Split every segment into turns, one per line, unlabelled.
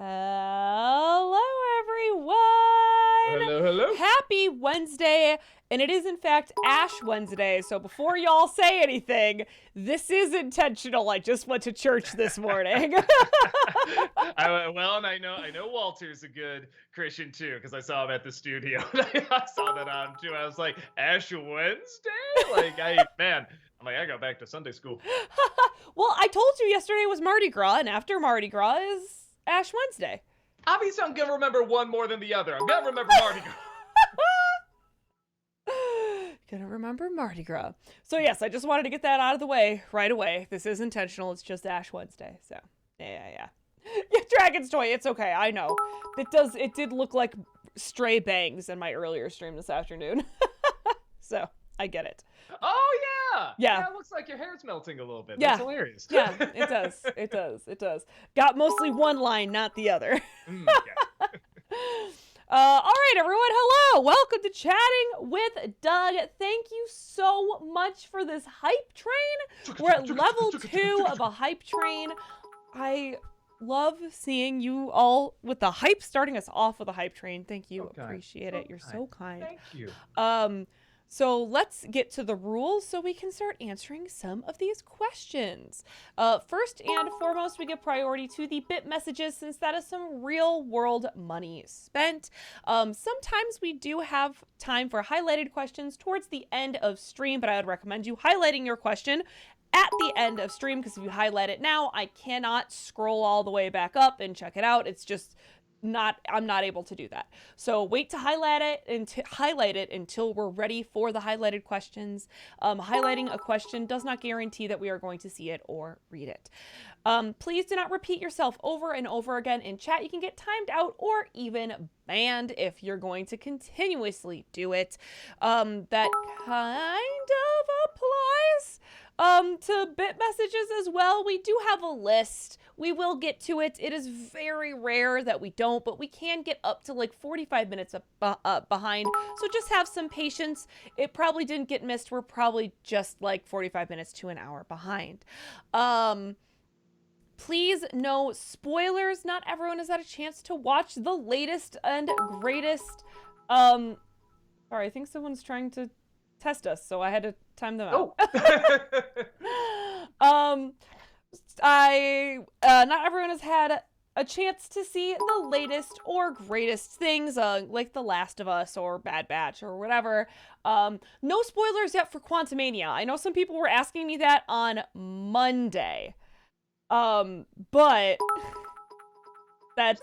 Hello, everyone!
Hello, hello.
Happy Wednesday, and it is in fact Ash Wednesday, so before y'all say anything, this is intentional. I just went to church this morning.
And I know Walter's a good Christian too, because I saw him at the studio. I saw that on too. I was like, Ash Wednesday? I go back to Sunday school.
Well, I told you yesterday was Mardi Gras, and after Mardi Gras is Ash Wednesday.
Obviously, I'm gonna remember one more than the other. I'm gonna remember Mardi Gras.
Gonna remember Mardi Gras. So yes, I just wanted to get that out of the way right away. This is intentional. It's just Ash Wednesday. So yeah. Dragon's Toy. It's okay. I know. It did look like stray bangs in my earlier stream this afternoon. So I get it.
Oh
Yeah.
It looks like your hair's melting a little bit.
Yeah.
That's hilarious.
Yeah, it does. Got mostly one line, not the other.
Yeah.
All right, everyone. Hello. Welcome to Chatting with Doug. Thank you so much for this hype train. We're at level 2 of a hype train. I love seeing you all with the hype, starting us off with a hype train. Thank you. Appreciate it. You're so kind.
Thank you.
So let's get to the rules so we can start answering some of these questions. First and foremost, we give priority to the bit messages since that is some real world money spent. Sometimes we do have time for highlighted questions towards the end of stream, but I would recommend you highlighting your question at the end of stream, because if you highlight it now, I cannot scroll all the way back up and check it out. It's just I'm not able to do that. So wait to highlight it until we're ready for the highlighted questions. Highlighting a question does not guarantee that we are going to see it or read it. Please do not repeat yourself over and over again in chat. You can get timed out or even banned if you're going to continuously do it. That kind of applies to bit messages as well. We do have a list. We will get to it. It is very rare that we don't, but we can get up to like 45 minutes behind. So just have some patience. It probably didn't get missed. We're probably just like 45 minutes to an hour behind. Please, no spoilers. Not everyone has had a chance to watch the latest and greatest. Sorry, I think someone's trying to test us, so I had to time them out. Not everyone has had a chance to see the latest or greatest things, like The Last of Us or Bad Batch or whatever. No spoilers yet for Quantumania. I know some people were asking me that on Monday. But that's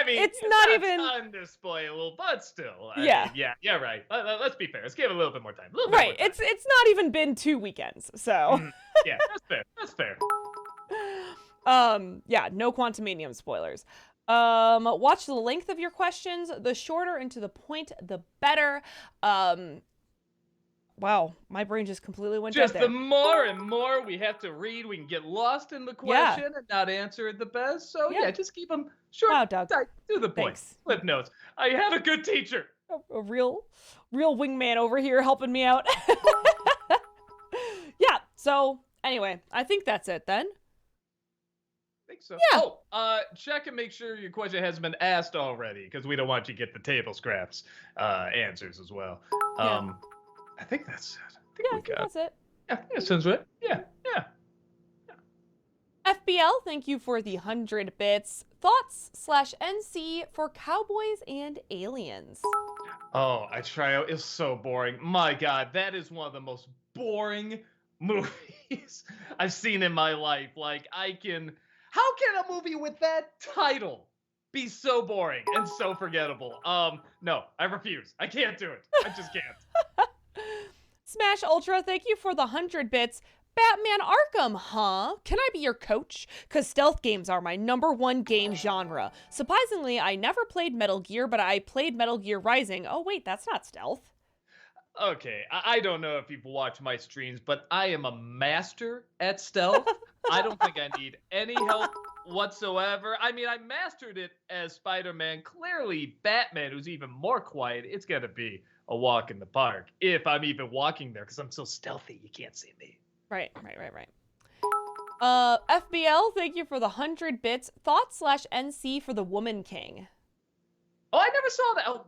it's not even
unspoilable, but still.
Yeah,
right. Let's be fair. Let's give it a little bit more time.
Right. It's not even been 2 weekends, so.
Yeah, that's fair.
Yeah, no Quantumanium spoilers. Watch the length of your questions. The shorter and to the point, the better. Wow, my brain just completely went dead there.
The more and more we have to read, we can get lost in the question and not answer it the best. So just keep them short.
Wow, Doug.
To the point.
Thanks.
Flip notes. I have a good teacher.
A real wingman over here helping me out. Yeah, so anyway, I think that's it then.
I think so.
Yeah.
Check and make sure your question hasn't been asked already, because we don't want you to get the table scraps answers as well. I think that's it.
I think that's it.
Yeah, that sounds right. Yeah.
FBL, thank you for the 100 bits. Thoughts/NC for Cowboys and Aliens.
Oh, I try. It's so boring. My God, that is one of the most boring movies I've seen in my life. Like, how can a movie with that title be so boring and so forgettable? No, I refuse. I can't do it. I just can't.
Smash Ultra, thank you for the 100 bits. Batman Arkham, huh? Can I be your coach? Because stealth games are my #1 game genre. Surprisingly, I never played Metal Gear, but I played Metal Gear Rising. Oh, wait, that's not stealth.
Okay, I don't know if people watch my streams, but I am a master at stealth. I don't think I need any help whatsoever. I mean, I mastered it as Spider-Man. Clearly, Batman, who's even more quiet, it's going to be a walk in the park. If I'm even walking there, because I'm so stealthy, you can't see me.
Right. FBL, thank you for the 100 bits. Thought/NC for the Woman King.
Oh, I never saw that. Oh,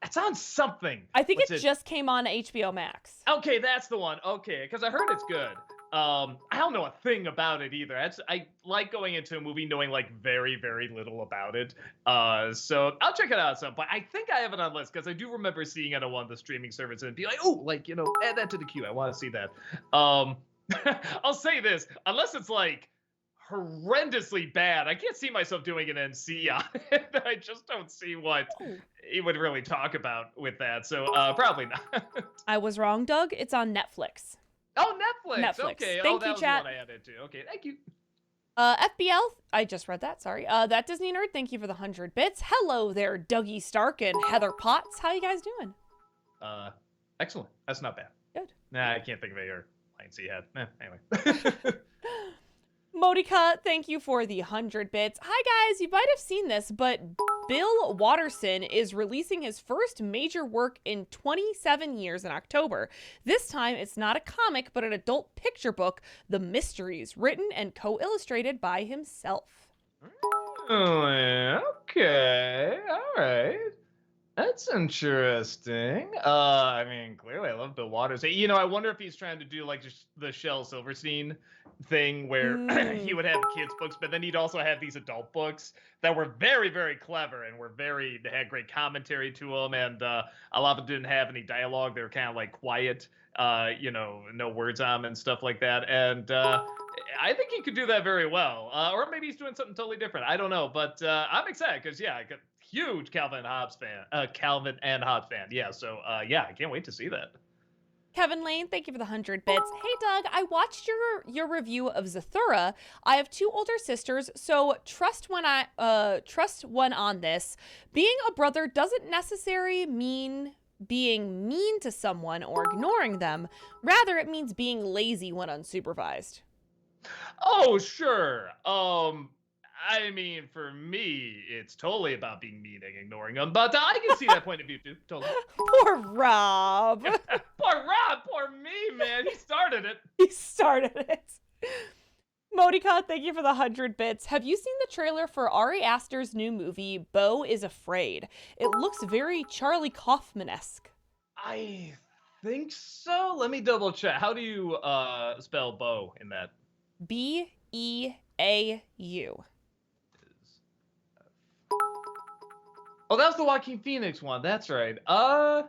it's on something.
I think
What's
it just came on HBO Max.
Okay, that's the one. Okay, because I heard it's good. I don't know a thing about it either. I like going into a movie knowing like very, very little about it. So I'll check it out at some point. I think I have it on list because I do remember seeing it on one of the streaming services and be like, oh, like add that to the queue. I want to see that. Um, I'll say this, unless it's like horrendously bad, I can't see myself doing an NC on it. I just don't see what he would really talk about with that. So probably not.
I was wrong, Doug. It's on Netflix.
Oh, Netflix.
Netflix.
Okay.
Thank
that
you,
was
chat.
the one I added to. Okay, thank you.
FBL, I just read that, sorry. That Disney Nerd, thank you for the 100 bits. Hello there, Dougie Stark and Heather Potts. How you guys doing?
Excellent. That's not bad.
Good.
Nah, I can't think of any other lines he had. Anyway.
Modica, thank you for the 100 bits. Hi guys, you might have seen this, but Bill Watterson is releasing his first major work in 27 years in October. This time, it's not a comic, but an adult picture book, The Mysteries, written and co-illustrated by himself.
Oh, okay. All right. That's interesting. I mean, clearly I love Bill Waters. I wonder if he's trying to do like just the Shel Silverstein thing where he would have kids books, but then he'd also have these adult books that were very, very clever and they had great commentary to them, and a lot of them didn't have any dialogue. They were kind of like quiet, no words on them and stuff like that. And I think he could do that very well. Or maybe he's doing something totally different. I don't know, but I'm excited because I got huge Calvin and Hobbes fan. Yeah, so I can't wait to see that.
Kevin Lane, thank you for the 100 bits. Hey Doug, I watched your review of Zathura. I have 2 older sisters, so trust one on this. Being a brother doesn't necessarily mean being mean to someone or ignoring them. Rather, it means being lazy when unsupervised.
Oh, sure. I mean, for me, it's totally about being mean and ignoring them, but I can see that point of view too. Totally.
Poor Rob.
Poor Rob, poor me, man. He started it.
He started it. Modica, thank you for the 100 bits. Have you seen the trailer for Ari Aster's new movie, Beau is Afraid? It looks very Charlie Kaufman-esque.
I think so. Let me double check. How do you spell Beau in that?
Beau.
Oh, that was the Joaquin Phoenix one. That's right. Yeah.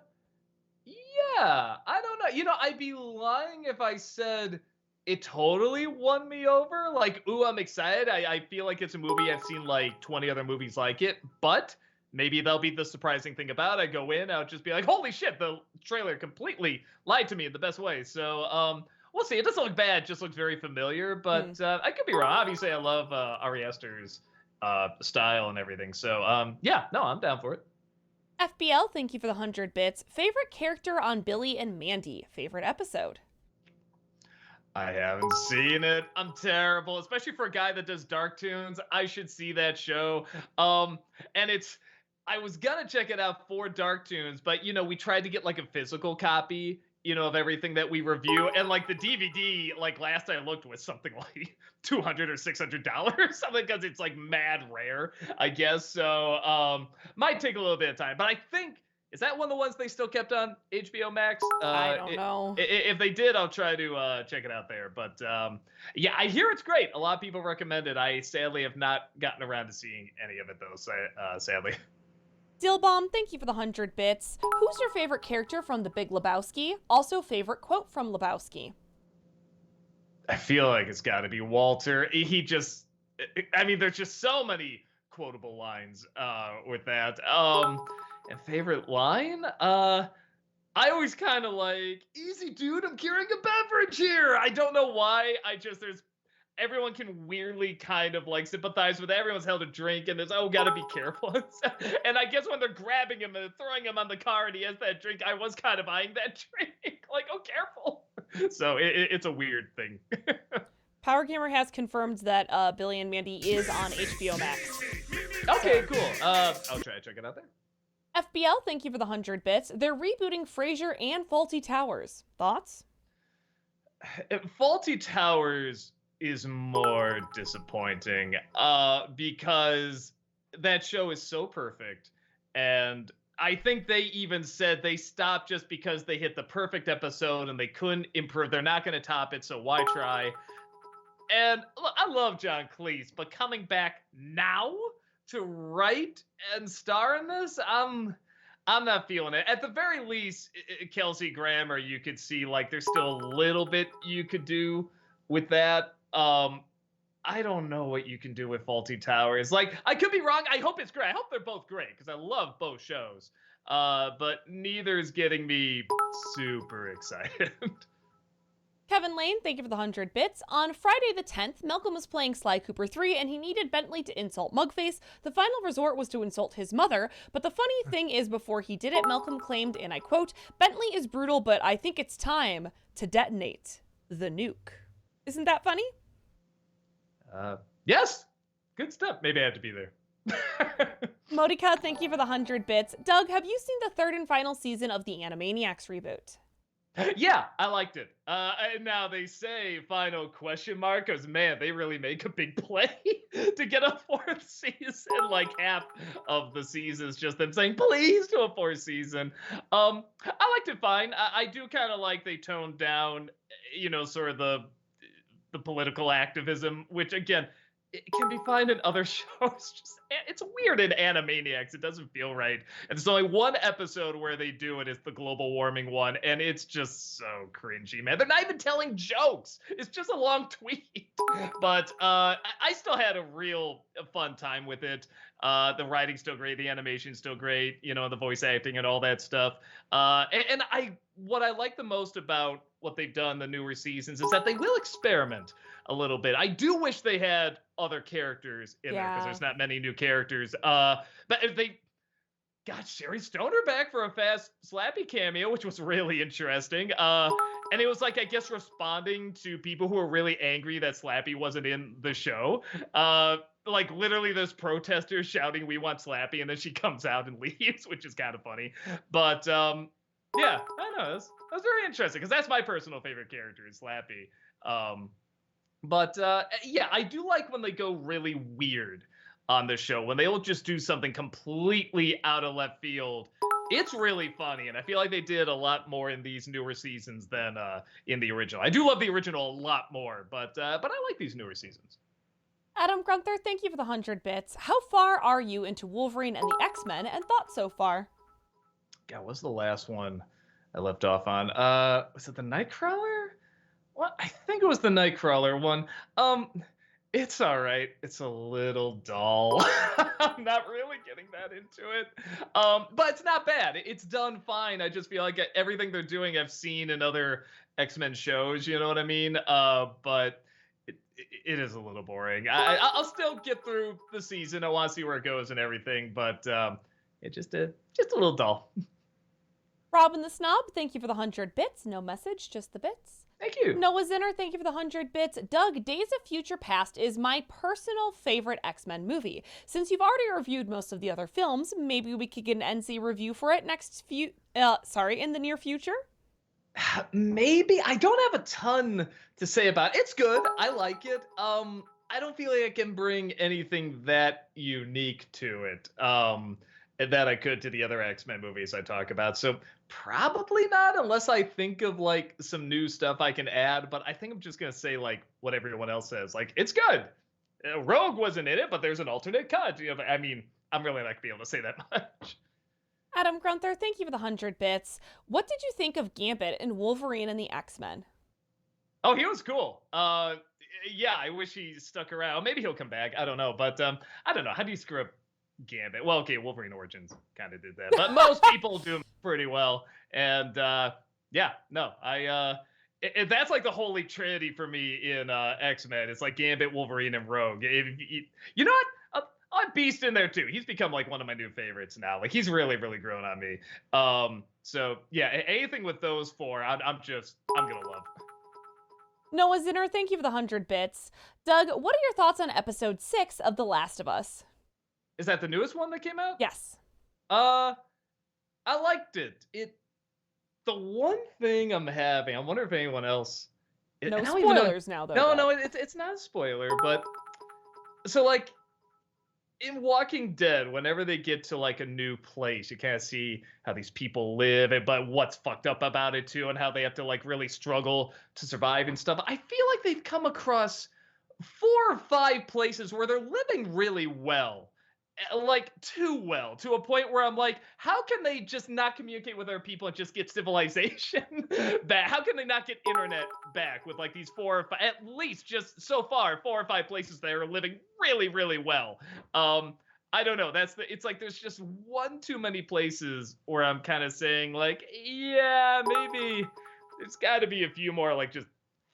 I don't know. I'd be lying if I said it totally won me over. Like, ooh, I'm excited. I feel like it's a movie. I've seen like 20 other movies like it, but maybe that'll be the surprising thing about it. I go in, I'll just be like, holy shit, the trailer completely lied to me in the best way. So, we'll see. It doesn't look bad. It just looks very familiar, but I could be wrong. Obviously, I love Ari Aster's style and everything. So, I'm down for it.
FBL, thank you for the 100 bits. Favorite character on Billy and Mandy? Favorite episode?
I haven't seen it. I'm terrible, especially for a guy that does Dark Toons. I should see that show. And I was gonna check it out for Dark Toons, but we tried to get like a physical copy, of everything that we review, and like the DVD, like last I looked, was something like $200 or $600, something, because it's like mad rare, I guess. So might take a little bit of time, but I think. Is that one of the ones they still kept on HBO Max?
I don't know.
If they did, I'll try to check it out there. But I hear it's great. A lot of people recommend it. I sadly have not gotten around to seeing any of it, though, sadly.
Dillbomb, thank you for the 100 bits. Who's your favorite character from The Big Lebowski? Also, favorite quote from Lebowski?
I feel like it's got to be Walter. There's just so many quotable lines with that. And favorite line? I always kind of like, easy dude, I'm carrying a beverage here. I don't know why. Everyone can weirdly kind of like sympathize with it. Everyone's held a drink and there's, gotta be careful. And I guess when they're grabbing him and throwing him on the car and he has that drink, I was kind of eyeing that drink. Like, careful. So it's a weird thing.
Power Gamer has confirmed that Billy and Mandy is on HBO Max.
Okay, cool. I'll try to check it out there.
FBL, thank you for the 100 bits. They're rebooting Frasier and Faulty Towers. Thoughts?
Faulty Towers is more disappointing because that show is so perfect. And I think they even said they stopped just because they hit the perfect episode and they couldn't improve. They're not going to top it, so why try? And look, I love John Cleese, but coming back now to write and star in this, I'm not feeling it. At the very least, Kelsey Grammer, you could see like there's still a little bit you could do with that. I don't know what you can do with Faulty Towers. Like, I could be wrong. I hope it's great. I hope they're both great because I love both shows. But neither is getting me super excited.
Kevin Lane, thank you for the 100 bits. On Friday the 10th, Malcolm was playing Sly Cooper 3 and he needed Bentley to insult Mugface. The final resort was to insult his mother, but the funny thing is before he did it, Malcolm claimed, and I quote, "Bentley is brutal, but I think it's time to detonate the nuke." Isn't that funny?
Yes, good stuff. Maybe I have to be there.
Modica, thank you for the 100 bits. Doug, have you seen the third and final season of the Animaniacs reboot?
Yeah, I liked it. And now they say final question mark because man, they really make a big play to get a fourth season. Like half of the season is just them saying please to a fourth season. I liked it fine. I do kind of like they toned down, sort of the political activism, which again, it can be fine in other shows. Just it's weird in Animaniacs. It doesn't feel right. And there's only one episode where they do it. It's the global warming one, and it's just so cringy, man. They're not even telling jokes. It's just a long tweet. But I still had a real fun time with it. The writing's still great. The animation's still great. The voice acting and all that stuff. What I like the most about what they've done the newer seasons is that they will experiment a little bit. I do wish they had other characters in there because there's not many new characters. But if they got Sherry Stoner back for a fast Slappy cameo, which was really interesting. And it was like, I guess, responding to people who were really angry that Slappy wasn't in the show. Like literally there's protesters shouting, "We want Slappy," and then she comes out and leaves, which is kind of funny. But yeah, I don't know. That's very interesting because that's my personal favorite character is Slappy. But yeah, I do like when they go really weird on the show, when they'll just do something completely out of left field. It's really funny, and I feel like they did a lot more in these newer seasons than in the original. I do love the original a lot more, but I like these newer seasons.
Adam Grunther, thank you for the 100 bits. How far are you into Wolverine and the X-Men and thoughts so far?
God, what's the last one I left off on? Was it the Nightcrawler? Well, I think it was the Nightcrawler one. It's all right. It's a little dull. I'm not really getting that into it. But it's not bad. It's done fine. I just feel like everything they're doing I've seen in other X-Men shows, you know what I mean? But it is a little boring. I'll still get through the season. I want to see where it goes and everything, but it's just a little dull.
Robin the Snob, thank you for the 100 bits. No message, just the bits.
Thank you.
Noah Zinner, thank you for the 100 bits. Doug, Days of Future Past is my personal favorite X-Men movie. Since you've already reviewed most of the other films, maybe we could get an NC review for it in the near future?
Maybe. I don't have a ton to say about it. It's good. I like it. I don't feel like I can bring anything that unique to it. That I could to the other X-Men movies I talk about. So probably not unless I think of like some new stuff I can add. But I think I'm just going to say like what everyone else says. Like, it's good. Rogue wasn't in it, but there's an alternate cut. I mean, I'm really not going to be able to say that much.
Adam Grunther, thank you for the 100 bits. What did you think of Gambit in Wolverine and the X-Men?
Oh, he was cool. Yeah, I wish he stuck around. Maybe he'll come back. I don't know. But I don't know. How do you screw up Gambit? Well, okay, Wolverine Origins kind of did that, but most people do pretty well. And yeah, no, that's like the holy trinity for me in X-Men. It's like Gambit, Wolverine, and Rogue. You know what? I'll Beast in there too. He's become like one of my new favorites now. Like he's really, really grown on me. So yeah, anything with those four, I'm gonna love.
Noah Zinner, thank you for the 100 bits. Doug, what are your thoughts on episode 6 of The Last of Us?
Is that the newest one that came out?
Yes.
I liked it. The one thing I'm wondering if anyone else
No
I don't even know.
spoilers now, though,
No,
Dad.
no, it's not a spoiler, but so like in Walking Dead, whenever they get to like a new place, you kind of see how these people live, but what's fucked up about it too, and how they have to like really struggle to survive and stuff. I feel like they've come across 4 or 5 places where they're living really well. Like too well to a point where I'm like, how can they just not communicate with their people and just get civilization back? How can they not get internet back with like these 4 or 5, at least just so far, 4 or 5 places that are living really, really well? I don't know. It's like there's just one too many places where I'm kind of saying, like, yeah, maybe there's got to be a few more like just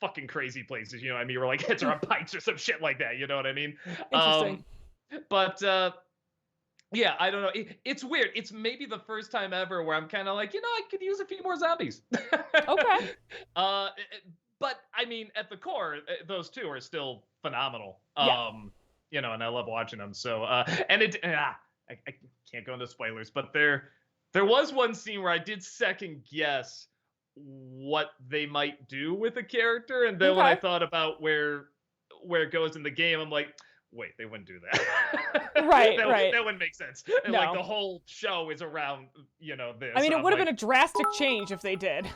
fucking crazy places, you know what I mean? Where like heads are on pikes or some shit like that, you know what I mean?
Interesting.
But yeah, I don't know. It's weird. It's maybe the first time ever where I'm kind of like, I could use a few more zombies.
Okay.
But I mean, at the core, those two are still phenomenal.
Yeah.
And I love watching them. So, I can't go into spoilers, but there was one scene where I did second guess what they might do with a character, and then when I
Okay.
thought about where it goes in the game, I'm like, wait, they wouldn't do that.
Right, right.
That wouldn't make sense. And like
No.
the whole show is around, this.
I mean, it
I'm
would have
like,
been a drastic change if they did.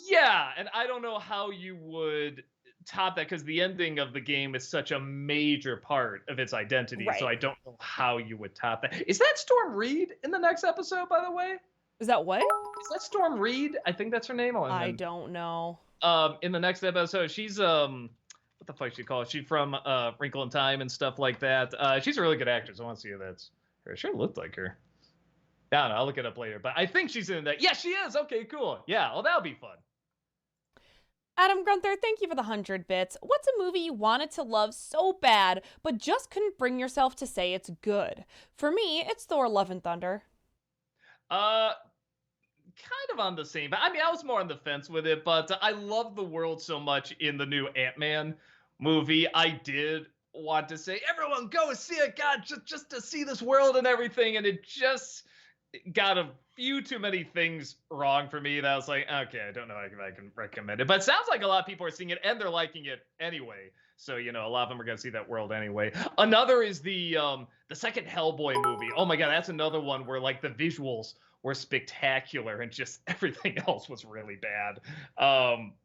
yeah, and I don't know how you would top that because the ending of the game is such a major part of its identity. So
Right.
I don't know how you would top that. Is that Storm Reed in the next episode, by the way?
Is that what?
Is that Storm Reed? I think that's her name.
I don't know.
In the next episode, she's what the fuck she called? She from Wrinkle in Time and stuff like that. She's a really good actress. I want to see if that's her. Sure looked like her. I don't know. I'll look it up later. But I think she's in that. Yeah, she is. Okay, cool. Yeah, well, that'll be fun.
Adam Gunther, thank you for the 100 bits. What's a movie you wanted to love so bad, but just couldn't bring yourself to say it's good? For me, it's Thor: Love and Thunder.
Kind of on the same. I mean, I was more on the fence with it, but I love the world so much in the new Ant-Man movie. I did want to say, everyone go see it, God, just to see this world and everything, and it just got a few too many things wrong for me that I was like, okay, I don't know if I can recommend it. But it sounds like a lot of people are seeing it and they're liking it anyway. So, a lot of them are going to see that world anyway. Another is the second Hellboy movie. Oh my God, that's another one where like the visuals were spectacular and just everything else was really bad.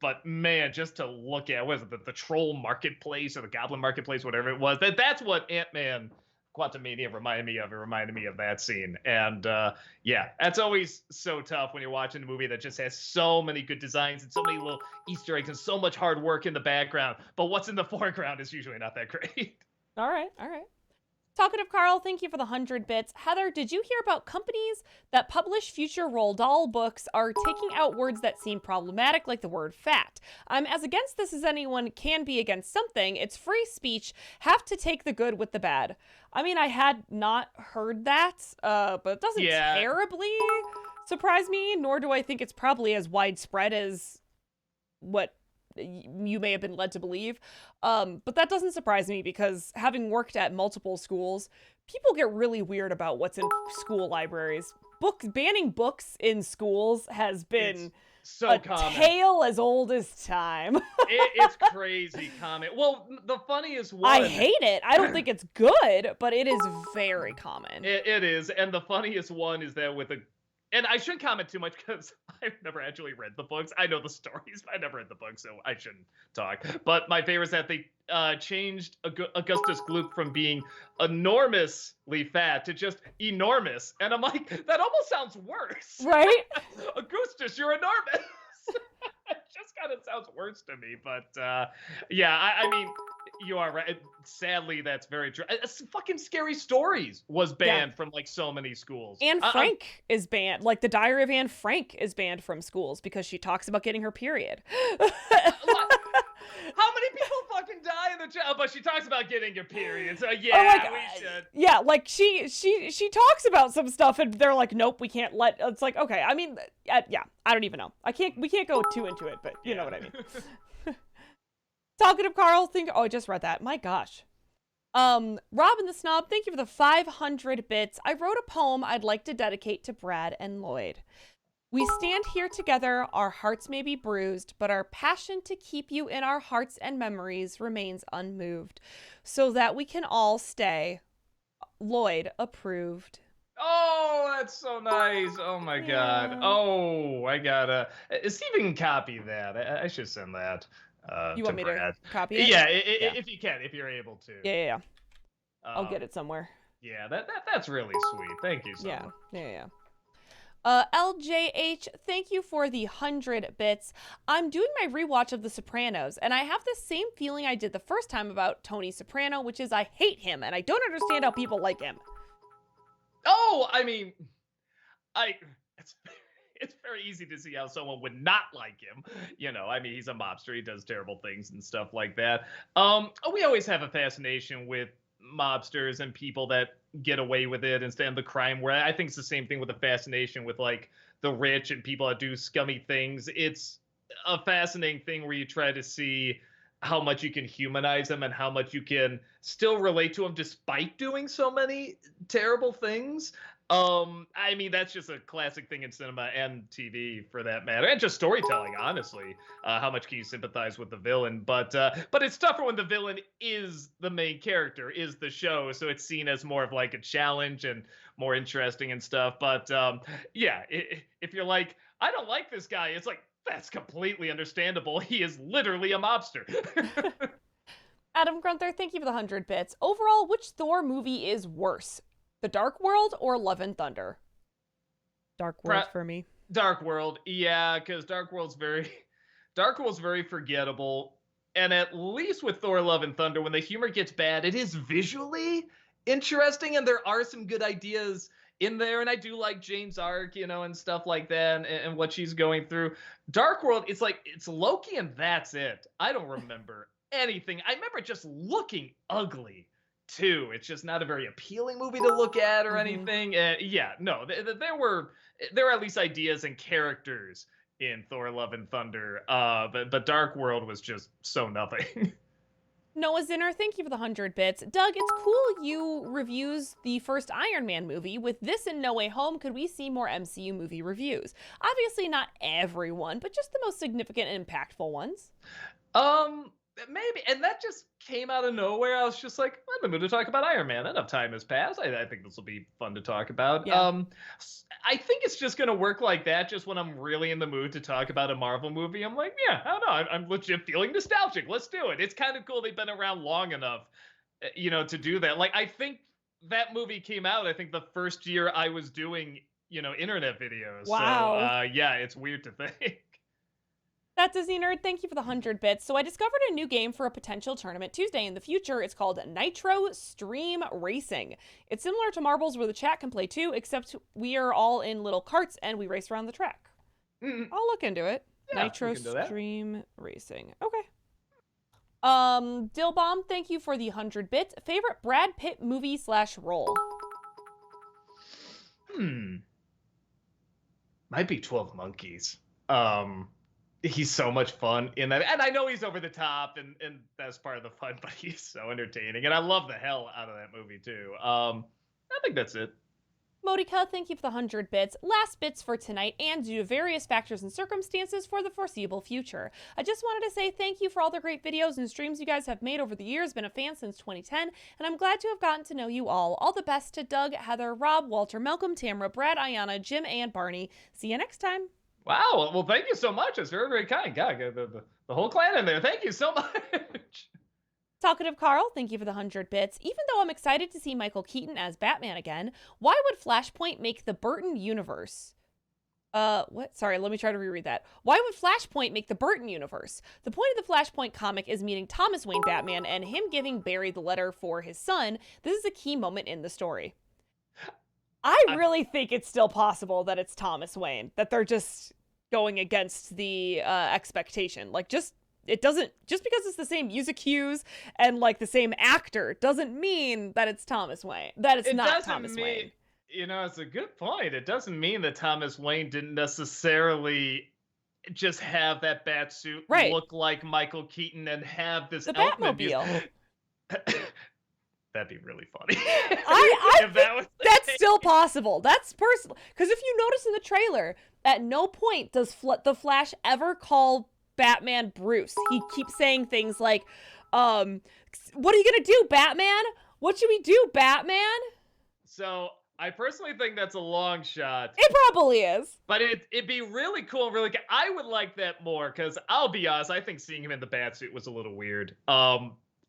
But man, just to look at, what is it, the Troll Marketplace or the Goblin Marketplace, whatever it was, that's what Ant-Man Quantumania reminded me of. It reminded me of that scene. And yeah, that's always so tough when you're watching a movie that just has so many good designs and so many little Easter eggs and so much hard work in the background. But what's in the foreground is usually not that great.
All right. Talkative Carl, thank you for the 100 bits. Heather, did you hear about companies that publish future Roald Dahl books are taking out words that seem problematic, like the word fat? I'm as against this as anyone can be against something. It's free speech. Have to take the good with the bad. I mean, I had not heard that, but it doesn't terribly surprise me, nor do I think it's probably as widespread as what you may have been led to believe. But that doesn't surprise me because having worked at multiple schools, people get really weird about what's in school libraries. Banning books in schools has been a tale as old as time.
It's crazy common. Well, the funniest one...
I hate it. I don't think it's good, but it is very common.
It is. And the funniest one is that with and I shouldn't comment too much because I've never actually read the books. I know the stories, but I never read the books, so I shouldn't talk. But my favorite is that they changed Augustus Gloop from being enormously fat to just enormous. And I'm like, that almost sounds worse.
Right?
Augustus, you're enormous. It just kind of sounds worse to me. But yeah, I mean, you are right. Sadly, that's very true. Fucking Scary Stories was banned from like so many schools.
Anne Frank is banned. Like the Diary of Anne Frank is banned from schools because she talks about getting her period.
How many people fucking die in the child? But she talks about getting your period. So yeah, we should.
Yeah, like she talks about some stuff and they're like, nope, we can't let. It's like, okay, I mean, yeah, I don't even know. We can't go too into it, but you know what I mean. Talkative Carl, I just read that. My gosh. Robin the Snob, thank you for the 500 bits. I wrote a poem I'd like to dedicate to Brad and Lloyd. We stand here together, our hearts may be bruised, but our passion to keep you in our hearts and memories remains unmoved, so that we can all stay. Lloyd approved.
Oh, that's so nice. Oh my God.
Yeah.
Oh, I gotta. Steven can copy that. I should send that
You
to
want me to
Brad.
copy it?
Yeah,
Yeah.
if you can, if you're able to.
Yeah. I'll
Um,
get it somewhere.
yeah, that's really sweet. Thank you so
Yeah.
much.
Yeah. LJH, thank you for the 100 bits. I'm doing my rewatch of The Sopranos, and I have the same feeling I did the first time about Tony Soprano, which is I hate him, and I don't understand how people like him.
Oh, I mean, I it's it's very easy to see how someone would not like him. I mean, he's a mobster. He does terrible things and stuff like that. We always have a fascination with mobsters and people that get away with it instead of the crime. Where I think it's the same thing with the fascination with like the rich and people that do scummy things. It's a fascinating thing where you try to see how much you can humanize them and how much you can still relate to them despite doing so many terrible things. I mean, that's just a classic thing in cinema and TV for that matter, and just storytelling, honestly. How much can you sympathize with the villain? But it's tougher when the villain is the main character, is the show, so it's seen as more of like a challenge and more interesting and stuff. But yeah, if you're like, I don't like this guy, it's like, that's completely understandable. He is literally a mobster.
Adam Grunther, thank you for the 100 bits. Overall, which Thor movie is worse? The Dark World or Love and Thunder? Dark World for me.
Dark World, yeah, because Dark World's very forgettable. And at least with Thor: Love and Thunder, when the humor gets bad, it is visually interesting, and there are some good ideas in there. And I do like Jane's arc, and stuff like that, and what she's going through. Dark World, it's like it's Loki, and that's it. I don't remember anything. I remember just looking ugly too. It's just not a very appealing movie to look at or anything. Yeah, no, there were at least ideas and characters in Thor: Love and Thunder. But Dark World was just so nothing.
Noah Zinner, thank you for the 100 bits. Doug, it's cool you reviews the first Iron Man movie. With this and No Way Home, could we see more MCU movie reviews? Obviously not everyone, but just the most significant and impactful ones.
Maybe, and that just came out of nowhere. I was just like, I'm in the mood to talk about Iron Man. Enough time has passed. I think this will be fun to talk about.
Yeah.
I think it's just going to work like that. Just when I'm really in the mood to talk about a Marvel movie, I'm like, yeah, I don't know. I'm legit feeling nostalgic. Let's do it. It's kind of cool. They've been around long enough, to do that. Like, I think that movie came out, I think the first year I was doing, internet videos.
Wow.
So, yeah, it's weird to think.
That Disney Nerd, thank you for the 100 bits. So I discovered a new game for a potential tournament Tuesday in the future. It's called Nitro Stream Racing. It's similar to Marbles where the chat can play too, except we are all in little carts and we race around the track. I'll look into it.
Yeah,
Nitro Stream Racing. Okay. Dillbomb, thank you for the 100 bits. Favorite Brad Pitt movie / role?
Might be 12 Monkeys. He's so much fun in that, and I know he's over the top, and that's part of the fun, but he's so entertaining, and I love the hell out of that movie too. I think that's it.
Modica, thank you for the 100 bits. Last bits for tonight, and due to various factors and circumstances for the foreseeable future. I just wanted to say thank you for all the great videos and streams you guys have made over the years. Been a fan since 2010, and I'm glad to have gotten to know you all. All the best to Doug, Heather, Rob, Walter, Malcolm, Tamara, Brad, Ayana, Jim, and Barney. See you next time.
Wow. Well, thank you so much. That's very, very kind. God, the whole clan in there. Thank you so much.
Talkative Carl, thank you for the 100 bits. Even though I'm excited to see Michael Keaton as Batman again, why would Flashpoint make the Burton universe? What? Sorry, let me try to reread that. Why would Flashpoint make the Burton universe? The point of the Flashpoint comic is meeting Thomas Wayne Batman and him giving Barry the letter for his son. This is a key moment in the story. I really think it's still possible that it's Thomas Wayne, that they're just going against the expectation. Like, just because it's the same music cues and like the same actor doesn't mean that it's Thomas Wayne. That it's not Thomas Wayne.
It's a good point. It doesn't mean that Thomas Wayne didn't necessarily just have that bat suit look like Michael Keaton and have this
Batmobile.
That'd be really funny.
That's still possible. That's personal. Because if you notice in the trailer, At no point does the Flash ever call Batman Bruce. He keeps saying things like, what are you gonna do, Batman? What should we do, Batman?
So I personally think that's a long shot,
It probably is.
but it'd be really cool. Really, I would like that more because I'll be honest, I think seeing him in the bat suit was a little weird.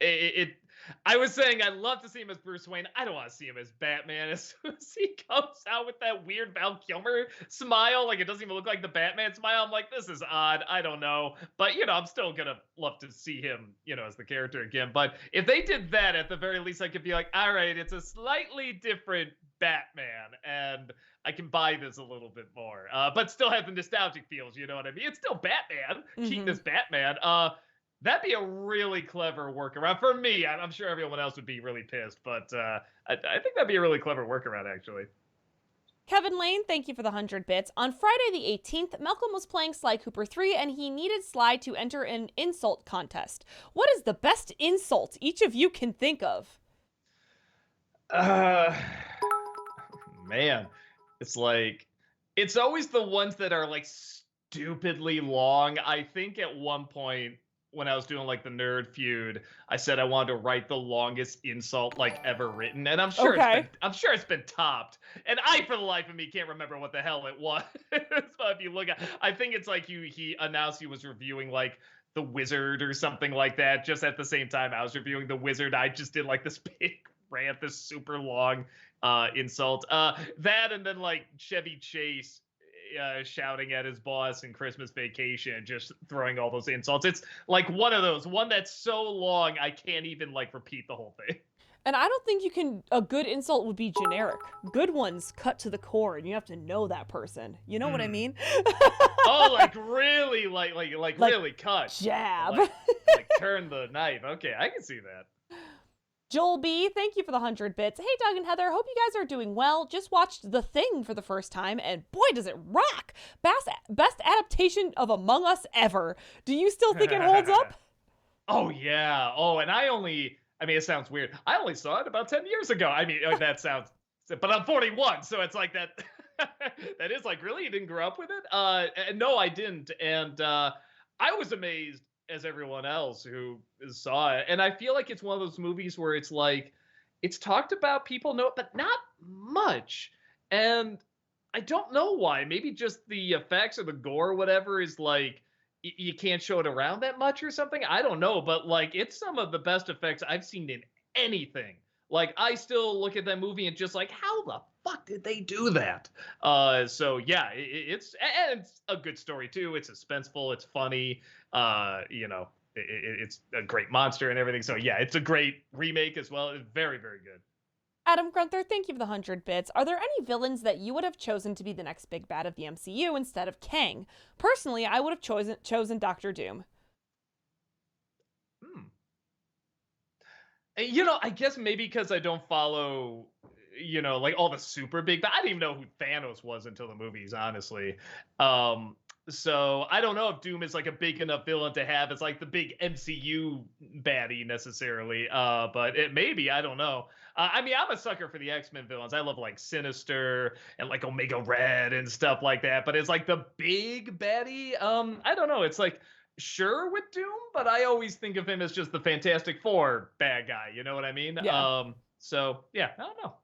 It I was saying I'd love to see him as Bruce Wayne. I don't want to see him as Batman. As soon as he comes out with that weird Val Kilmer smile, like it doesn't even look like the Batman smile, I'm like, this is odd. I don't know. But, I'm still going to love to see him, as the character again. But if they did that, at the very least, I could be like, all right, it's a slightly different Batman. And I can buy this a little bit more. But still have the nostalgic feels, you know what I mean? It's still Batman. Keaton is Batman. That'd be a really clever workaround for me. I'm sure everyone else would be really pissed, but I think that'd be a really clever workaround, actually.
Kevin Lane, thank you for the 100 bits. On Friday the 18th, Malcolm was playing Sly Cooper 3 and he needed Sly to enter an insult contest. What is the best insult each of you can think of?
Man, it's always the ones that are like stupidly long. I think at one point when I was doing like the Nerd Feud, I said I wanted to write the longest insult like ever written, and I'm sure it's been topped. And I, for the life of me, can't remember what the hell it was. So if you look at, I think it's like he announced he was reviewing like The Wizard or something like that. Just at the same time I was reviewing The Wizard, I just did like this big rant, this super long insult. That and then like Chevy Chase shouting at his boss in Christmas Vacation, just throwing all those insults. It's like one that's so long I can't even like repeat the whole thing.
And I don't think a good insult would be generic. Good ones cut to the core and you have to know that person. You know what I mean?
Oh, like really, like really cut.
Jab.
Like turn the knife. Okay, I can see that.
Joel B, thank you for the 100 bits. Hey, Doug and Heather, hope you guys are doing well. Just watched The Thing for the first time, and boy, does it rock! Best adaptation of Among Us ever. Do you still think it holds up?
Oh, yeah. Oh, and I mean, it sounds weird. I only saw it about 10 years ago. I mean, that sounds, but I'm 41, so it's like that. That is like, really? You didn't grow up with it? No, I didn't. And I was amazed as everyone else who saw it. And I feel like it's one of those movies where it's like, it's talked about, people know it, but not much. And I don't know why. Maybe just the effects or the gore or whatever is like, you can't show it around that much or something. I don't know. But like, it's some of the best effects I've seen in anything. Like, I still look at that movie and just like, how the fuck did they do that? So yeah, it's a good story too. It's suspenseful. It's funny. It's a great monster and everything. So yeah, it's a great remake as well. It's very, very good.
Adam Grunther, thank you for the 100 bits. Are there any villains that you would have chosen to be the next big bad of the MCU instead of Kang? Personally, I would have chosen Doctor Doom.
I guess maybe because I don't follow, like all the super big, but I didn't even know who Thanos was until the movies, honestly. So I don't know if Doom is like a big enough villain to have as like the big MCU baddie necessarily. But it maybe, I don't know. I mean, I'm a sucker for the X-Men villains. I love like Sinister and like Omega Red and stuff like that. But it's like the big baddie. I don't know. It's like, sure with Doom, but I always think of him as just the Fantastic Four bad guy. You know what I mean?
Yeah.
So yeah, I don't know.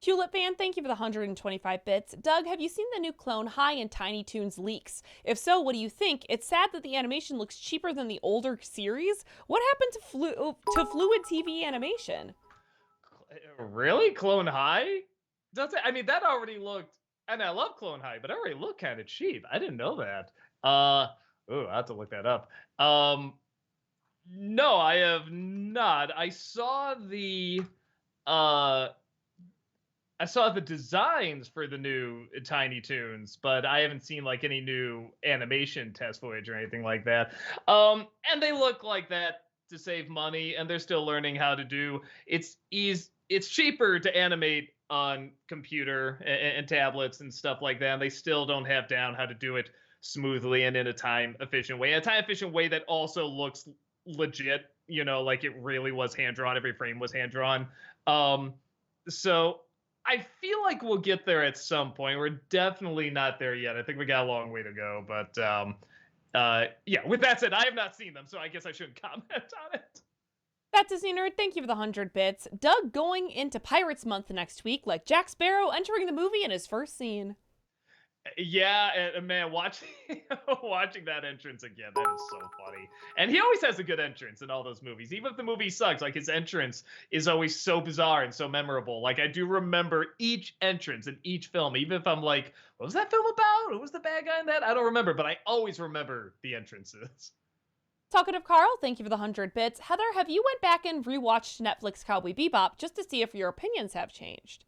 Hewlett fan, thank you for the 125 bits. Doug, have you seen the new Clone High and Tiny Toons leaks? If so, what do you think? It's sad that the animation looks cheaper than the older series. What happened to fluid TV animation?
Really? Clone High? Does it? I mean, that already looked, and I love Clone High, but it already looked kind of cheap. I didn't know that. I have to look that up. No, I have not. I saw the designs for the new Tiny Toons, but I haven't seen like any new animation test footage or anything like that. And they look like that to save money, and they're still learning how to do. It's cheaper to animate on computer and tablets and stuff like that. And they still don't have down how to do it smoothly and in a time efficient way. A time efficient way that also looks legit, like it really was hand drawn. Every frame was hand drawn. So I feel like we'll get there at some point. We're definitely not there yet. I think we got a long way to go. But yeah, with that said, I have not seen them, so I guess I shouldn't comment on it.
That Disney nerd, thank you for the 100 bits. Doug going into Pirates Month next week, like Jack Sparrow entering the movie in his first scene.
Yeah, and man, watching watching that entrance again, that is so funny. And he always has a good entrance in all those movies. Even if the movie sucks, like his entrance is always so bizarre and so memorable. Like I do remember each entrance in each film, even if I'm like, what was that film about? Who was the bad guy in that? I don't remember, but I always remember the entrances.
Talkative Carl, thank you for the 100 bits. Heather, have you went back and rewatched Netflix Cowboy Bebop just to see if your opinions have changed?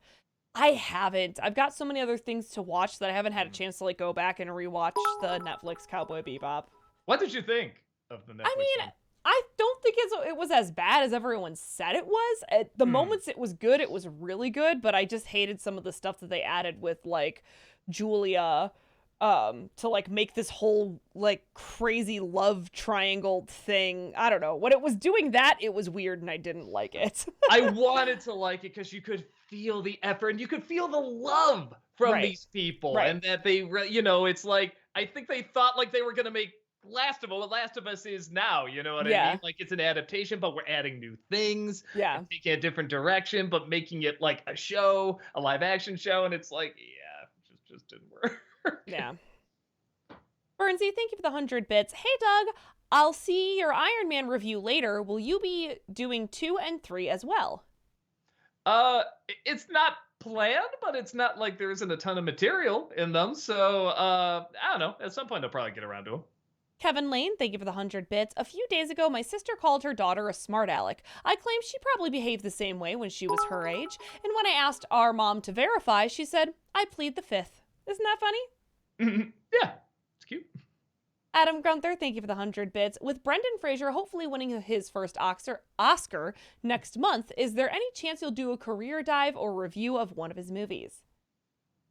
I haven't. I've got so many other things to watch that I haven't had a chance to like go back and rewatch the Netflix Cowboy Bebop.
What did you think of the
I
Netflix
mean,
one?
I don't think it was as bad as everyone said it was. At the
Hmm.
moments it was good, it was really good, but I just hated some of the stuff that they added with like Julia to like make this whole like crazy love triangle thing. I don't know. When it was doing that, it was weird and I didn't like it.
I wanted to like it because you could feel the effort and you could feel the love from
Right.
these people,
Right.
and that they, it's like I think they thought like they were gonna make Last of Us what Last of Us is now. You know what I
Yeah.
mean? Like it's an adaptation, but we're adding new things
Yeah.
and taking a different direction, but making it like a show, a live action show, and it's like, yeah, just didn't work.
Yeah. Bernsey, thank you for the 100 bits. Hey, Doug, I'll see your Iron Man review later. Will you be doing 2 and 3 as well?
It's not planned, but it's not like there isn't a ton of material in them. So I don't know. At some point, I'll probably get around to them.
Kevin Lane, thank you for the 100 bits. A few days ago, my sister called her daughter a smart aleck. I claim she probably behaved the same way when she was her age. And when I asked our mom to verify, she said, I plead the fifth. Isn't that funny?
Yeah, it's cute.
Adam Grunther, thank you for the 100 bits. With Brendan Fraser hopefully winning his first Oscar next month, is there any chance you'll do a career dive or review of one of his movies?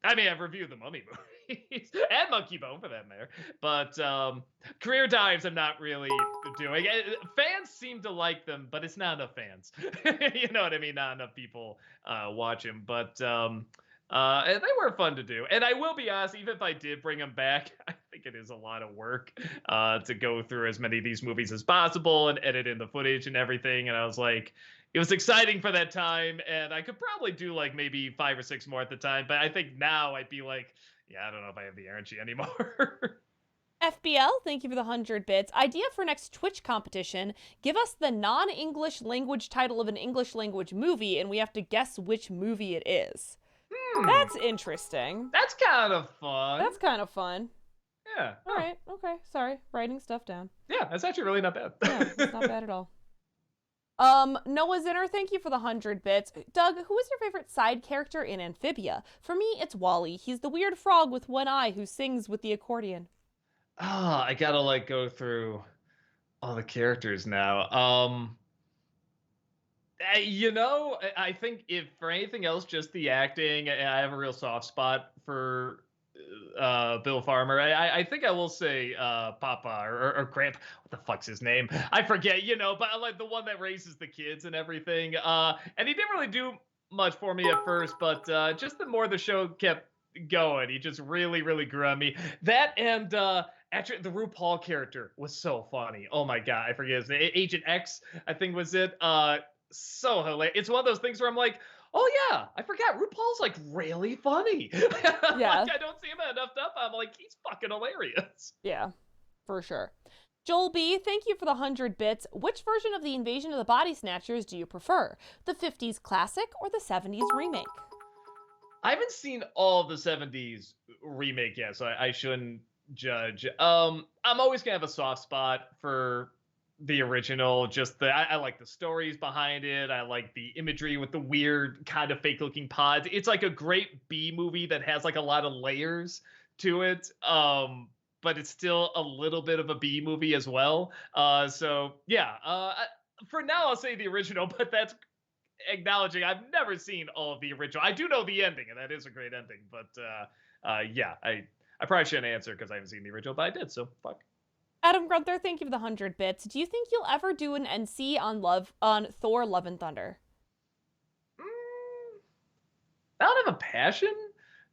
I mean, I've reviewed the Mummy movies and Monkey Bone for that matter, but career dives I'm not really doing. Fans seem to like them, but it's not enough fans. You know what I mean? Not enough people watch them, but and they were fun to do. And I will be honest, even if I did bring them back, I think it is a lot of work to go through as many of these movies as possible and edit in the footage and everything. And I was like, it was exciting for that time, and I could probably do like maybe 5 or 6 more at the time. But I think now I'd be like, yeah, I don't know if I have the energy anymore.
FBL, thank you for the 100 bits. Idea for next Twitch competition. Give us the non-English language title of an English language movie, and we have to guess which movie it is. That's interesting.
That's kind of fun.
That's kind of fun.
Yeah.
All right. Okay. Sorry. Writing stuff down.
Yeah, that's actually really not bad.
Yeah, it's not bad at all. Noah Zinner, thank you for the 100 bits. Doug, who is your favorite side character in Amphibia? For me, it's Wally. He's the weird frog with one eye who sings with the accordion.
Oh, I gotta like go through all the characters now. I think if for anything else, just the acting. I have a real soft spot for Bill Farmer. I think I will say Papa or Gramp. What the fuck's his name? I forget. But I like the one that raises the kids and everything. And he didn't really do much for me at first, but just the more the show kept going, he just really, really grew on me. That and actually the RuPaul character was so funny. Oh my god, I forget his name. Agent X, I think was it. So hilarious. It's one of those things where I'm like, oh yeah, I forgot. RuPaul's like really funny.
Yeah.
Like, I don't see him enough stuff. I'm like, he's fucking hilarious.
Yeah, for sure. Joel B, thank you for the 100 bits. Which version of the Invasion of the Body Snatchers do you prefer? The 50s classic or the 70s remake?
I haven't seen all of the 70s remake yet, so I shouldn't judge. I'm always gonna have a soft spot for the original. Just I like the stories behind it. I like the imagery with the weird kind of fake looking pods. It's like a great B movie that has like a lot of layers to it. But it's still a little bit of a B movie as well. So yeah, for now I'll say the original, but that's acknowledging I've never seen all of the original. I do know the ending, and that is a great ending. But yeah, I probably shouldn't answer because I haven't seen the original, but I did. So fuck.
Adam Grunther, thank you for the 100 bits. Do you think you'll ever do an NC on Thor: Love and Thunder?
I don't have a passion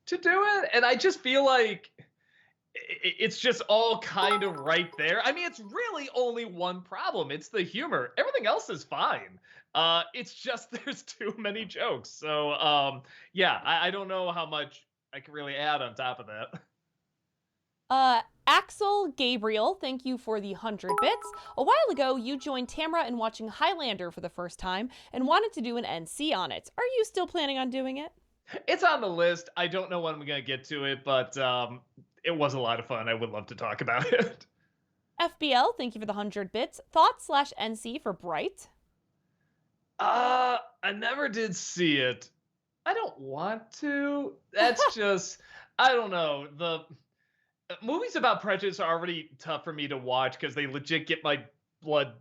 to do it, and I just feel like it's just all kind of right there. I mean, it's really only one problem. It's the humor. Everything else is fine. It's just there's too many jokes. So, yeah, I don't know how much I can really add on top of that.
Axel Gabriel, thank you for the 100 bits. A while ago, you joined Tamra in watching Highlander for the first time and wanted to do an NC on it. Are you still planning on doing it?
It's on the list. I don't know when I'm gonna get to it, but it was a lot of fun. I would love to talk about it.
FBL, thank you for the 100 bits. Thoughts slash NC for Bright.
I never did see it. I don't want to. That's just I don't know. The movies about prejudice are already tough for me to watch because they legit get my blood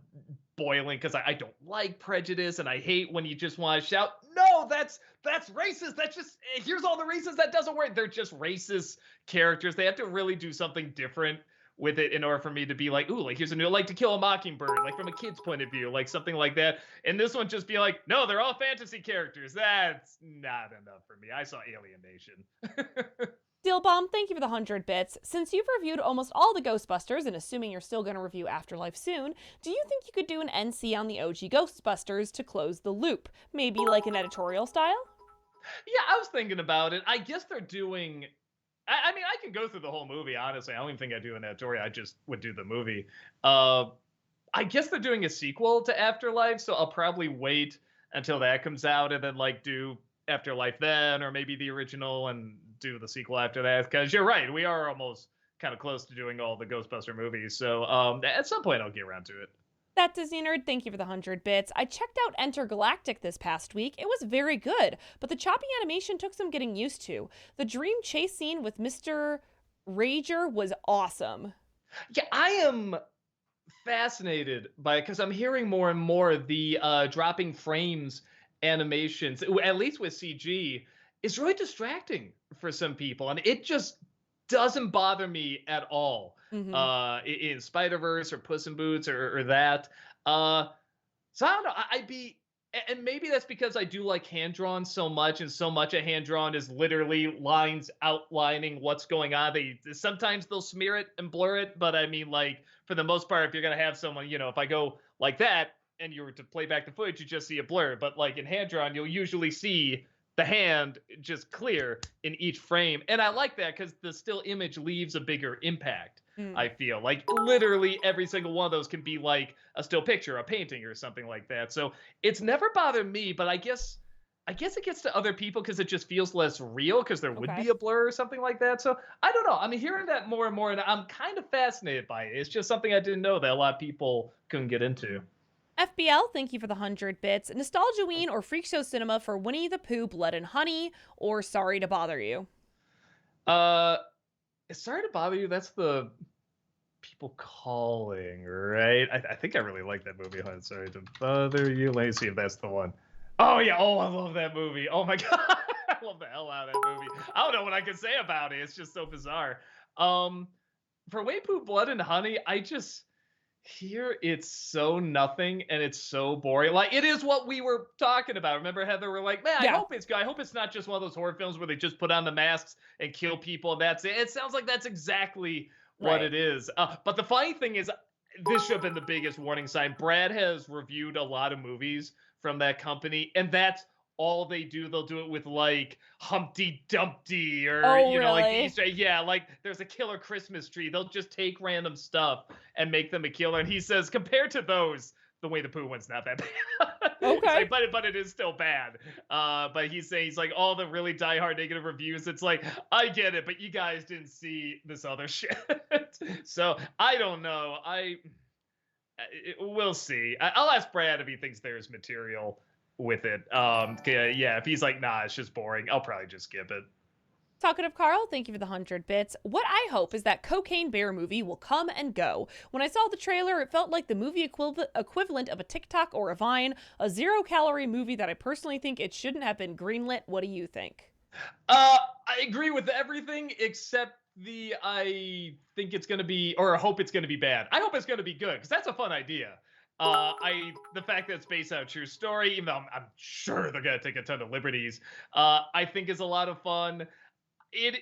boiling because I don't like prejudice and I hate when you just want to shout, no, that's racist. That's just here's all the reasons that doesn't work. They're just racist characters. They have to really do something different with it in order for me to be like, ooh, like here's a new like To Kill a Mockingbird, like from a kid's point of view, like something like that. And this one just be like, no, they're all fantasy characters. That's not enough for me. I saw Alien Nation.
Steelbomb, thank you for the 100 bits. Since you've reviewed almost all the Ghostbusters, and assuming you're still going to review Afterlife soon, do you think you could do an NC on the OG Ghostbusters to close the loop? Maybe like an editorial style?
Yeah, I was thinking about it. I guess they're doing. I mean, I can go through the whole movie. Honestly, I don't even think I do an editorial. I just would do the movie. Uh, I guess they're doing a sequel to Afterlife, so I'll probably wait until that comes out and then like do Afterlife then, or maybe the original and do the sequel after that. Because you're right, we are almost kind of close to doing all the Ghostbuster movies. So at some point, I'll get around to it.
That Disney Nerd, thank you for the 100 bits. I checked out Enter Galactic this past week. It was very good, but the choppy animation took some getting used to. The dream chase scene with Mr. Rager was awesome.
Yeah, I am fascinated by it because I'm hearing more and more the dropping frames animations, at least with CG, is really distracting for some people, and it just doesn't bother me at all.
Mm-hmm.
In Spider Verse or Puss in Boots or that. Uh, so I don't know. I'd be, and maybe that's because I do like hand drawn so much, and so much of hand drawn is literally lines outlining what's going on. They sometimes they'll smear it and blur it, but I mean, like for the most part, if you're gonna have someone, if I go like that and you were to play back the footage, you just see a blur. But like in hand drawn, you'll usually see the hand just clear in each frame, and I like that because the still image leaves a bigger impact.
Mm.
I feel like literally every single one of those can be like a still picture, a painting, or something like that. So it's never bothered me, but I guess it gets to other people because it just feels less real because there would
Okay.
be a blur or something like that. So I don't know. I'm hearing that more and more, and I'm kind of fascinated by it. It's just something I didn't know that a lot of people couldn't get into.
FBL, thank you for the 100 bits. Nostalgiaween or Freak Show Cinema for Winnie the Pooh, Blood and Honey, or Sorry to Bother You.
Uh, Sorry to bother you. That's the people calling, right? I think I really like that movie. Hold on, sorry to bother you. Let me see if that's the one. Oh yeah. Oh, I love that movie. Oh my god, I love the hell out of that movie. I don't know what I can say about it. It's just so bizarre. Um, for Way Poo Blood and Honey, I just here it's so nothing and it's so boring. Like it is what we were talking about. Remember, Heather? We're like, man, I
Yeah.
hope it's good. I hope it's not just one of those horror films where they just put on the masks and kill people. And that's it. It sounds like that's exactly what
Right.
it is. But the funny thing is, this should have been the biggest warning sign. Brad has reviewed a lot of movies from that company, and that's all they do. They'll do it with like Humpty Dumpty or
Oh,
like
really?
the Easter egg. Yeah, like there's a killer Christmas tree. They'll just take random stuff and make them a killer. And he says, compared to those, the Way the Pooh one's not that bad. It's
Okay.
like, but it is still bad. But he's saying he's like all the really diehard negative reviews. It's like I get it, but you guys didn't see this other shit. So I don't know. We'll see. I'll ask Brad if he thinks there's material with it. Yeah, if he's like, nah, it's just boring, I'll probably just skip it.
Talkative Carl, thank you for the 100 bits. What I hope is that Cocaine Bear movie will come and go. When I saw the trailer, it felt like the movie equivalent of a TikTok or a Vine, a zero-calorie movie that I personally think it shouldn't have been greenlit. What do you think?
I agree with everything except I think it's gonna be, or I hope it's gonna be bad. I hope it's gonna be good because that's a fun idea. The fact that it's based on a true story, even though I'm sure they're gonna take a ton of liberties, I think is a lot of fun. It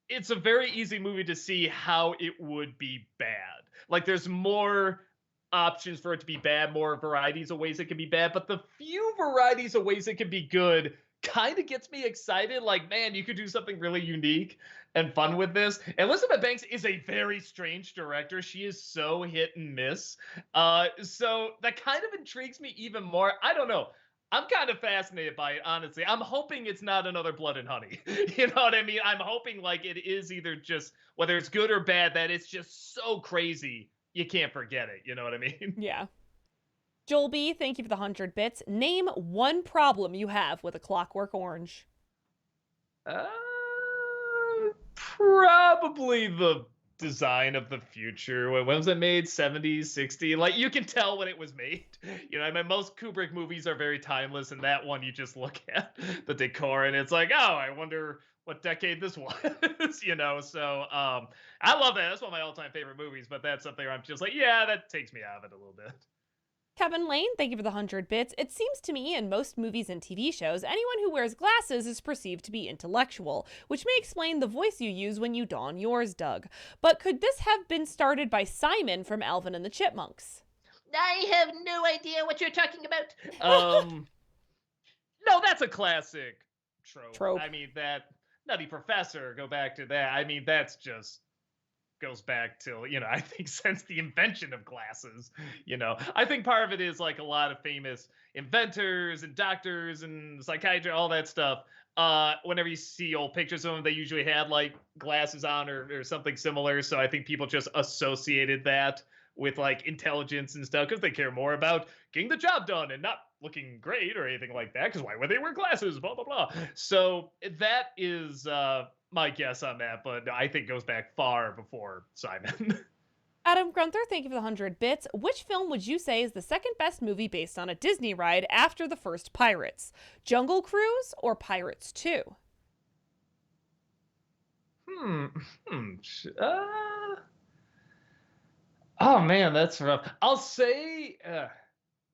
it's a very easy movie to see how it would be bad. Like there's more options for it to be bad, more varieties of ways it can be bad, but the few varieties of ways it can be good kind of gets me excited. Like, man, you could do something really unique and fun with this. Elizabeth Banks is a very strange director. She is so hit and miss. So that kind of intrigues me even more. I don't know. I'm kind of fascinated by it, honestly. I'm hoping it's not another Blood and Honey. You know what I mean? I'm hoping like it is either just whether it's good or bad, that it's just so crazy you can't forget it. You know what I mean?
Yeah. Joel B, thank you for the 100 bits. Name one problem you have with A Clockwork Orange.
Uh, Probably the design of the future. When was it made? 70s, 60s? Like you can tell when it was made. You know, I mean, most Kubrick movies are very timeless, and that one you just look at the decor and it's like, oh, I wonder what decade this was. You know, so I love that. That's one of my all-time favorite movies, but that's something where I'm just like, yeah, that takes me out of it a little bit.
Kevin Lane, thank you for the 100 bits. It seems to me in most movies and TV shows, anyone who wears glasses is perceived to be intellectual, which may explain the voice you use when you don yours, Doug. But could this have been started by Simon from Alvin and the Chipmunks?
I have no idea what you're talking about. No, that's a classic trope. I mean, that Nutty Professor, go back to that. I mean, that's just goes back to, you know, I think since the invention of glasses, you know, I think part of it is like a lot of famous inventors and doctors and psychiatrists, all that stuff. Whenever you see old pictures of them, they usually had like glasses on or something similar. So I think people just associated that with like intelligence and stuff because they care more about getting the job done and not looking great or anything like that. Because why would they wear glasses? Blah blah blah. So that is my guess on that, but I think goes back far before Simon.
Adam Grunther, thank you for the 100 bits. Which film would you say is the second best movie based on a Disney ride after the first Pirates? Jungle Cruise or Pirates 2?
Hmm. hmm. Oh man, that's rough. I'll say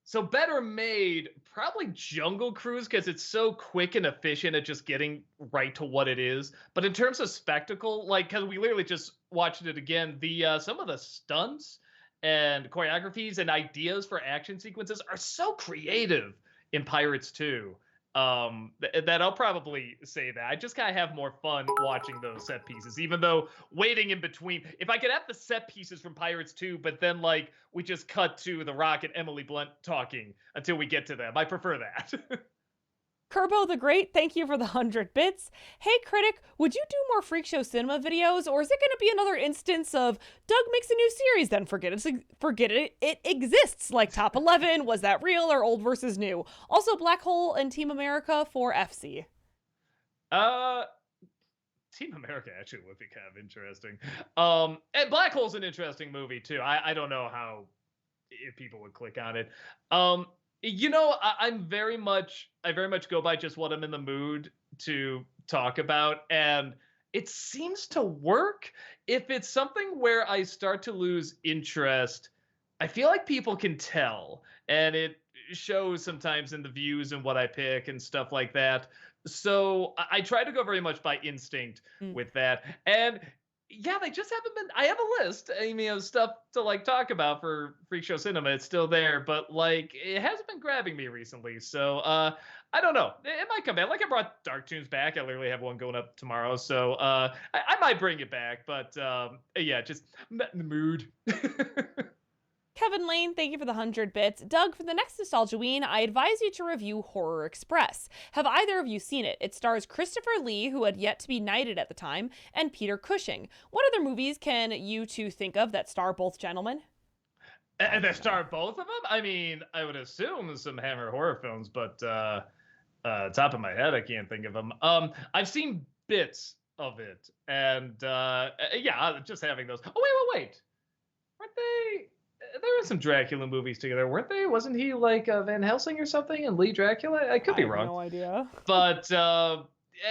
so better made, probably Jungle Cruise because it's so quick and efficient at just getting right to what it is. But in terms of spectacle, like because we literally just watched it again, the some of the stunts and choreographies and ideas for action sequences are so creative in Pirates 2. That I'll probably say that I just kind of have more fun watching those set pieces, even though waiting in between. If I could have the set pieces from Pirates 2, but then like we just cut to The Rock and Emily Blunt talking until we get to them, I prefer that.
Kerbo the Great, thank you for the 100 bits. Hey, critic, would you do more Freak Show Cinema videos, or is it going to be another instance of Doug makes a new series, then it exists, like Top 11, Was That Real, or Old versus New? Also, Black Hole and Team America for FC.
uh, Team America actually would be kind of interesting. And Black Hole's an interesting movie too. I don't know how if people would click on it. Um, you know, I very much go by just what I'm in the mood to talk about, and it seems to work. If it's something where I start to lose interest, I feel like people can tell, and it shows sometimes in the views and what I pick and stuff like that. So I try to go very much by instinct
Mm.
with that, and yeah, they just haven't been. I have a list, I mean, of stuff to like talk about for Freak Show Cinema. It's still there, but like it hasn't been grabbing me recently. So I don't know. It might come back. Like I brought Dark Toons back. I literally have one going up tomorrow, so I might bring it back. But yeah, just I'm not in the mood.
Kevin Lane, thank you for the 100 bits. Doug, for the next Nostalgiaween, I advise you to review Horror Express. Have either of you seen it? It stars Christopher Lee, who had yet to be knighted at the time, and Peter Cushing. What other movies can you two think of that star both gentlemen?
And they star both of them. I mean, I would assume some Hammer horror films, but top of my head, I can't think of them. I've seen bits of it, and yeah, just having those. Oh wait, weren't they? There were some Dracula movies together, weren't they? Wasn't he like Van Helsing or something and Lee Dracula? I could be
I have
wrong,
no idea.
but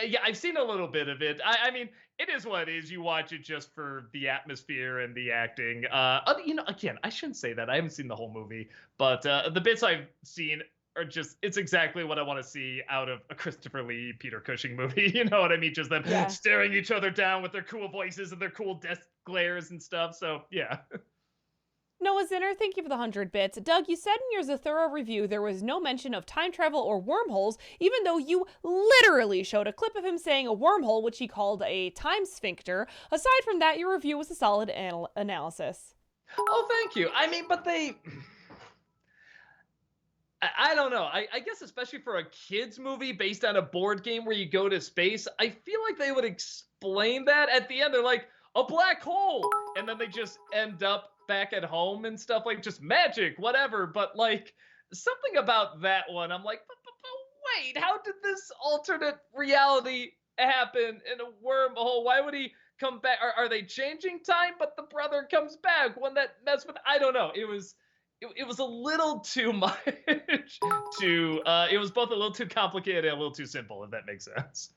Yeah, I've seen a little bit of it. I mean, it is what it is. You watch it just for the atmosphere and the acting. Again, I shouldn't say that. I haven't seen the whole movie, but the bits I've seen are just—it's exactly what I want to see out of a Christopher Lee, Peter Cushing movie. You know what I mean? Just them
Yeah.
staring each other down with their cool voices and their cool desk glares and stuff. So yeah.
Noah Zinner, thank you for the 100 bits. Doug, you said in your thorough review there was no mention of time travel or wormholes, even though you literally showed a clip of him saying a wormhole, which he called a time sphincter. Aside from that, your review was a solid analysis.
Oh, thank you. I mean, but I don't know. I guess especially for a kids movie based on a board game where you go to space, I feel like they would explain that at the end. They're like a black hole, and then they just end up back at home and stuff like just magic, whatever. But like something about that one, I'm like, but wait, how did this alternate reality happen in a wormhole? Why would he come back? Are they changing time? But the brother comes back. One that mess with I don't know. It was a little too much it was both a little too complicated and a little too simple, if that makes sense.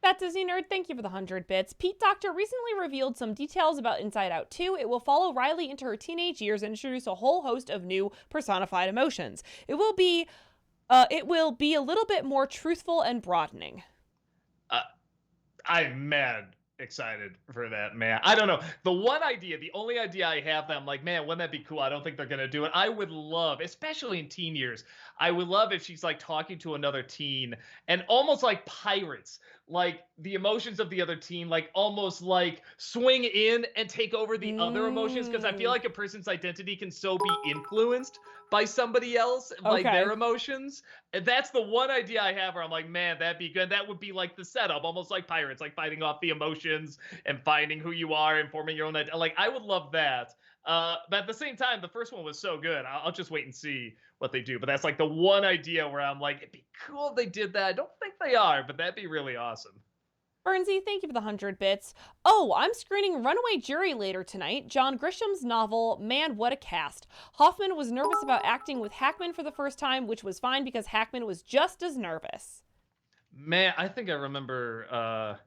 That Disney Nerd, thank you for the 100 bits. Pete Doctor recently revealed some details about Inside Out 2. It will follow Riley into her teenage years and introduce a whole host of new personified emotions. It will be a little bit more truthful and broadening.
I'm mad excited for that, man. I don't know. The only idea I have that I'm like, man, wouldn't that be cool? I don't think they're gonna do it. I would love, especially in teen years, I would love if she's like talking to another teen and almost like pirates, like the emotions of the other teen, like almost like swing in and take over the other emotions. Because I feel like a person's identity can so be influenced by somebody else, like their emotions. And that's the one idea I have where I'm like, man, that'd be good. That would be like the setup, almost like pirates, like fighting off the emotions and finding who you are and forming your own identity. Like, I would love that. But at the same time, the first one was so good. I'll just wait and see what they do. But that's like the one idea where I'm like, it'd be cool if they did that. I don't think they are, but that'd be really awesome.
Bernsey, thank you for the 100 bits. Oh, I'm screening Runaway Jury later tonight, John Grisham's novel. Man, what a cast. Hoffman was nervous about acting with Hackman for the first time, which was fine because Hackman was just as nervous.
Man, I think I remember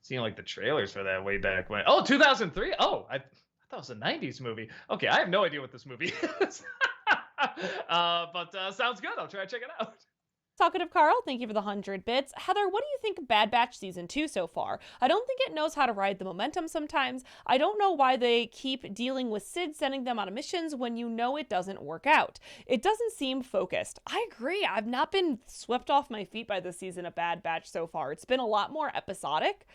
seeing like the trailers for that way back when. Oh, 2003. Oh, I thought it was a 90s movie. Okay, I have no idea what this movie is. But sounds good. I'll try to check it out.
Talkative Carl, thank you for the 100 bits. Heather, what do you think of Bad Batch Season 2 so far? I don't think it knows how to ride the momentum sometimes. I don't know why they keep dealing with Sid sending them on missions when you know it doesn't work out. It doesn't seem focused. I agree. I've not been swept off my feet by this season of Bad Batch so far. It's been a lot more episodic.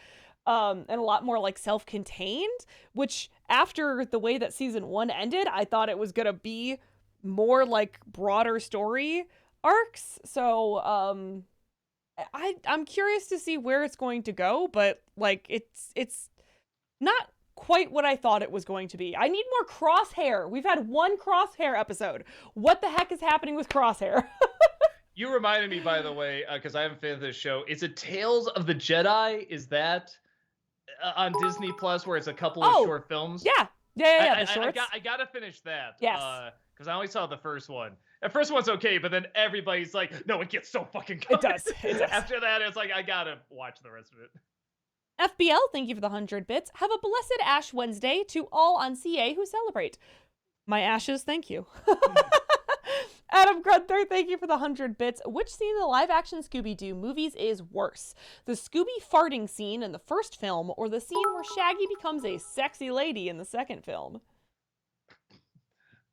And a lot more like self-contained, which after the way that season 1 ended, I thought it was gonna be more like broader story arcs. So I'm curious to see where it's going to go, but like it's not quite what I thought it was going to be. I need more Crosshair. We've had one Crosshair episode. What the heck is happening with Crosshair?
You reminded me, by the way, because I haven't finished this show. Is it Tales of the Jedi? Is that on Disney Plus, where it's a couple of short films?
Yeah. The shorts.
I gotta finish that.
Yes.
Because I only saw the first one. The first one's okay, but then everybody's like, no, it gets so fucking good.
It does.
After that, it's like, I gotta watch the rest of it.
FBL, thank you for the 100 bits. Have a blessed Ash Wednesday to all on CA who celebrate. My ashes, thank you. Adam Grunther, thank you for the 100 bits. Which scene in the live-action Scooby-Doo movies is worse? The Scooby farting scene in the first film, or the scene where Shaggy becomes a sexy lady in the second film?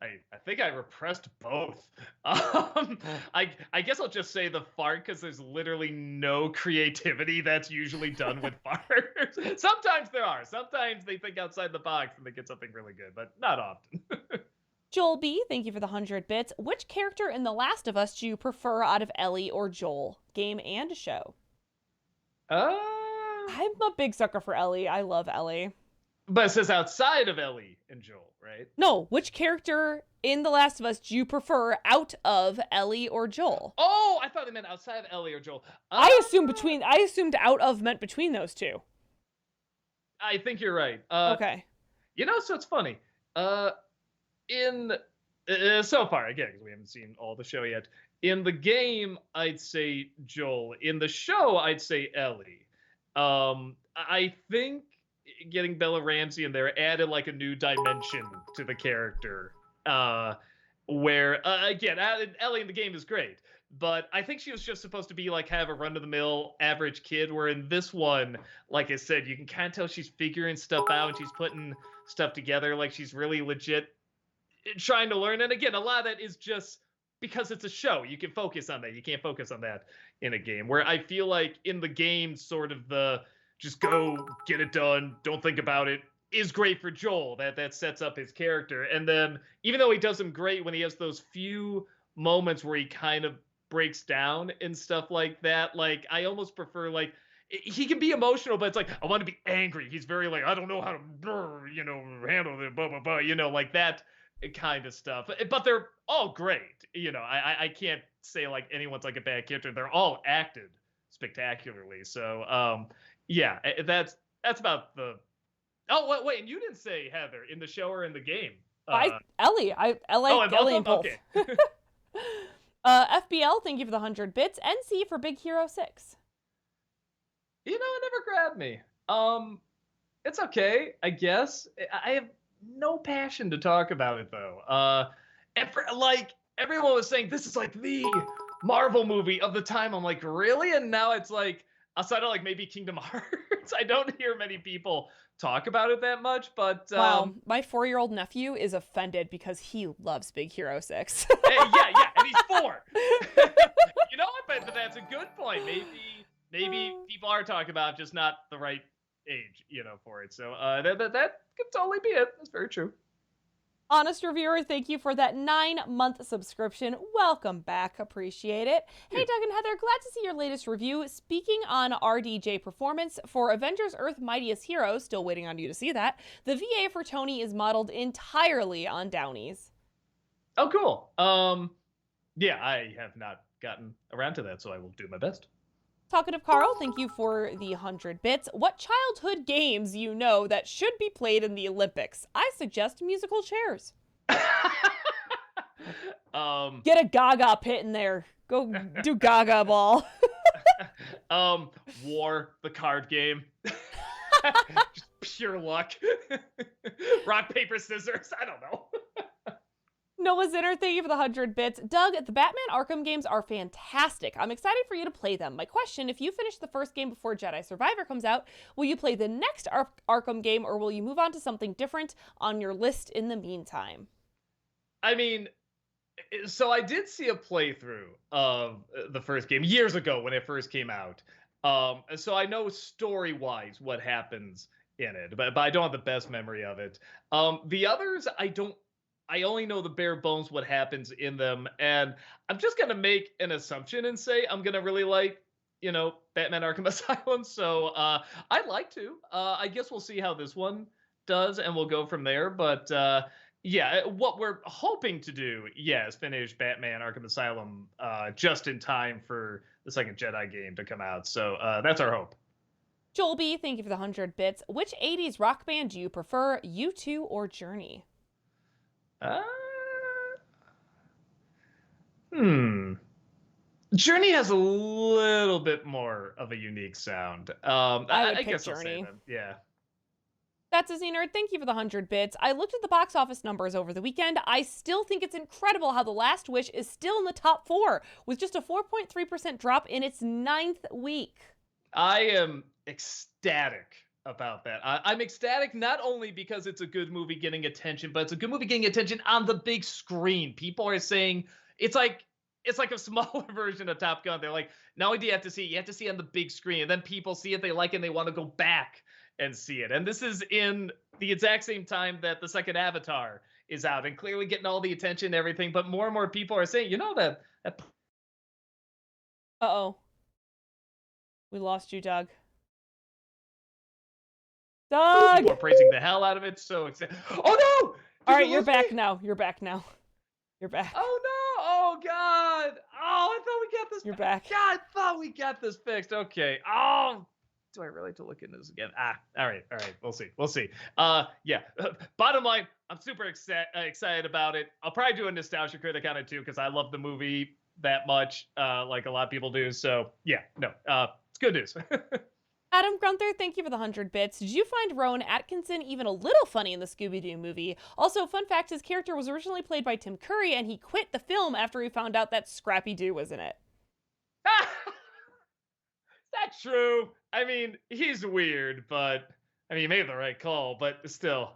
I think I repressed both. I guess I'll just say the fart because there's literally no creativity that's usually done with farts. Sometimes there are. Sometimes they think outside the box and they get something really good, but not often.
Joel B, thank you for the 100 bits. Which character in The Last of Us do you prefer out of Ellie or Joel? Game and show. I'm a big sucker for Ellie. I love Ellie.
But it says outside of Ellie and Joel, right?
No, which character in The Last of Us do you prefer out of Ellie or Joel?
Oh, I thought they meant outside of Ellie or Joel.
I assumed out of meant between those two.
I think you're right.
Okay.
So it's funny. In So far, again, because we haven't seen all the show yet. In the game, I'd say Joel. In the show, I'd say Ellie. I think getting Bella Ramsey in there added like a new dimension to the character. Uh, where again, Ellie in the game is great, but I think she was just supposed to be like have a run of the mill average kid. Where in this one, like I said, you can kind of tell she's figuring stuff out and she's putting stuff together. Like she's really legit trying to learn. And again, a lot of that is just because it's a show. You can focus on that. You can't focus on that in a game. Where I feel like in the game, sort of the just go get it done, don't think about it is great for Joel. That sets up his character. And then even though he does him great when he has those few moments where he kind of breaks down and stuff like that, like I almost prefer like he can be emotional, but it's like I want to be angry. He's very like I don't know how to handle it, blah blah blah, like that kind of stuff. But they're all great. I can't say like anyone's like a bad character. They're all acted spectacularly. So yeah, that's about the. Oh wait, and you didn't say Heather in the show or in the game.
Ellie. I like Ellie in both.
Okay.
FBL, thank you for the 100 bits. NC for Big Hero 6.
It never grabbed me. It's okay, I guess. I have no passion to talk about it though. And for, like everyone was saying, this is like the Marvel movie of the time. I'm like, really? And now it's like outside of like maybe Kingdom Hearts, I don't hear many people talk about it that much. But
wow, my 4-year-old nephew is offended because he loves Big Hero 6.
yeah, and he's 4. You know what? But that's a good point. Maybe people are talking about just not the right age, for it. So that could totally be it. That's very true.
Honest Reviewer, thank you for that 9-month subscription. Welcome back. Appreciate it. Hey, Doug and Heather, glad to see your latest review. Speaking on RDJ performance, for Avengers Earth Mightiest Hero, still waiting on you to see that, the VA for Tony is modeled entirely on Downey's.
Oh, cool. Yeah, I have not gotten around to that, so I will do my best.
Talkative Carl, thank you for the 100 bits. What childhood games you know that should be played in the Olympics? I suggest musical chairs. Get a Gaga pit in there. Go do Gaga ball.
War, the card game. Just pure luck. Rock, paper, scissors. I don't know.
Noah Zinner, thank you for the 100 bits. Doug, the Batman Arkham games are fantastic. I'm excited for you to play them. My question, if you finish the first game before Jedi Survivor comes out, will you play the next Arkham game or will you move on to something different on your list in the meantime?
I mean, so I did see a playthrough of the first game years ago when it first came out. So I know story-wise what happens in it, but I don't have the best memory of it. The others, I only know the bare bones what happens in them, and I'm just gonna make an assumption and say I'm gonna really like, Batman Arkham Asylum. So I'd like to. I guess we'll see how this one does, and we'll go from there. But yeah, what we're hoping to do, is finish Batman Arkham Asylum just in time for the second Jedi game to come out. So that's our hope.
Joel B, thank you for the 100 bits. Which 80s rock band do you prefer, U2 or Journey?
Journey has a little bit more of a unique sound. I guess
Journey.
I'll say them. Yeah.
That's a Z-Nerd. Thank you for the 100 bits. I looked at the box office numbers over the weekend. I still think it's incredible how The Last Wish is still in the top 4 with just a 4.3% drop in its 9th week.
I am ecstatic about that. I'm ecstatic not only because it's a good movie getting attention, but it's a good movie getting attention on the big screen. People are saying it's like a smaller version of Top Gun. They're like, not only do you have to see it, you have to see it on the big screen. And then people see it, they like it, and they want to go back and see it. And this is in the exact same time that the second Avatar is out and clearly getting all the attention and everything. But more and more people are saying, that
Uh-oh. We lost you, Doug. Doug!
People are praising the hell out of it. So it's oh no!
All right, you're back now. You're back now. You're back.
Oh no! Oh god! Oh, I thought we got this.
You're back.
God, I thought we got this fixed. Okay. Oh, do I really have to look into this again? All right, we'll see. Yeah. Bottom line, I'm super excited about it. I'll probably do a nostalgia critic on it too because I love the movie that much, like a lot of people do. So yeah, no, it's good news.
Adam Grunther, thank you for the 100 bits. Did you find Rowan Atkinson even a little funny in the Scooby-Doo movie? Also, fun fact, his character was originally played by Tim Curry, and he quit the film after he found out that Scrappy Doo was in it.
That's true. I mean, he's weird, but I mean, he made the right call. But still,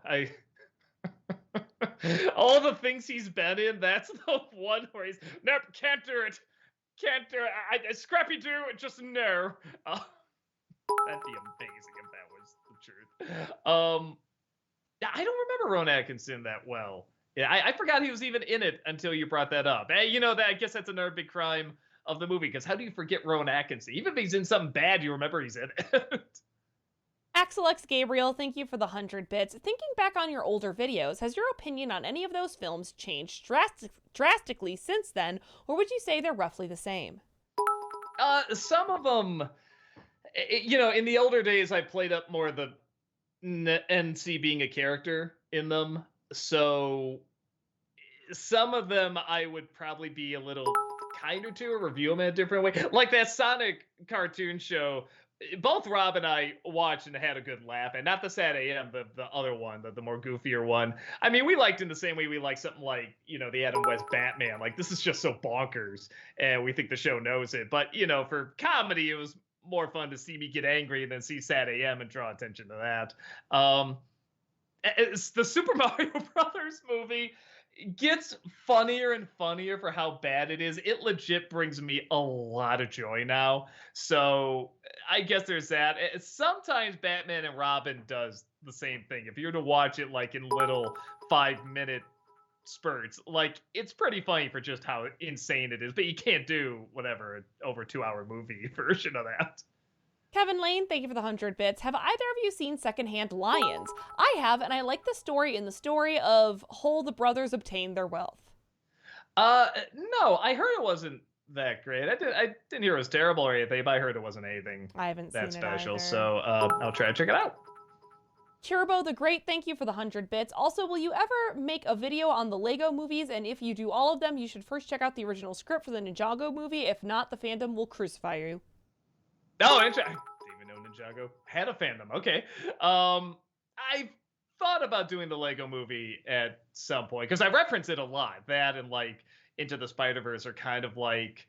all the things he's been in, that's the one where he's nope, can't do it, can't do it. Scrappy Doo, just no. That'd be amazing if that was the truth. Yeah, I don't remember Rowan Atkinson that well. Yeah, I forgot he was even in it until you brought that up. Hey, you know that I guess that's another big crime of the movie because how do you forget Rowan Atkinson? Even if he's in something bad, you remember he's in it.
Axel X Gabriel, thank you for the 100 bits. Thinking back on your older videos, has your opinion on any of those films changed drastically since then, or would you say they're roughly the same?
Some of them, you know, in the older days, I played up more of the NC being a character in them. So some of them I would probably be a little kinder to or review them in a different way. Like that Sonic cartoon show, both Rob and I watched and had a good laugh. And not the Sad AM, the other one, the more goofier one. I mean, we liked in the same way we like something like, you know, the Adam West Batman. Like, this is just so bonkers. And we think the show knows it. But, you know, for comedy, it was more fun to see me get angry than see Sad AM and draw attention to that. It's the Super Mario Brothers movie gets funnier and funnier for how bad it is. It legit brings me a lot of joy now. So I guess there's that. Sometimes Batman and Robin does the same thing. If you were to watch it like in little 5-minute spurts, like it's pretty funny for just how insane it is, but you can't do whatever an over 2-hour movie version of that.
Kevin Lane, thank you for the 100 bits. Have either of you seen Secondhand Lions? I have, and I like the story of how the brothers obtained their wealth.
No, I heard it wasn't that great. I didn't hear it was terrible or anything, but I heard it wasn't anything
I haven't
that
seen
special.
it either.
So I'll try to check it out.
Chirbo the Great, thank you for the 100 bits. Also, will you ever make a video on the Lego movies? And if you do all of them, you should first check out the original script for the Ninjago movie. If not, the fandom will crucify you.
Oh, I didn't even know Ninjago had a fandom. Okay. I thought about doing the Lego movie at some point because I reference it a lot. That and like Into the Spider-Verse are kind of like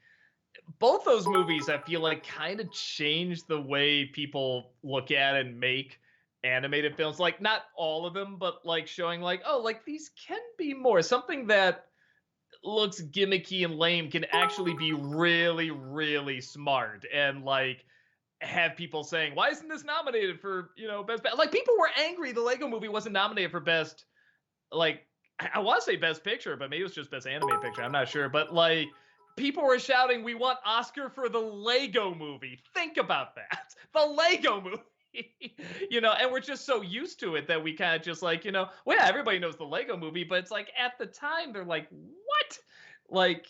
both those movies. I feel like kind of changed the way people look at and make animated films. Like not all of them, but like showing like, oh, like these can be more. Something that looks gimmicky and lame can actually be really, really smart and like have people saying, why isn't this nominated for, you know, best, like people were angry the Lego movie wasn't nominated for best, like I want to say best picture, but maybe it was just best animated picture, I'm not sure, but like people were shouting, we want Oscar for the Lego movie. Think about that. The Lego movie. You know, and we're just so used to it that we kind of just like, you know, well, yeah, everybody knows the Lego movie, but it's like at the time they're like, what? Like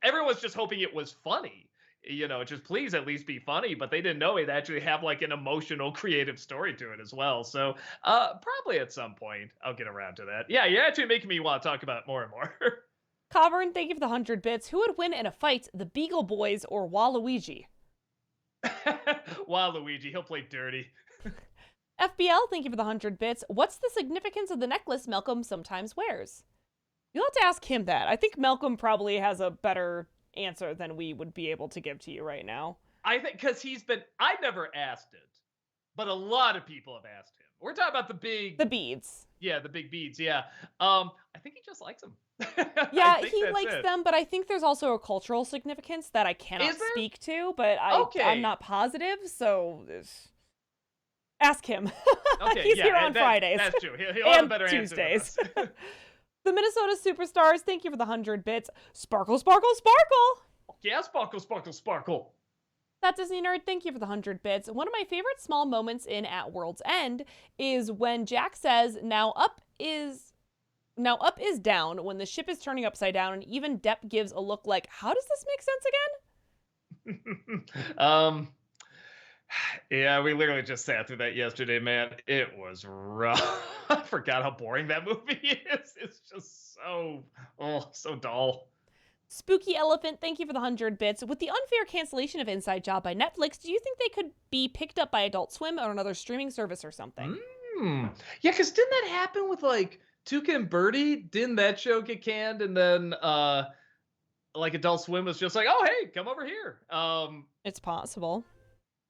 everyone's just hoping it was funny. You know, just please at least be funny, but they didn't know it actually have like an emotional, creative story to it as well. So probably at some point I'll get around to that. Yeah, you're actually making me want to talk about it more and more.
Coburn, thank you for the 100 bits. Who would win in a fight, the Beagle Boys or Waluigi?
Waluigi, he'll play dirty.
FBL, thank you for the 100 bits. What's the significance of the necklace Malcolm sometimes wears? You'll have to ask him that. I think Malcolm probably has a better answer than we would be able to give to you right now.
I think because I never asked it, but a lot of people have asked him. We're talking about the
beads.
Yeah, the big beads. Yeah. I think he just likes them.
Yeah, he likes them, but I think there's also a cultural significance that I cannot speak to, but I'm not positive, so ask him.
Okay,
He's here on Fridays.
That's true. He'll have a better
Tuesdays.
answer than us.
The Minnesota Superstars, thank you for the 100 bits. Sparkle, sparkle, sparkle!
Yeah, sparkle, sparkle, sparkle.
That Disney Nerd, thank you for the 100 bits. One of my favorite small moments in At World's End is when Jack says, now up is down, when the ship is turning upside down, and even Depp gives a look like, how does this make sense again?
Yeah, we literally just sat through that yesterday, man. It was rough. I forgot how boring that movie is. It's just so dull.
Spooky Elephant, thank you for the 100 bits. With the unfair cancellation of Inside Job by Netflix, do you think they could be picked up by Adult Swim or another streaming service or something?
Yeah, because didn't that happen with like Tuca and Birdie? Didn't that show get canned and then like Adult Swim was just like, oh hey, come over here.
It's possible.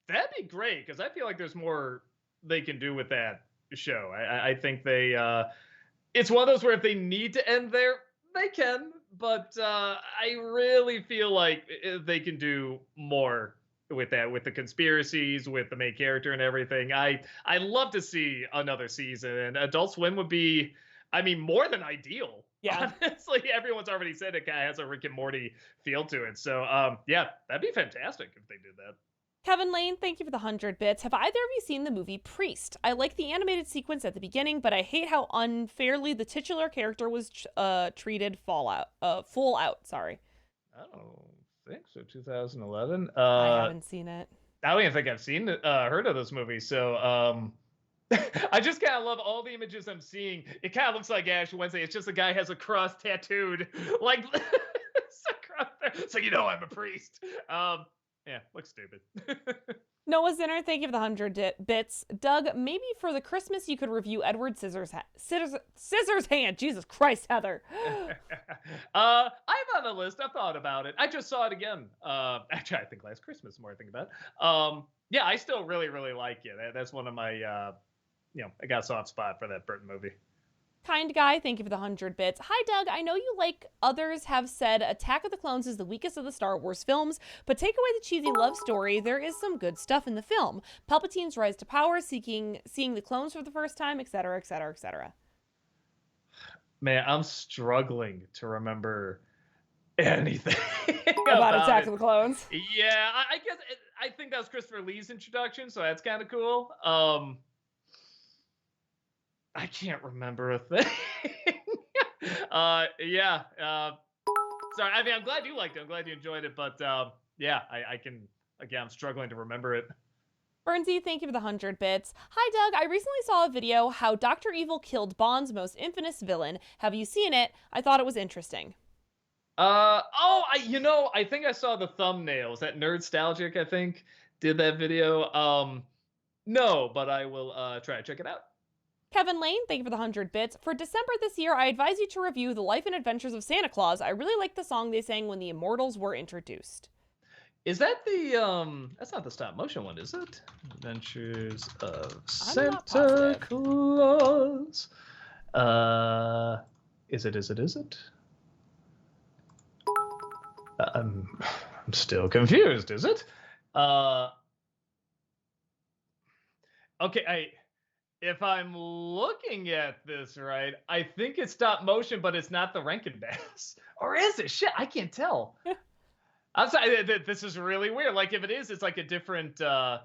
That'd be great because I feel like there's more they can do with that show. I think it's one of those where if they need to end there, they can. But I really feel like they can do more with that, with the conspiracies, with the main character and everything. I love to see another season, and Adult Swim would be, I mean, more than ideal.
Yeah.
Honestly, everyone's already said it kind of has a Rick and Morty feel to it. So yeah, that'd be fantastic if they did that.
Kevin Lane, thank you for the 100 bits. Have either of you seen the movie Priest? I like the animated sequence at the beginning, but I hate how unfairly the titular character was treated full out, sorry.
I don't think so. 2011.
I haven't seen it.
I don't even think I've seen heard of this movie. So I just kind of love all the images I'm seeing. It kind of looks like Ash Wednesday. It's just a guy has a cross tattooed, like it's a cross there. So you know I'm a priest. Yeah, looks stupid.
Noah Zinner, thank you for the 100 bits. Doug, maybe for the Christmas you could review Edward Scissors Hand. Jesus Christ, Heather.
I'm on the list. I've thought about it. I just saw it again. Actually, I think last Christmas. The more I think about it. Yeah, I still really, really like it. That's one of my, I got a soft spot for that Burton movie.
Kind guy, thank you for the 100 bits. Hi, Doug. I know you like others have said Attack of the Clones is the weakest of the Star Wars films, but take away the cheesy love story, there is some good stuff in the film. Palpatine's rise to power, seeing the clones for the first time, etc., etc., etc.
Man, I'm struggling to remember anything
About Attack
it.
of the Clones.
Yeah, I guess I think that was Christopher Lee's introduction, so that's kind of cool. I can't remember a thing. Yeah. Sorry. I mean, I'm glad you liked it. I'm glad you enjoyed it. But yeah, I can. Again, I'm struggling to remember it.
Bernsey, thank you for the 100 bits. Hi, Doug. I recently saw a video how Dr. Evil killed Bond's most infamous villain. Have you seen it? I thought it was interesting.
I think I saw the thumbnails. That Nerdstalgic, I think, did that video. No, but I will try to check it out.
Kevin Lane, thank you for the 100 bits. For December this year, I advise you to review The Life and Adventures of Santa Claus. I really like the song they sang when the Immortals were introduced.
Is that the that's not the stop motion one, is it? Adventures of Santa Claus. Is it? I'm still confused, is it? Okay, if I'm looking at this right, I think it's stop motion, but it's not the Rankin Bass. Or is it? Shit, I can't tell. I'm sorry, this is really weird. Like, if it is, it's like a different style.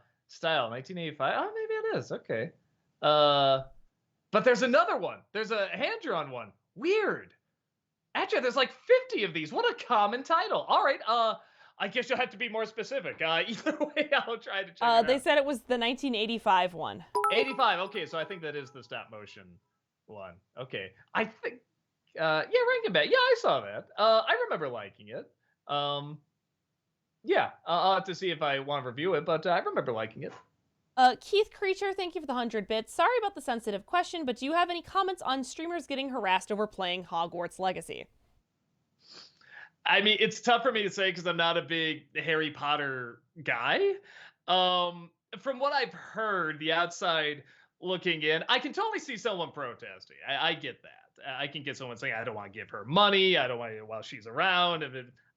1985? Oh, maybe it is. Okay. But there's another one. There's a hand-drawn one. Weird. Actually, there's like 50 of these. What a common title. All right. I guess you'll have to be more specific. Either way, I'll try to check it out.
They said it was the 1985 one.
85. Okay, so I think that is the stop motion one. Okay. I think Rankin Bass. Yeah, I saw that. I remember liking it. Yeah, I'll have to see if I want to review it, but I remember liking it.
Keith Creature, thank you for the 100 bits. Sorry about the sensitive question, but do you have any comments on streamers getting harassed over playing Hogwarts Legacy?
I mean, it's tough for me to say because I'm not a big Harry Potter guy. From what I've heard, the outside looking in, I can totally see someone protesting. I get that. I can get someone saying, I don't want to give her money. I don't want to while she's around.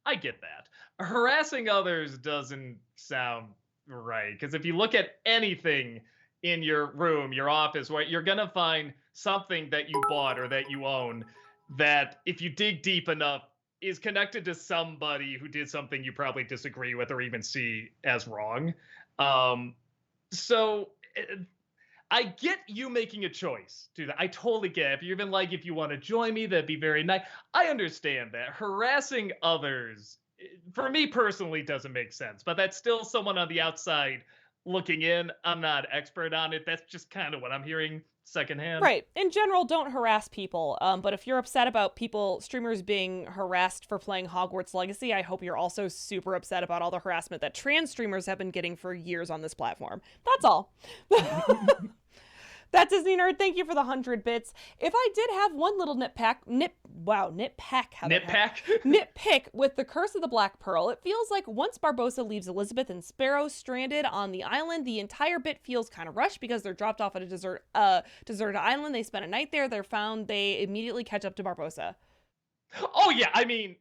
I get that. Harassing others doesn't sound right. Because if you look at anything in your room, your office, right, you're going to find something that you bought or that you own that if you dig deep enough is connected to somebody who did something you probably disagree with or even see as wrong. So I get you making a choice to that. I totally get it. If you're even like, if you want to join me, that'd be very nice. I understand that. Harassing others, for me personally, doesn't make sense. But that's still someone on the outside looking in. I'm not expert on it. That's just kind of what I'm hearing secondhand.
Right. In general, don't harass people. But if you're upset about streamers being harassed for playing Hogwarts Legacy, I hope you're also super upset about all the harassment that trans streamers have been getting for years on this platform. That's all. That Disney Nerd, thank you for the 100 bits. If I did have one little nitpick, nitpick with the Curse of the Black Pearl, it feels like once Barbossa leaves Elizabeth and Sparrow stranded on the island, the entire bit feels kind of rushed because they're dropped off at a deserted island. They spend a night there. They're found. They immediately catch up to Barbossa.
Oh yeah, I mean,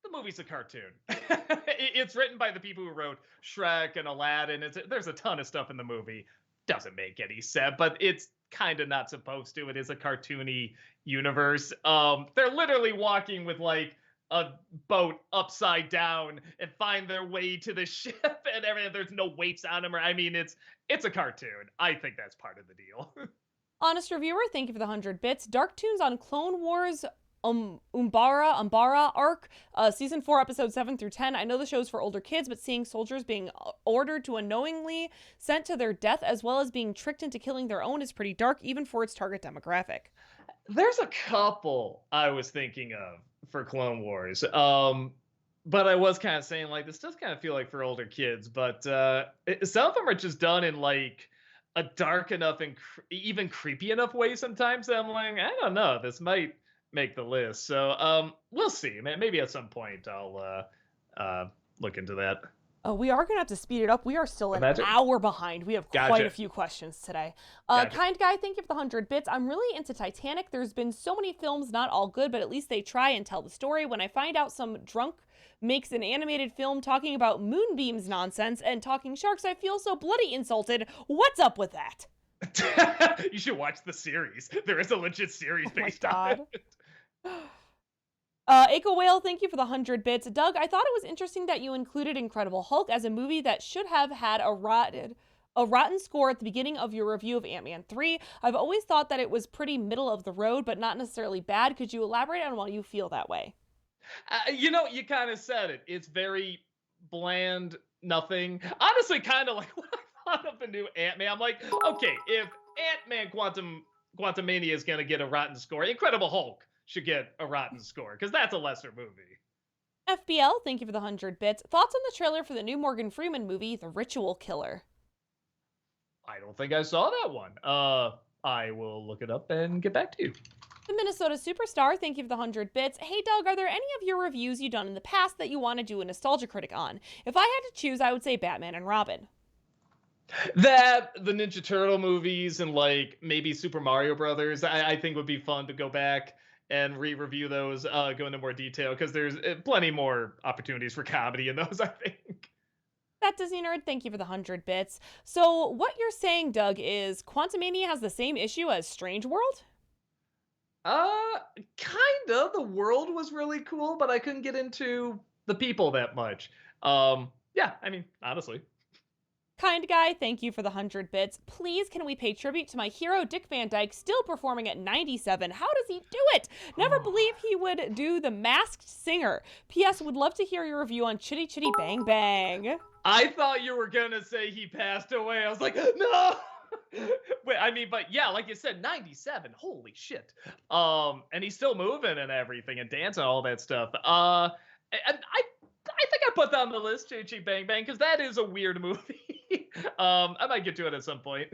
the movie's a cartoon. It's written by the people who wrote Shrek and Aladdin. There's a ton of stuff in the movie. Doesn't make any sense, but it's kind of not supposed to. It is a cartoony universe. They're literally walking with like a boat upside down and find their way to the ship and everything. There's no weights on them, or I mean, it's a cartoon. I think that's part of the deal.
Honest reviewer, thank you for the 100 bits. Dark Tunes on Clone Wars Umbara arc, season 4, episode 7 through 10. I know the show's for older kids, but seeing soldiers being ordered to unknowingly sent to their death, as well as being tricked into killing their own, is pretty dark, even for its target demographic.
There's a couple I was thinking of for Clone Wars. But I was kind of saying, like, this does kind of feel like for older kids, but some of them are just done in like a dark enough and even creepy enough way sometimes that I'm like, I don't know, this might make the list. So we'll see. Maybe at some point I'll look into that.
Oh, we are going to have to speed it up. We are still an hour behind. We have quite a few questions today. Kind Guy, thank you for the 100 bits. I'm really into Titanic. There's been so many films, not all good, but at least they try and tell the story. When I find out some drunk makes an animated film talking about moonbeams nonsense and talking sharks, I feel so bloody insulted. What's up with that?
You should watch the series. There is a legit series based on it.
Aiko Whale, thank you for the 100 bits. Doug, I thought it was interesting that you included Incredible Hulk as a movie that should have had a rotten score at the beginning of your review of Ant-Man 3. I've always thought that it was pretty middle of the road, but not necessarily bad. Could you elaborate on why you feel that way?
You kind of said it. It's very bland, nothing. Honestly, kind of like what I thought of the new Ant-Man. I'm like, okay, if Ant-Man Quantumania is going to get a rotten score, Incredible Hulk should get a rotten score, because that's a lesser movie.
FBL, thank you for the 100 bits. Thoughts on the trailer for the new Morgan Freeman movie, The Ritual Killer?
I don't think I saw that one. I will look it up and get back to you.
The Minnesota Superstar, thank you for the 100 bits. Hey Doug, are there any of your reviews you've done in the past that you want to do a nostalgia critic on? If I had to choose, I would say Batman and Robin.
The Ninja Turtle movies and like maybe Super Mario Brothers, I think would be fun to go back and re-review those, go into more detail, because there's plenty more opportunities for comedy in those, I think.
That Disney Nerd, thank you for the 100 bits. So what you're saying, Doug, is Quantumania has the same issue as Strange World?
Kind of. The world was really cool, but I couldn't get into the people that much. Yeah, I mean, honestly.
Kind Guy, thank you for the 100 bits. Please, can we pay tribute to my hero, Dick Van Dyke, still performing at 97? How does he do it? Never believed he would do The Masked Singer. P.S. Would love to hear your review on Chitty Chitty Bang Bang.
I thought you were gonna say he passed away. I was like, no! Wait, I mean, but yeah, like you said, 97. Holy shit. And he's still moving and everything and dancing, all that stuff. And I think I put that on the list, Chitty Chitty Bang Bang, because that is a weird movie. I might get to it at some point.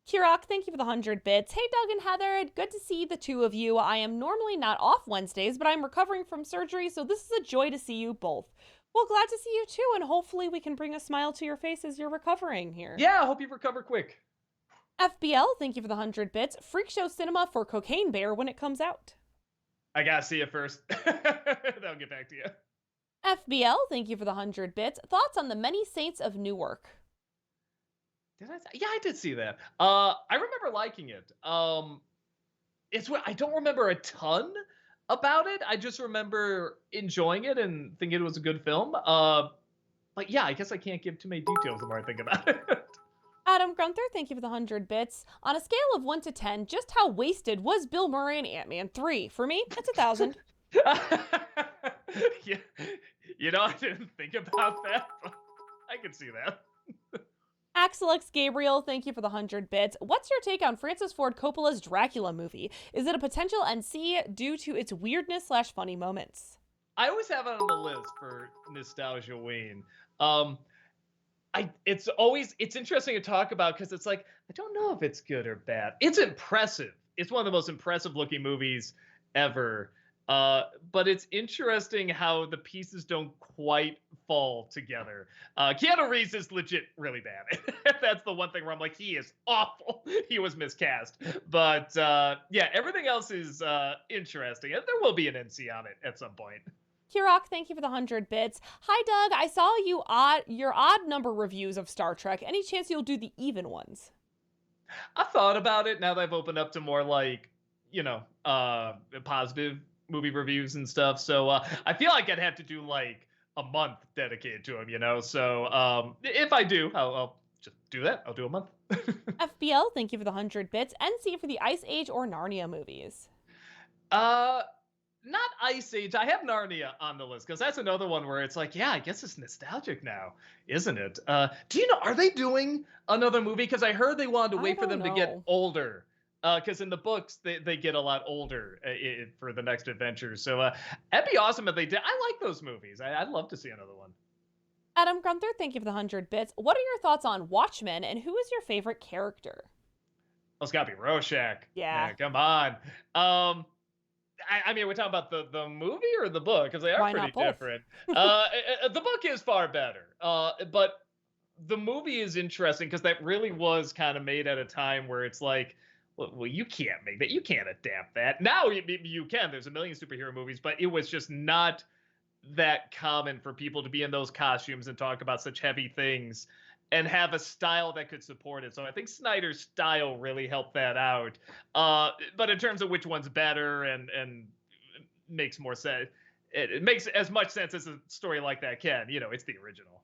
Kirok, thank you for the 100 bits. Hey, Doug and Heather, good to see the two of you. I am normally not off Wednesdays, but I'm recovering from surgery, so this is a joy to see you both. Well, glad to see you too, and hopefully we can bring a smile to your face as you're recovering here.
Yeah, I hope you recover quick.
FBL, thank you for the 100 bits. Freak Show Cinema for Cocaine Bear when it comes out.
I gotta see it first. Then I'll get back to you.
FBL, thank you for the 100 bits. Thoughts on the Many Saints of Newark?
Yeah, I did see that. I remember liking it. It's what I don't remember a ton about it. I just remember enjoying it and thinking it was a good film. But yeah, I guess I can't give too many details the more I think about it.
Adam Gunther, thank you for the 100 bits. On a scale of 1 to 10, just how wasted was Bill Murray in Ant-Man 3? For me, that's 1,000.
Yeah, I didn't think about that, but I could see that.
Axel X Gabriel, thank you for the 100 bits. What's your take on Francis Ford Coppola's Dracula movie? Is it a potential NC due to its weirdness slash funny moments?
I always have it on the list for nostalgia Wayne. Um, it's interesting to talk about because it's like I don't know if it's good or bad. It's impressive. It's one of the most impressive looking movies ever. But it's interesting how the pieces don't quite fall together. Keanu Reeves is legit really bad. That's the one thing where I'm like, he is awful. He was miscast. But yeah, everything else is interesting. And there will be an NC on it at some point.
Kirok, thank you for the 100 bits. Hi, Doug. I saw your odd number reviews of Star Trek. Any chance you'll do the even ones?
I've thought about it now that I've opened up to more like, positive movie reviews and stuff. So I feel like I'd have to do like a month dedicated to them. So if I do, I'll just do that. I'll do a month.
FBL, thank you for the 100 bits. NC for the Ice Age or Narnia movies.
uh, Not Ice Age. I have Narnia on the list because that's another one where it's like, yeah, I guess it's nostalgic now, isn't it? Do you know, are they doing another movie? Because I heard they wanted to wait for them to get older. Because in the books, they get a lot older for the next adventure. So that'd be awesome if they did. I like those movies. I'd love to see another one.
Adam Grunther, thank you for the 100 bits. What are your thoughts on Watchmen and who is your favorite character?
Oh, it's got to be Rorschach.
Yeah.
Man, come on. I mean, we're talking about the movie or the book because they are pretty different. The book is far better, but the movie is interesting because that really was kind of made at a time where it's like, well, you can't make that. You can't adapt that. Now you can. There's a million superhero movies, but it was just not that common for people to be in those costumes and talk about such heavy things and have a style that could support it. So I think Snyder's style really helped that out. But in terms of which one's better and makes more sense, it makes as much sense as a story like that can. It's the original.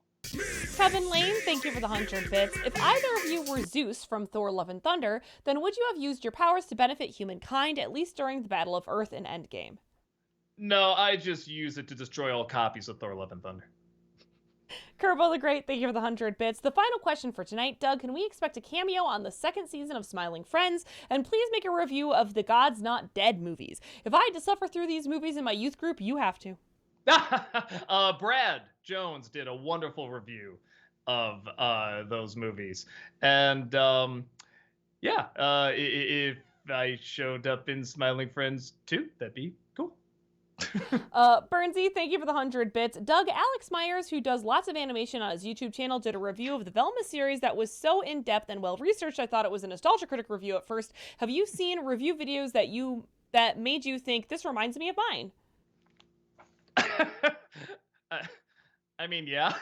Kevin Lane, thank you for the 100 bits. If either of you were Zeus from Thor Love and Thunder, then would you have used your powers to benefit humankind, at least during the Battle of Earth in Endgame?
No, I just use it to destroy all copies of Thor Love and Thunder.
Kerbo the Great, thank you for the 100 bits. The final question for tonight, Doug, can we expect a cameo on the second season of Smiling Friends? And please make a review of the God's Not Dead movies. If I had to suffer through these movies in my youth group, you have to.
Brad Jones did a wonderful review of those movies. And if I showed up in Smiling Friends too, that'd be cool.
Bernsey, thank you for the 100 bits. Doug, Alex Myers, who does lots of animation on his YouTube channel, did a review of the Velma series that was so in-depth and well-researched, I thought it was a Nostalgia Critic review at first. Have you seen review videos that made you think, this reminds me of mine?
I mean, yeah,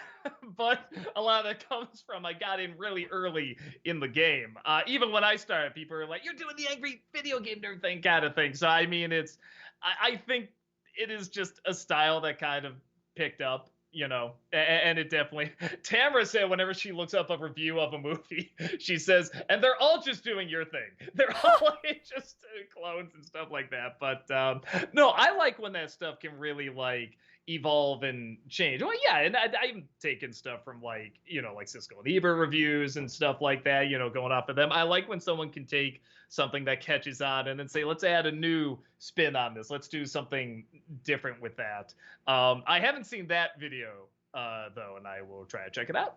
but a lot of that comes from I got in really early in the game. Even when I started, people are like, "You're doing the angry video game nerd thing," kind of thing. So I mean, I think it is just a style that kind of picked up, and it definitely. Tamara said whenever she looks up a review of a movie, she says, "And they're all just doing your thing. They're all like just clones and stuff like that." But no, I like when that stuff can really like evolve and change. Well, yeah, and I'm taking stuff from like Siskel and Ebert reviews and stuff like that, going off of them. I like when someone can take something that catches on and then say, let's add a new spin on this. Let's do something different with that. I haven't seen that video, though, and I will try to check it out.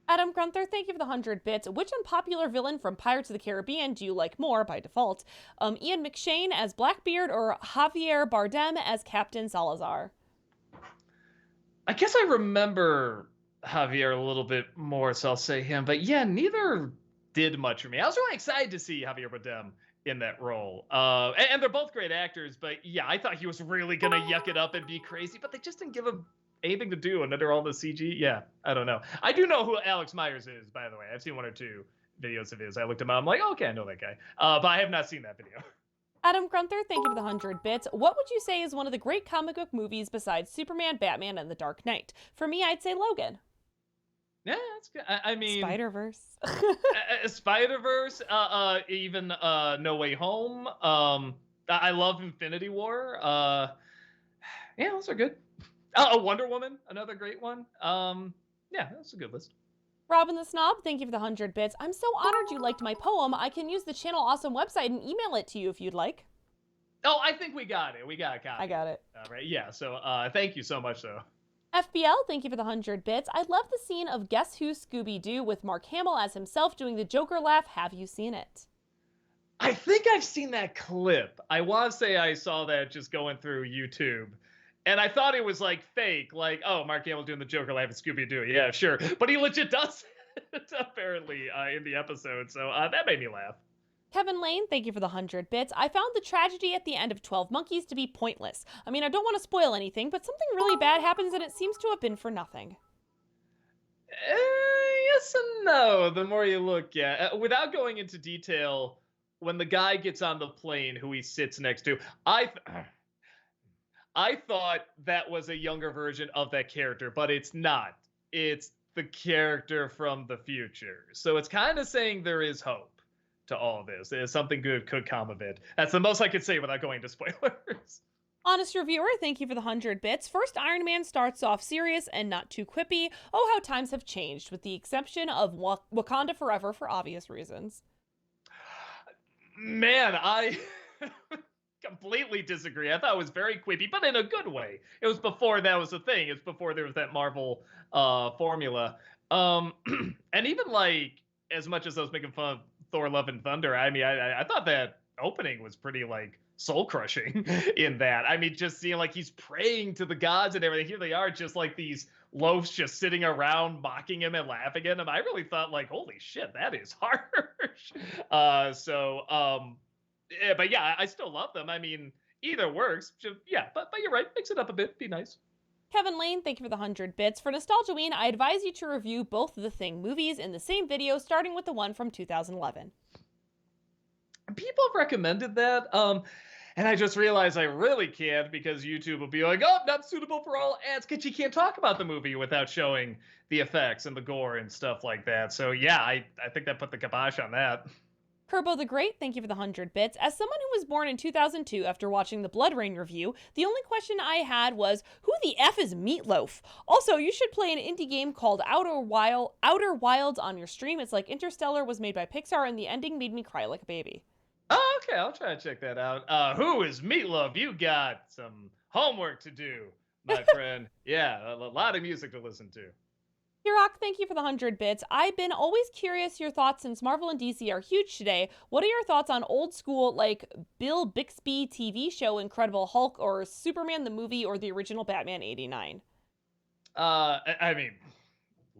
Adam Grunther, thank you for the 100 bits. Which unpopular villain from Pirates of the Caribbean do you like more by default? Ian McShane as Blackbeard or Javier Bardem as Captain Salazar?
I guess I remember Javier a little bit more, so I'll say him. But yeah, neither did much for me. I was really excited to see Javier Bardem in that role. And they're both great actors, but yeah, I thought he was really going to yuck it up and be crazy, but they just didn't give him anything to do under all the CG. Yeah, I don't know. I do know who Alex Myers is, by the way. I've seen one or two videos of his. I looked him up. I'm like, oh, okay, I know that guy. But I have not seen that video.
Adam Grunther, thank you for the 100 bits. What would you say is one of the great comic book movies besides Superman, Batman, and The Dark Knight? For me, I'd say Logan.
Yeah, that's good. I mean,
Spider-Verse.
Spider-Verse, even No Way Home. I love Infinity War. Yeah, those are good. Wonder Woman, another great one. Yeah, that's a good list.
Robin the Snob, thank you for the 100 bits. I'm so honored you liked my poem. I can use the Channel Awesome website and email it to you if you'd like.
Oh, I think we got it. We got a copy.
I got it.
Right. Yeah. So thank you so much, though.
FBL, thank you for the 100 bits. I love the scene of Guess Who Scooby-Doo with Mark Hamill as himself doing the Joker laugh. Have you seen it?
I think I've seen that clip. I want to say I saw that just going through YouTube. And I thought it was like fake, like, oh, Mark Hamill doing the Joker laugh at Scooby Doo. Yeah, sure. But he legit does it, apparently, in the episode. So that made me laugh.
Kevin Lane, thank you for the 100 bits. I found the tragedy at the end of 12 Monkeys to be pointless. I mean, I don't want to spoil anything, but something really bad happens and it seems to have been for nothing.
Yes and no, the more you look at without going into detail, when the guy gets on the plane who he sits next to, I thought that was a younger version of that character, but it's not. It's the character from the future. So it's kind of saying there is hope to all of this. Something good could come of it. That's the most I could say without going into spoilers.
Honest reviewer, thank you for the 100 bits. First, Iron Man starts off serious and not too quippy. Oh, how times have changed, with the exception of Wakanda Forever for obvious reasons.
Man, I completely disagree. I thought it was very quippy, but in a good way. It was before that was a thing. It's before there was that Marvel formula. And even like, as much as I was making fun of Thor Love and Thunder, I mean, I thought that opening was pretty like soul crushing in that. I mean, just seeing like he's praying to the gods and everything. Here they are, just like these loafs just sitting around mocking him and laughing at him. I really thought like, holy shit, that is harsh. Yeah, but yeah, I still love them. I mean, either works. Yeah, but you're right. Mix it up a bit. Be nice.
Kevin Lane, thank you for the 100 bits. For Nostalgiaween, I advise you to review both of the Thing movies in the same video, starting with the one from 2011.
People have recommended that. And I just realized I really can't because YouTube will be like, oh, not suitable for all ads, because you can't talk about the movie without showing the effects and the gore and stuff like that. So yeah, I think that put the kibosh on that.
Kerbo the Great, thank you for the 100 bits. As someone who was born in 2002 after watching the Blood Rain review, the only question I had was, who the F is Meatloaf? Also, you should play an indie game called Outer Wilds on your stream. It's like Interstellar was made by Pixar and the ending made me cry like a baby.
Oh, okay, I'll try to check that out. Who is Meatloaf? You got some homework to do, my friend. Yeah, a lot of music to listen to.
Hirok, thank you for the 100 bits. I've been always curious your thoughts since Marvel and DC are huge today. What are your thoughts on old school, like Bill Bixby TV show Incredible Hulk, or Superman the movie, or the original Batman 89?
I mean,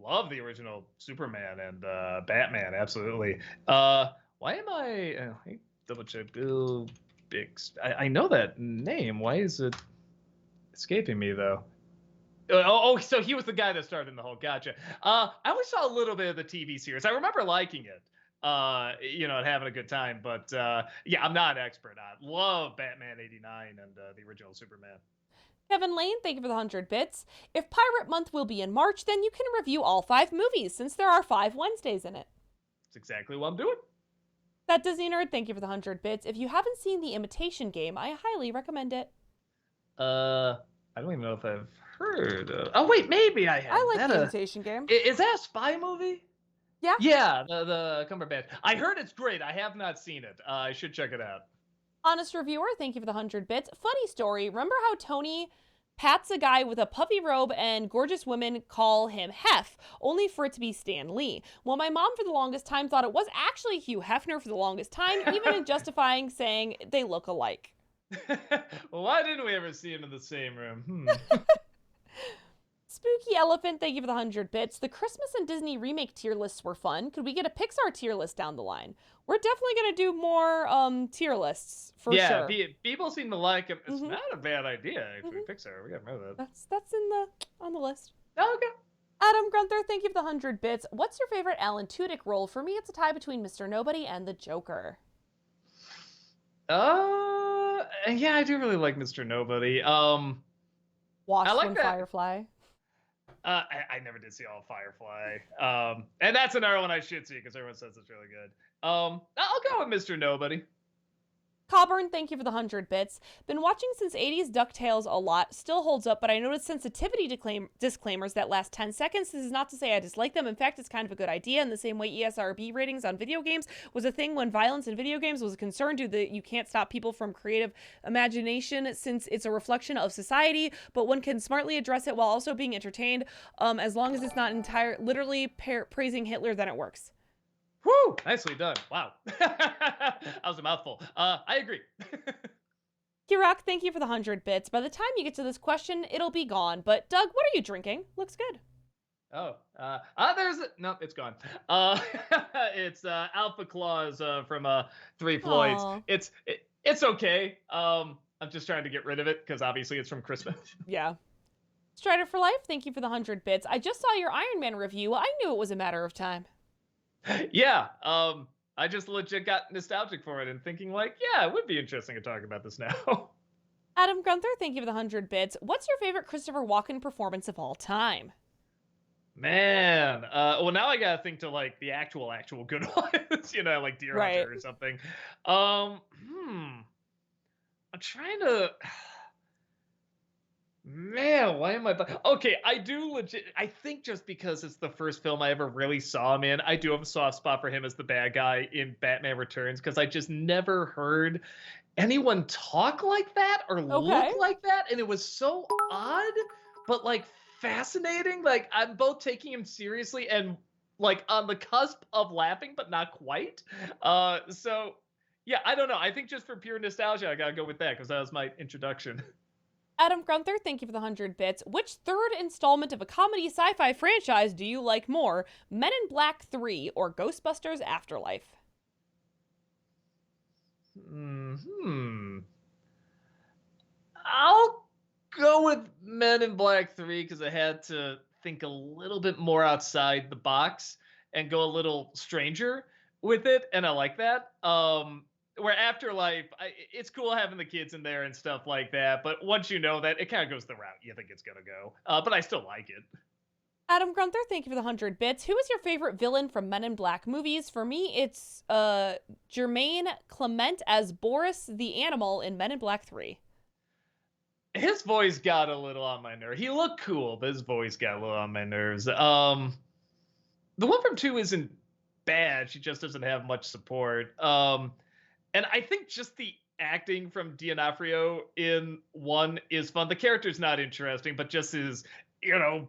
love the original Superman and Batman, absolutely. Why am I double check Bill Bixby? I know that name. Why is it escaping me though? So he was the guy that started in the whole. Gotcha. I always saw a little bit of the TV series. I remember liking it, and having a good time. But yeah, I'm not an expert on. Love Batman '89 and the original Superman.
Kevin Lane, thank you for the 100 bits. If Pirate Month will be in March, then you can review all 5 movies, since there are 5 Wednesdays in it.
That's exactly what I'm doing.
That Disney Nerd, thank you for the 100 bits. If you haven't seen The Imitation Game, I highly recommend it.
I don't even know if I've heard of... Oh, wait, maybe I have.
I like The Imitation Game.
Is that a spy movie?
Yeah.
Yeah, the Cumberbatch. I heard it's great. I have not seen it. I should check it out.
Honest reviewer, thank you for the 100 bits. Funny story, remember how Tony pats a guy with a puffy robe and gorgeous women call him Hef, only for it to be Stan Lee? Well, my mom for the longest time thought it was actually Hugh Hefner for the longest time, even in justifying saying they look alike.
Well, why didn't we ever see him in the same room?
Spooky Elephant, thank you for the 100 bits. The Christmas and Disney remake tier lists were fun. Could we get a Pixar tier list down the line? We're definitely going to do more tier lists, for sure.
Yeah, people seem to like it. It's not a bad idea, actually. Pixar, we got rid of that.
That's on the list.
Oh, okay.
Adam Grunther, thank you for the 100 bits. What's your favorite Alan Tudyk role? For me, it's a tie between Mr. Nobody and the Joker.
Yeah, I do really like Mr. Nobody.
Watchmen, Firefly.
I never did see all Firefly. And that's another one I should see because everyone says it's really good. I'll go with Mr. Nobody.
Coburn, thank you for the 100 bits. Been watching since 80s DuckTales a lot. Still holds up, but I noticed sensitivity disclaimers that last 10 seconds. This is not to say I dislike them. In fact, it's kind of a good idea in the same way ESRB ratings on video games was a thing when violence in video games was a concern due to you can't stop people from creative imagination since it's a reflection of society, but one can smartly address it while also being entertained. As long as it's not literally praising Hitler, then it works.
Woo! Nicely done. Wow. That was a mouthful. I agree.
Kirok, thank you for the 100 bits. By the time you get to this question, it'll be gone. But Doug, what are you drinking? Looks good.
Oh, no, it's gone. It's Alpha Claus from Three Floyds.
Aw.
It's okay. I'm just trying to get rid of it because obviously it's from Christmas.
Yeah. Strider for Life, thank you for the 100 bits. I just saw your Iron Man review. I knew it was a matter of time.
Yeah. I just legit got nostalgic for it and thinking like, yeah, it would be interesting to talk about this now.
Adam Gunther, thank you for the 100 bits. What's your favorite Christopher Walken performance of all time?
Man, well now I gotta think to like the actual good ones, like Deer
Right.
Hunter or something. I'm trying to. Man, why am I? Okay, I do legit. I think just because it's the first film I ever really saw him in, I do have a soft spot for him as the bad guy in Batman Returns because I just never heard anyone talk like that or look like that, and it was so odd, but like fascinating. Like I'm both taking him seriously and like on the cusp of laughing, but not quite. So yeah, I don't know. I think just for pure nostalgia, I gotta go with that because that was my introduction.
Adam Gunther, thank you for the 100 bits. Which third installment of a comedy sci-fi franchise do you like more? Men in Black 3 or Ghostbusters Afterlife?
I'll go with Men in Black 3 because I had to think a little bit more outside the box and go a little stranger with it, and I like that. Where Afterlife, it's cool having the kids in there and stuff like that, but once you know that, it kind of goes the route you think it's gonna go. But I still like it.
Adam Gunther, thank you for the 100 bits. Who is your favorite villain from Men in Black movies? For me, it's Jermaine Clement as Boris the Animal in Men in Black 3.
His voice got a little on my nerve. He looked cool, but his voice got a little on my nerves. The one from 2 isn't bad. She just doesn't have much support. And I think just the acting from D'Onofrio in 1 is fun. The character's not interesting, but just his,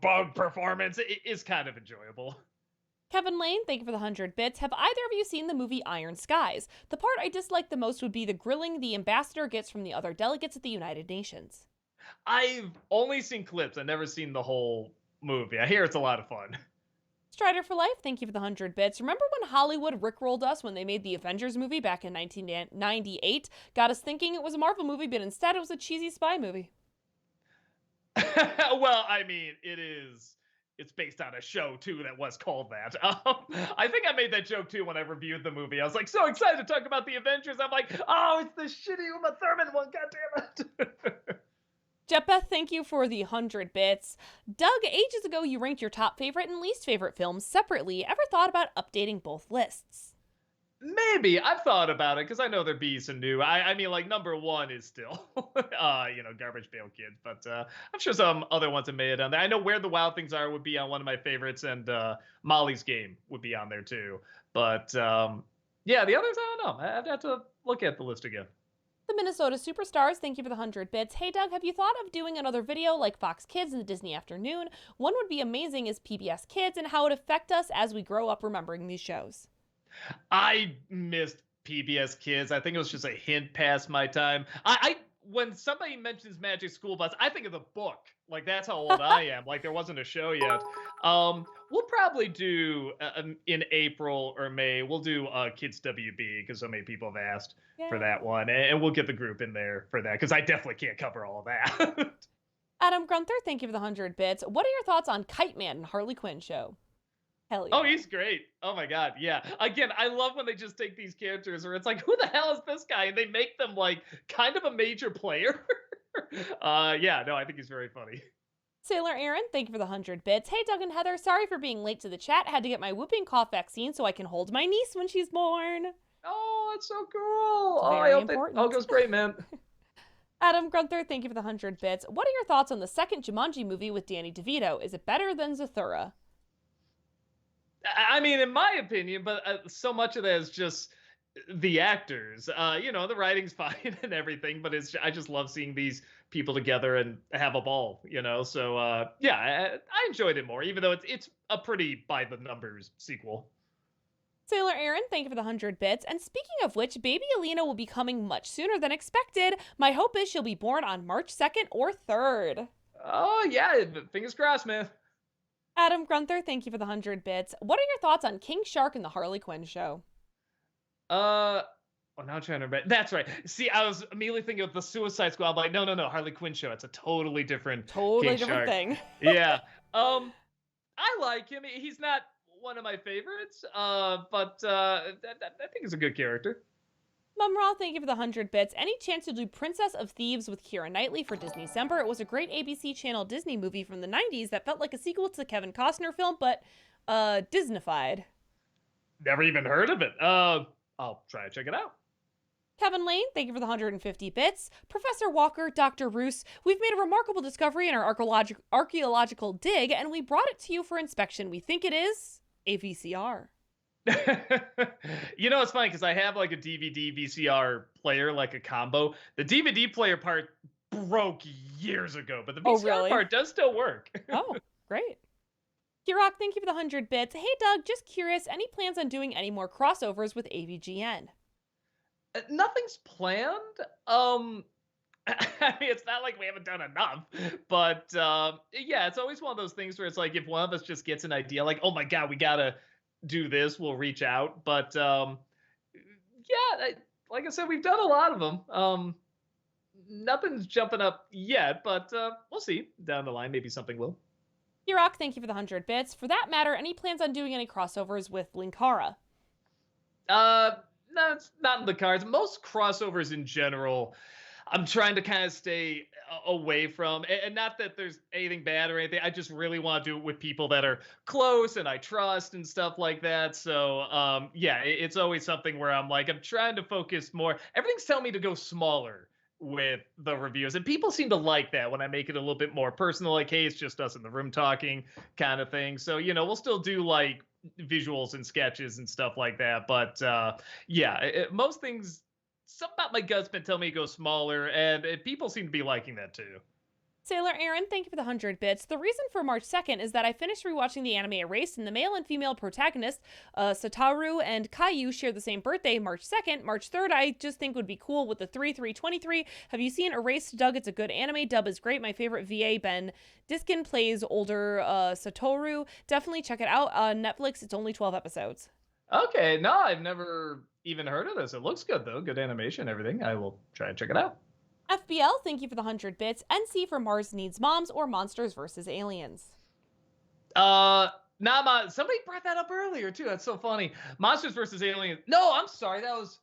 bug performance is kind of enjoyable.
Kevin Lane, thank you for the 100 bits. Have either of you seen the movie Iron Skies? The part I dislike the most would be the grilling the ambassador gets from the other delegates at the United Nations.
I've only seen clips. I've never seen the whole movie. I hear it's a lot of fun.
Strider for Life, thank you for the 100 bits. Remember when Hollywood rickrolled us when they made the Avengers movie back in 1998? Got us thinking it was a Marvel movie, but instead it was a cheesy spy movie.
Well, I mean, it's based on a show, too, that was called that. I think I made that joke, too, when I reviewed the movie. I was like, so excited to talk about the Avengers. I'm like, oh, it's the shitty Uma Thurman one, goddammit.
Jeppeth, thank you for the 100 bits. Doug, ages ago you ranked your top favorite and least favorite films separately. Ever thought about updating both lists?
Maybe. I've thought about it because I know there'd be some new. I mean, like, number 1 is still, Garbage Pail Kids. But I'm sure some other ones have made it on there. I know Where the Wild Things Are would be on one of my favorites, and Molly's Game would be on there, too. But, yeah, the others, I don't know. I'd have to look at the list again.
The Minnesota Superstars, thank you for the 100 bits. Hey Doug, have you thought of doing another video like Fox Kids and the Disney Afternoon? One would be amazing is PBS Kids and how it affect us as we grow up remembering these shows.
I missed PBS Kids. I think it was just a hint past my time. I when somebody mentions Magic School Bus, I think of the book. Like, that's how old I am. Like, there wasn't a show yet. We'll probably do, in April or May, we'll do Kids WB, because so many people have asked for that one. And we'll get the group in there for that, because I definitely can't cover all of that.
Adam Gunther, thank you for the 100 bits. What are your thoughts on Kite Man and Harley Quinn show? Hell yeah.
Oh, he's great. Oh my God. Yeah. Again, I love when they just take these characters where it's like, who the hell is this guy? And they make them like kind of a major player. Yeah, no, I think he's very funny.
Sailor Aaron, thank you for the 100 bits. Hey, Doug and Heather, sorry for being late to the chat. Had to get my whooping cough vaccine so I can hold my niece when she's born.
Oh, that's so cool.
It's
Oh, I
very
hope that all
important.
goes great, man.
Adam Grunther, thank you for the 100 bits. What are your thoughts on the second Jumanji movie with Danny DeVito? Is it better than Zathura?
I mean, in my opinion, but so much of that is just the actors. The writing's fine and everything, but I just love seeing these people together and have a ball. So yeah, I enjoyed it more, even though it's a pretty by the numbers sequel.
Sailor Aaron, thank you for the 100 bits. And speaking of which, baby Alina will be coming much sooner than expected. My hope is she'll be born on March 2nd or 3rd.
Oh yeah, fingers crossed, man.
Adam Grunther, thank you for the 100 bits. What are your thoughts on King Shark and the Harley Quinn show?
Now I'm trying to remember. That's right. See, I was immediately thinking of the Suicide Squad. I'm like, no, Harley Quinn show. It's a totally different
Totally
King
different
Shark.
thing.
Yeah. I like him. He's not one of my favorites. But I think he's a good character.
Mumra, thank you for the 100 bits. Any chance you'll do Princess of Thieves with Keira Knightley for Disney December? It was a great ABC Channel Disney movie from the 90s that felt like a sequel to the Kevin Costner film, but Disneyfied.
Never even heard of it. I'll try to check it out.
Kevin Lane, thank you for the 150 bits. Professor Walker, Dr. Roos, we've made a remarkable discovery in our archaeological dig, and we brought it to you for inspection. We think it is a VCR.
It's funny because I have like a DVD VCR player, like a combo. The DVD player part broke years ago, but the VCR part does still work.
Oh, great. Kirok, thank you for the 100 bits. Hey, Doug, just curious, any plans on doing any more crossovers with AVGN?
Nothing's planned. I mean, it's not like we haven't done enough, but yeah, it's always one of those things where it's like if one of us just gets an idea, like, oh my god, we gotta do this, we'll reach out. But yeah, like I said, we've done a lot of them. Nothing's jumping up yet, but we'll see down the line. Maybe something will.
Kirok, thank you for the 100 bits. For that matter, any plans on doing any crossovers with Linkara?
No, it's not in the cards. Most crossovers in general, I'm trying to kind of stay away from, and not that there's anything bad or anything. I just really want to do it with people that are close and I trust and stuff like that. So, yeah, it's always something where I'm like, I'm trying to focus more. Everything's telling me to go smaller with the reviews, and people seem to like that when I make it a little bit more personal, like, hey, it's just us in the room talking kind of thing. So, we'll still do like visuals and sketches and stuff like that, but yeah, most things, something about my gut's been telling me to go smaller, and people seem to be liking that too.
Sailor Aaron, thank you for the 100 bits. The reason for March 2nd is that I finished rewatching the anime Erased, and the male and female protagonists, Satoru and Caillou, share the same birthday, March 2nd. March 3rd, I just think would be cool with the 3-3-23. Have you seen Erased, Doug? It's a good anime. Dub is great. My favorite VA, Ben Diskin, plays older Satoru. Definitely check it out on Netflix. It's only 12 episodes.
Okay, no, I've never even heard of this. It looks good, though. Good animation, everything. I will try and check it out.
FBL, thank you for the 100 bits. NC for Mars Needs Moms or Monsters vs. Aliens.
Somebody brought that up earlier too. That's so funny. Monsters versus Aliens. No, I'm sorry. That was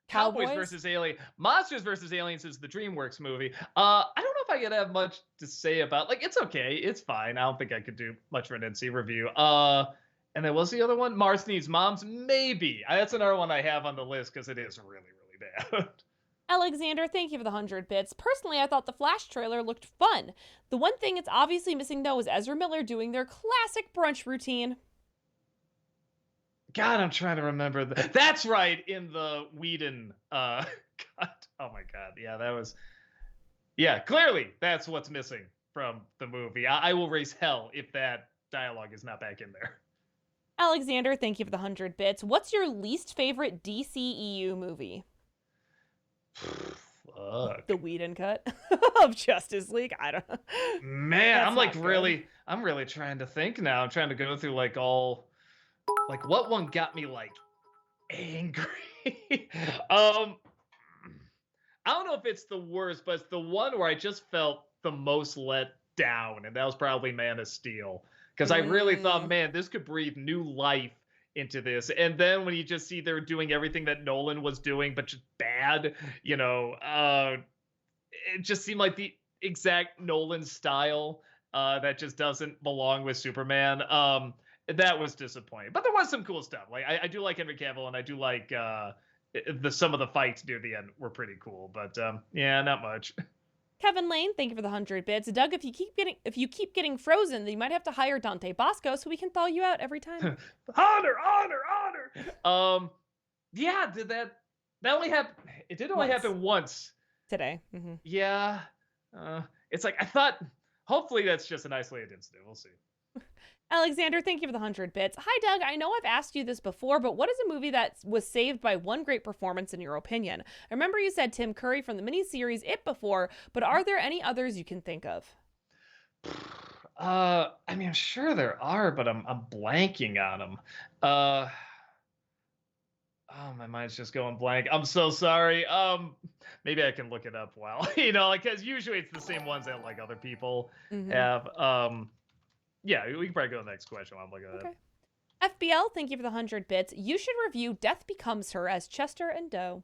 Cowboys versus Aliens. Monsters versus Aliens is the DreamWorks movie. I don't know if I could have much to say about. Like, it's okay. It's fine. I don't think I could do much of an NC review. And then what's the other one? Mars Needs Moms. Maybe. That's another one I have on the list because it is really, really bad.
Alexander, thank you for the 100 bits. Personally, I thought the Flash trailer looked fun. The one thing it's obviously missing, though, is Ezra Miller doing their classic brunch routine.
God, I'm trying to remember. That's right, in the Whedon cut. Oh my God. Yeah, that was... Yeah, clearly, that's what's missing from the movie. I will raise hell if that dialogue is not back in there.
Alexander, thank you for the 100 bits. What's your least favorite DCEU movie?
Fuck.
The Whedon cut of Justice League. I don't know.
Man, I'm really trying to think now. I'm trying to go through like what one got me like angry. I don't know if it's the worst, but it's the one where I just felt the most let down, and that was probably Man of Steel. Because I really thought, man, this could breathe new life into this. And then when you just see they're doing everything that Nolan was doing, but just bad, it just seemed like the exact Nolan style that just doesn't belong with Superman. That was disappointing. But there was some cool stuff. Like I do like Henry Cavill, and I do like the some of the fights near the end were pretty cool, but yeah, not much.
Kevin Lane, thank you for the 100 bits. Doug, if you keep getting frozen, then you might have to hire Dante Bosco so we can thaw you out every time.
Honor, honor, honor. Yeah, did that only happen? It did only
Once
happen once.
today. Hmm.
Yeah, it's like I thought. Hopefully, that's just an isolated incident. We'll see.
Alexander, thank you for the 100 bits. Hi, Doug. I know I've asked you this before, but what is a movie that was saved by one great performance in your opinion? I remember you said Tim Curry from the miniseries It before, but are there any others you can think of?
I mean, I'm sure there are, but I'm blanking on them. Uh, oh, my mind's just going blank. I'm so sorry. Maybe I can look it up while like because usually it's the same ones that like other people
Hmm.
have. Yeah, we can probably go to the next question while I'm looking at it.
Okay. FBL, thank you for the 100 bits. You should review Death Becomes Her as Chester and Doe.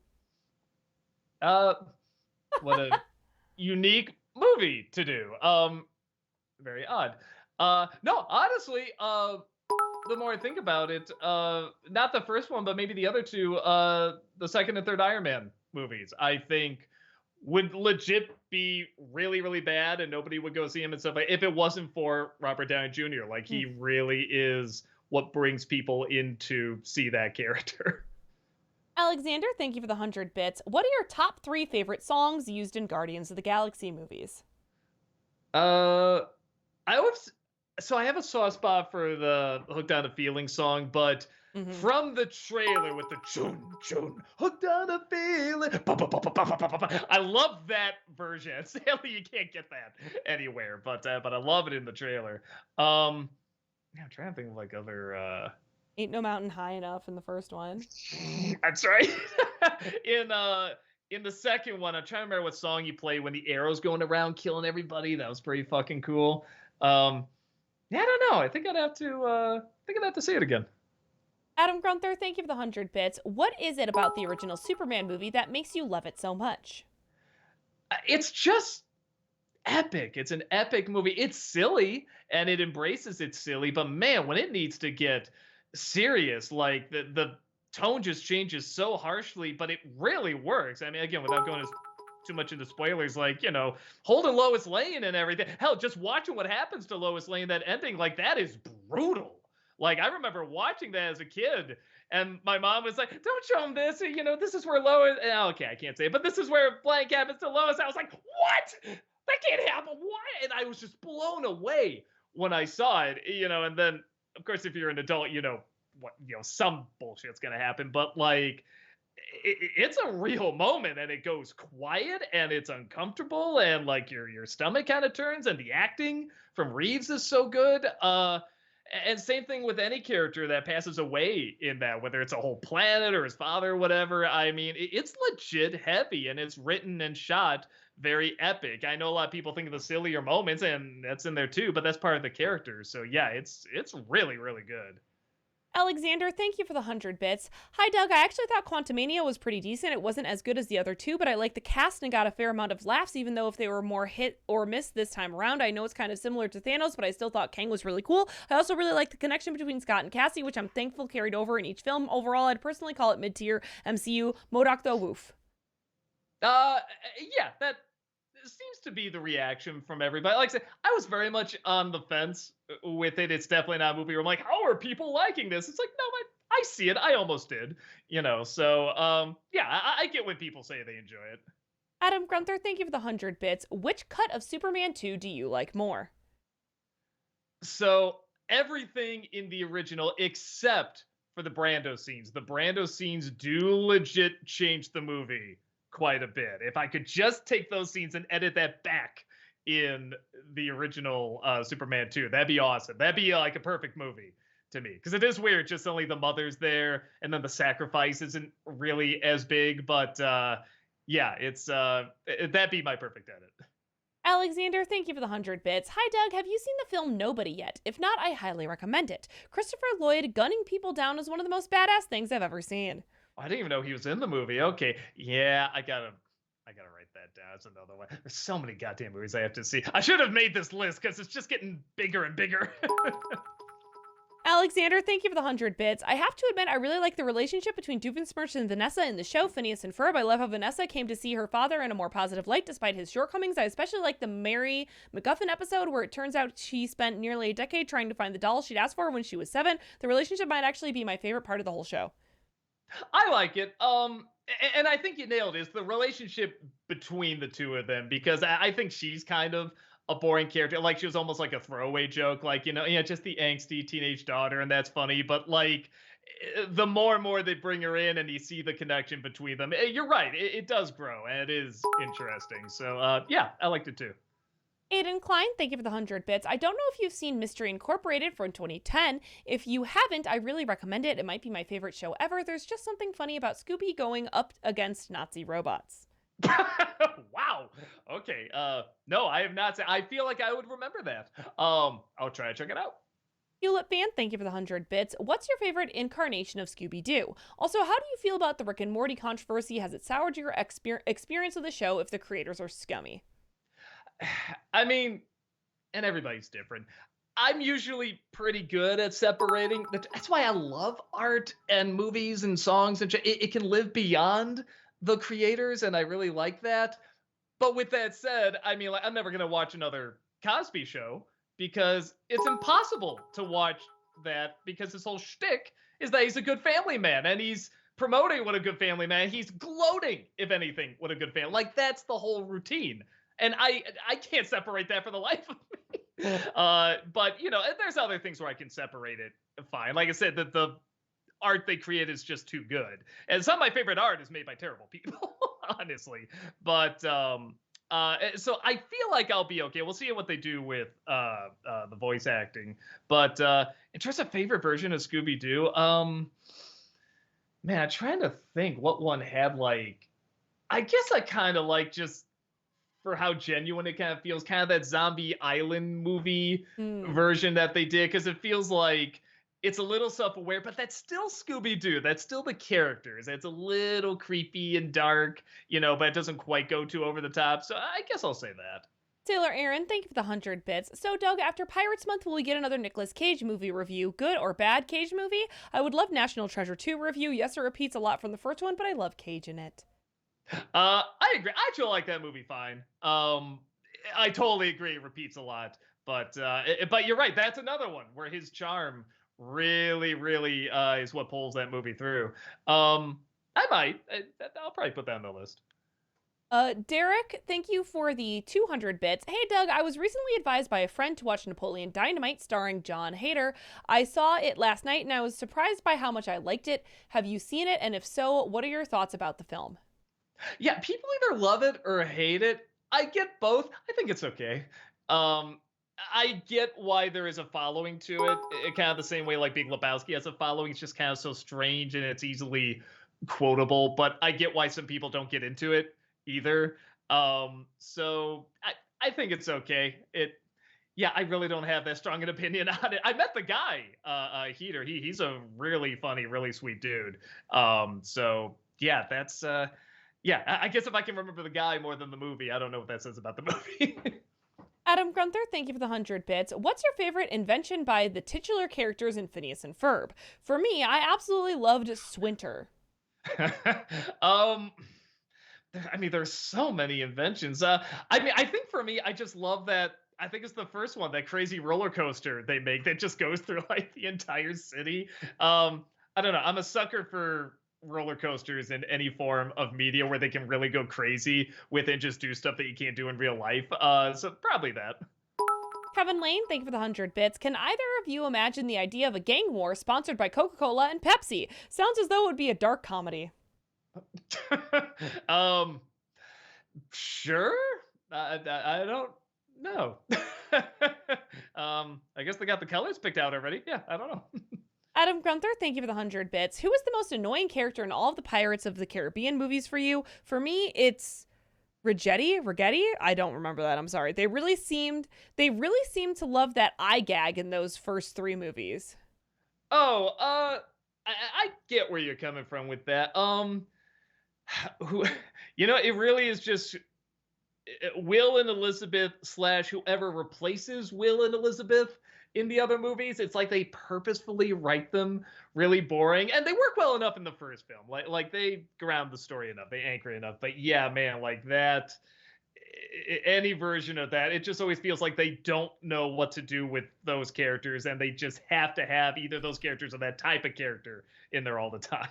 Uh, what a unique movie to do. Very odd. No, honestly, the more I think about it, not the first one, but maybe the other two, the second and third Iron Man movies, I think would legit be really, really bad, and nobody would go see him and stuff like if it wasn't for Robert Downey Jr. Like
Hmm.
he really is what brings people in to see that character.
Alexander, thank you for the 100 bits. What are your top three favorite songs used in Guardians of the Galaxy movies?
Uh, I always so I have a soft spot for the "Hooked on a Feeling" song, but
Hmm.
from the trailer with the chun chun hooked on a feeling, ba, ba, ba, ba, ba, ba, ba, ba, ba, I love that version. Sadly, you can't get that anywhere, but I love it in the trailer. Yeah, I'm trying to think of like other.
Ain't No Mountain High Enough in the first one.
That's right. in in the second one, I'm trying to remember what song you play when the arrow's going around killing everybody. That was pretty fucking cool. Um, yeah, I don't know. I think I'd have to see it again.
Adam Grunther, thank you for the 100 bits. What is it about the original Superman movie that makes you love it so much?
It's just epic. It's an epic movie. It's silly and it embraces its silly, but man, when it needs to get serious, like the tone just changes so harshly, but it really works. I mean, again, without going too much into spoilers, like, holding Lois Lane and everything. Hell, just watching what happens to Lois Lane, that ending, like, that is brutal. Like, I remember watching that as a kid, and my mom was like, don't show him this. This is where Lois, okay, I can't say it, but this is where blank happens to Lois. I was like, what? That can't happen. Why? And I was just blown away when I saw it, and then, of course, if you're an adult, what, some bullshit's going to happen, but like, it's a real moment and it goes quiet and it's uncomfortable and like your stomach kind of turns and the acting from Reeves is so good. And same thing with any character that passes away in that, whether it's a whole planet or his father or whatever. I mean, it's legit heavy and it's written and shot very epic. I know a lot of people think of the sillier moments and that's in there too, but that's part of the character. So yeah, it's really, really good.
Alexander, thank you for the 100 bits. Hi, Doug. I actually thought Quantumania was pretty decent. It wasn't as good as the other two, but I like the cast and got a fair amount of laughs, even though if they were more hit or miss this time around. I know it's kind of similar to Thanos, but I still thought Kang was really cool. I also really like the connection between Scott and Cassie, which I'm thankful carried over in each film. Overall, I'd personally call it mid-tier MCU. Modok though, woof.
Uh, yeah, that seems to be the reaction from everybody. Like I said, I was very much on the fence with it. It's definitely not a movie where I'm like, how are people liking this? It's like, no, I see it. I almost did, So, yeah, I get when people say they enjoy it.
Adam Grunther, thank you for the 100 bits. Which cut of Superman 2 do you like more?
So everything in the original except for the Brando scenes. The Brando scenes do legit change the movie quite a bit. If I could just take those scenes and edit that back in the original Superman 2, that'd be awesome. That'd be like a perfect movie to me because it is weird. Just only the mother's there, and then the sacrifice isn't really as big. But yeah, that'd be my perfect edit.
Alexander, thank you for the 100 bits. Hi, Doug. Have you seen the film Nobody yet? If not, I highly recommend it. Christopher Lloyd gunning people down is one of the most badass things I've ever seen.
I didn't even know he was in the movie. Okay, yeah, I gotta write that down. That's another one. There's so many goddamn movies I have to see. I should have made this list because it's just getting bigger and bigger.
Alexander, thank you for the 100 bits. I have to admit, I really like the relationship between Doofenshmirtz and Vanessa in the show, Phineas and Ferb. I love how Vanessa came to see her father in a more positive light despite his shortcomings. I especially like the Mary MacGuffin episode where it turns out she spent nearly a decade trying to find the doll she'd asked for when she was 7. The relationship might actually be my favorite part of the whole show.
I like it. And I think you nailed it. It's the relationship between the two of them because I think she's kind of a boring character. Like she was almost like a throwaway joke, like yeah, just the angsty teenage daughter, and that's funny. But like the more and more they bring her in, and you see the connection between them, you're right. It does grow, and it is interesting. So yeah, I liked it too.
Aiden Klein, thank you for the 100 bits. I don't know if you've seen Mystery Incorporated from 2010. If you haven't, I really recommend it. It might be my favorite show ever. There's just something funny about Scooby going up against Nazi robots.
Wow. Okay. No, I have not seen. I feel like I would remember that. I'll try to check it out.
Hewlett Fan, thank you for the 100 bits. What's your favorite incarnation of Scooby-Doo? Also, how do you feel about the Rick and Morty controversy? Has it soured your experience of the show if the creators are scummy?
I mean, and everybody's different. I'm usually pretty good at separating. That's why I love art and movies and songs and it can live beyond the creators, and I really like that. But with that said, I mean, like, I'm never gonna watch another Cosby Show because it's impossible to watch that because his whole shtick is that he's a good family man and he's promoting what a good family man. He's gloating, if anything, what a good family. Like that's the whole routine, and I can't separate that for the life of me. But there's other things where I can separate it fine. Like I said, that the art they create is just too good, and some of my favorite art is made by terrible people, honestly. But so I feel like I'll be okay. We'll see what they do with the voice acting. But in terms of favorite version of Scooby Doo, man, I'm trying to think what one had like. I guess I kind of like just for how genuine it kind of feels, kind of that Zombie Island movie version that they did, because it feels like it's a little self-aware, but that's still Scooby-Doo. That's still the characters. It's a little creepy and dark, but it doesn't quite go too over the top. So I guess I'll say that.
Taylor Aaron, thank you for the 100 bits. So, Doug, after Pirates Month, will we get another Nicolas Cage movie review? Good or bad Cage movie? I would love National Treasure 2 review. Yes, it repeats a lot from the first one, but I love Cage in it.
I agree. I actually like that movie fine. I totally agree. It repeats a lot, but you're right. That's another one where his charm really, really is what pulls that movie through. I'll probably put that on the list.
Derek, thank you for the 200 bits. Hey, Doug, I was recently advised by a friend to watch Napoleon Dynamite starring John Hader. I saw it last night and I was surprised by how much I liked it. Have you seen it? And if so, what are your thoughts about the film?
Yeah, people either love it or hate it. I get both. I think it's okay. I get why there is a following to it. Kind of the same way like Big Lebowski has a following. It's just kind of so strange and it's easily quotable. But I get why some people don't get into it either. So I think it's okay. Yeah, I really don't have that strong an opinion on it. I met the guy, Heater. He's a really funny, really sweet dude. So yeah, that's yeah. I guess if I can remember the guy more than the movie, I don't know what that says about the movie.
Adam Grunther, thank you for the 100 bits. What's your favorite invention by the titular characters in Phineas and Ferb? For me, I absolutely loved Swinter.
I mean, there's so many inventions. I think for me, I just love that. I think it's the first one, that crazy roller coaster they make that just goes through like the entire city. I don't know. I'm a sucker for roller coasters in any form of media where they can really go crazy with and just do stuff that you can't do in real life. So probably that.
Kevin Lane, thank you for the 100 bits. Can either of you imagine the idea of a gang war sponsored by Coca-Cola and Pepsi? Sounds as though it would be a dark comedy.
Sure. I don't know. I guess they got the colors picked out already. Yeah, I don't know.
Adam Grunther, thank you for the 100 bits. Who is the most annoying character in all of the Pirates of the Caribbean movies for you? For me, it's Rigetti? I don't remember that. I'm sorry. They really seemed to love that eye gag in those first 3 movies.
Oh, I get where you're coming from with that. It really is just Will and Elizabeth / whoever replaces Will and Elizabeth in the other movies. It's like they purposefully write them really boring, and they work well enough in the first film. Like they ground the story enough, they anchor it enough. But yeah, man, like that, any version of that, it just always feels like they don't know what to do with those characters, and they just have to have either those characters or that type of character in there all the time.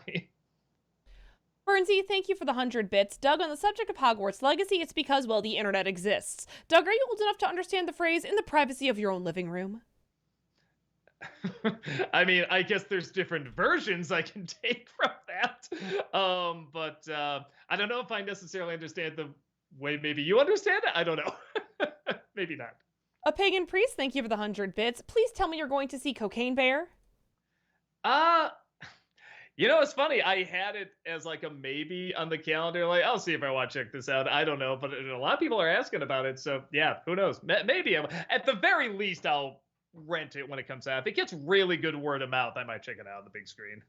Bernsey, thank you for the 100 bits. Doug, on the subject of Hogwarts Legacy, it's because, well, the internet exists. Doug, are you old enough to understand the phrase "in the privacy of your own living room"?
I mean, I guess there's different versions I can take from that. But I don't know if I necessarily understand the way maybe you understand it. I don't know. Maybe not.
A pagan priest, thank you for the 100 bits. Please tell me you're going to see Cocaine Bear.
Uh it's funny. I had it as like a maybe on the calendar. Like, I'll see if I want to check this out. I don't know, but a lot of people are asking about it. So yeah, who knows? Maybe at the very least, I'll rent it when it comes out. If it gets really good word of mouth, I might check it out on the big screen.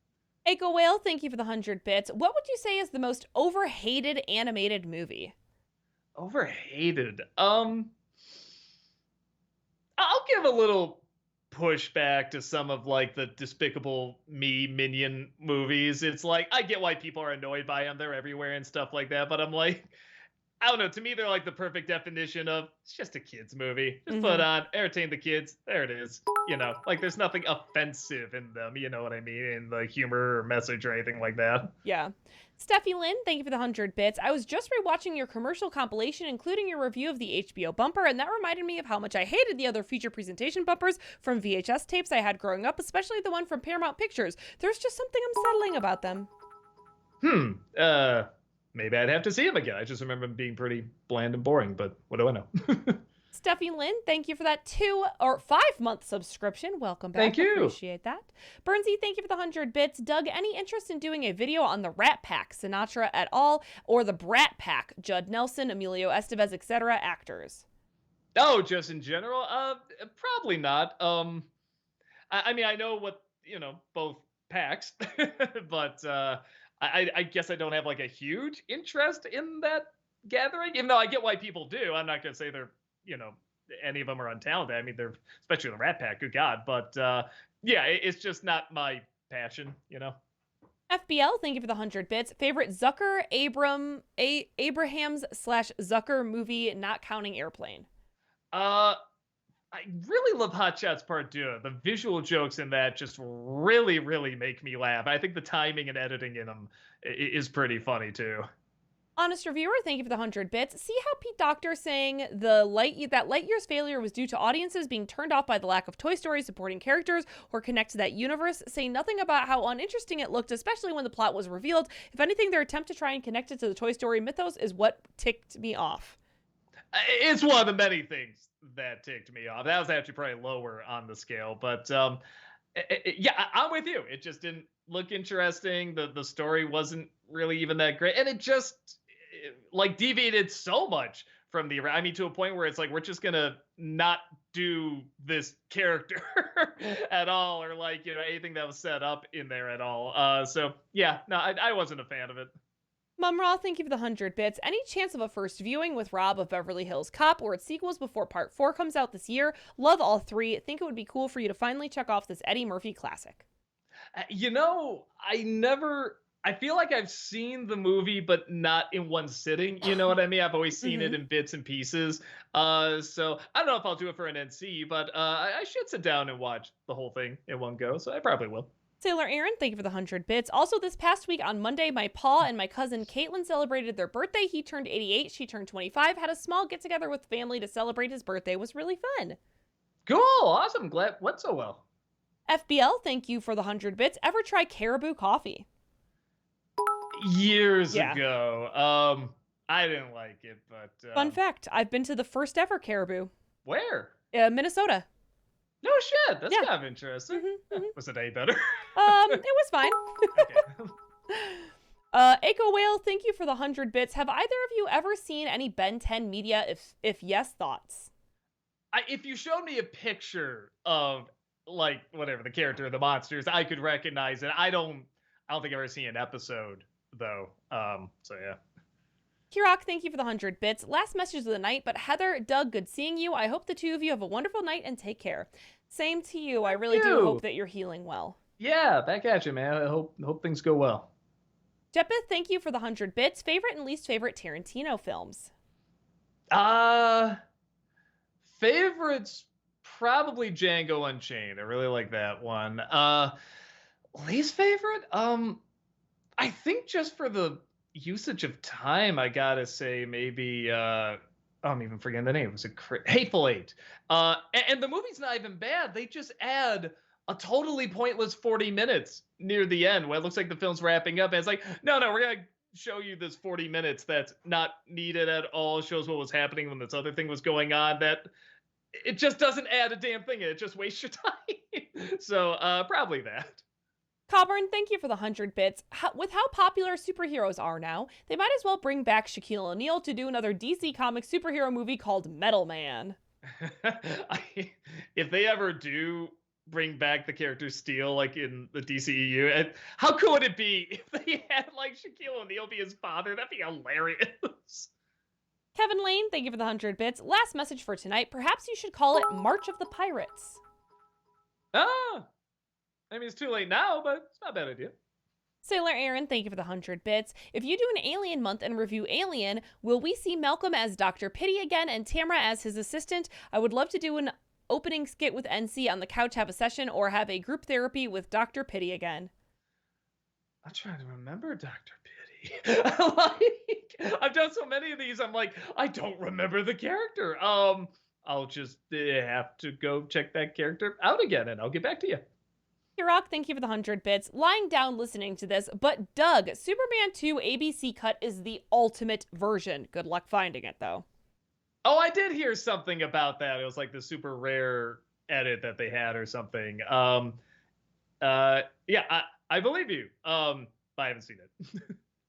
Echo Whale, thank you for the 100 bits. What would you say is the most overhated animated movie?
Overhated. I'll give a little pushback to some of like the Despicable Me Minion movies. It's like I get why people are annoyed by them; they're everywhere and stuff like that. But I'm like, I don't know. To me, they're like the perfect definition of it's just a kids movie. Just put it on, entertain the kids. There it is. Like there's nothing offensive in them. You know what I mean? In the humor or message or anything like that.
Yeah. Steffi Lynn, thank you for the 100 bits. I was just rewatching your commercial compilation, including your review of the HBO bumper, and that reminded me of how much I hated the other feature presentation bumpers from VHS tapes I had growing up, especially the one from Paramount Pictures. There's just something unsettling about them.
Maybe I'd have to see him again. I just remember him being pretty bland and boring, but what do I know?
Steffi Lynn, thank you for that 2 or 5 month subscription. Welcome back.
Thank you.
Appreciate that. Bernsey, thank you for the 100 bits. Doug, any interest in doing a video on the Rat Pack, Sinatra et al., or the Brat Pack, Judd Nelson, Emilio Estevez, etc., actors?
Oh, just in general? Probably not. I mean, I know what, both packs, but I guess I don't have like a huge interest in that gathering, even though I get why people do. I'm not going to say they're, any of them are untalented. I mean, they're, especially the Rat Pack, good God. But yeah, it's just not my passion,
FBL, thank you for the 100 bits. Favorite Abrahams / Zucker movie, not counting Airplane?
I really love Hot Shots Part 2. The visual jokes in that just really, really make me laugh. I think the timing and editing in them is pretty funny, too.
Honest Reviewer, thank you for the 100 bits. See how Pete Docter saying that Lightyear's failure was due to audiences being turned off by the lack of Toy Story supporting characters or connect to that universe, say nothing about how uninteresting it looked, especially when the plot was revealed. If anything, their attempt to try and connect it to the Toy Story mythos is what ticked me off.
It's one of the many things that ticked me off. That was actually probably lower on the scale, but yeah, I'm with you. It just didn't look interesting. The story wasn't really even that great, and it just like deviated so much from to a point where it's like we're just gonna not do this character at all, or like anything that was set up in there at all. So yeah, no, I wasn't a fan of it.
Mumraw, thank you for the 100 bits. Any chance of a first viewing with Rob of Beverly Hills Cop or its sequels before Part 4 comes out this year? Love all 3. Think it would be cool for you to finally check off this Eddie Murphy classic.
I feel like I've seen the movie, but not in one sitting. You know what I mean? I've always seen it in bits and pieces. So I don't know if I'll do it for an NC, but I should sit down and watch the whole thing in one go. So I probably will.
Sailor Aaron, thank you for the 100 bits. Also, this past week on Monday, my pa and my cousin Caitlin celebrated their birthday. He turned 88, she turned 25, had a small get-together with family to celebrate his birthday. It was really fun.
Cool, awesome, glad went so well.
FBL, thank you for the 100 bits. Ever try Caribou Coffee?
Years ago. I didn't like it, but...
Fun fact, I've been to the first ever Caribou.
Where?
Minnesota.
No shit, that's kind of interesting. Was it any better?
It was fine. Echo Whale, thank you for the 100 bits. Have either of you ever seen any Ben 10 media? If yes, thoughts?
If you showed me a picture of like whatever the character of the monsters, I could recognize it. I don't think I've ever seen an episode though. So yeah.
Kirok, thank you for the 100 bits. Last message of the night, but Heather, Doug, good seeing you. I hope the two of you have a wonderful night and take care. Same to you. I
Thank
really do hope
you.
that you're healing well.
Yeah, back at you, man. I hope things go well.
Jeppeth, thank you for the 100 bits. Favorite and least favorite Tarantino films?
Uh Favorites probably Django Unchained. I really like that one. Least favorite? I think just for the usage of time, I gotta say maybe I'm even forgetting the name. It was Hateful Eight. And the movie's not even bad. They just add a totally pointless 40 minutes near the end where it looks like the film's wrapping up. And it's like, no, we're gonna show you this 40 minutes that's not needed at all. Shows what was happening when this other thing was going on. That it just doesn't add a damn thing. It just wastes your time. So probably that.
Coburn, thank you for the 100 bits. With how popular superheroes are now, they might as well bring back Shaquille O'Neal to do another DC Comics superhero movie called Metal Man.
If they ever do bring back the character Steel, like in the DCEU, and how cool would it be if they had like Shaquille O'Neal be his father? That'd be hilarious.
Kevin Lane, thank you for the 100 bits. Last message for tonight. Perhaps you should call it March of the Pirates.
Ah, I mean, it's too late now, but it's not a bad idea.
Sailor Aaron, thank you for the 100 bits. If you do an Alien month and review Alien, will we see Malcolm as Dr. Pity again and Tamara as his assistant? I would love to do an opening skit with NC on the couch, have a session, or have a group therapy with Dr. Pity again.
I'm trying to remember Dr. Pity. I've done so many of these, I'm like, I don't remember the character. I'll just have to go check that character out again, and I'll get back to you.
Rock, thank you for the 100 bits. Lying down listening to this, but Doug, Superman 2 ABC cut is the ultimate version. Good luck finding it, though.
Oh, I did hear something about that. It was like the super rare edit that they had or something. Yeah, I believe you. I haven't seen it.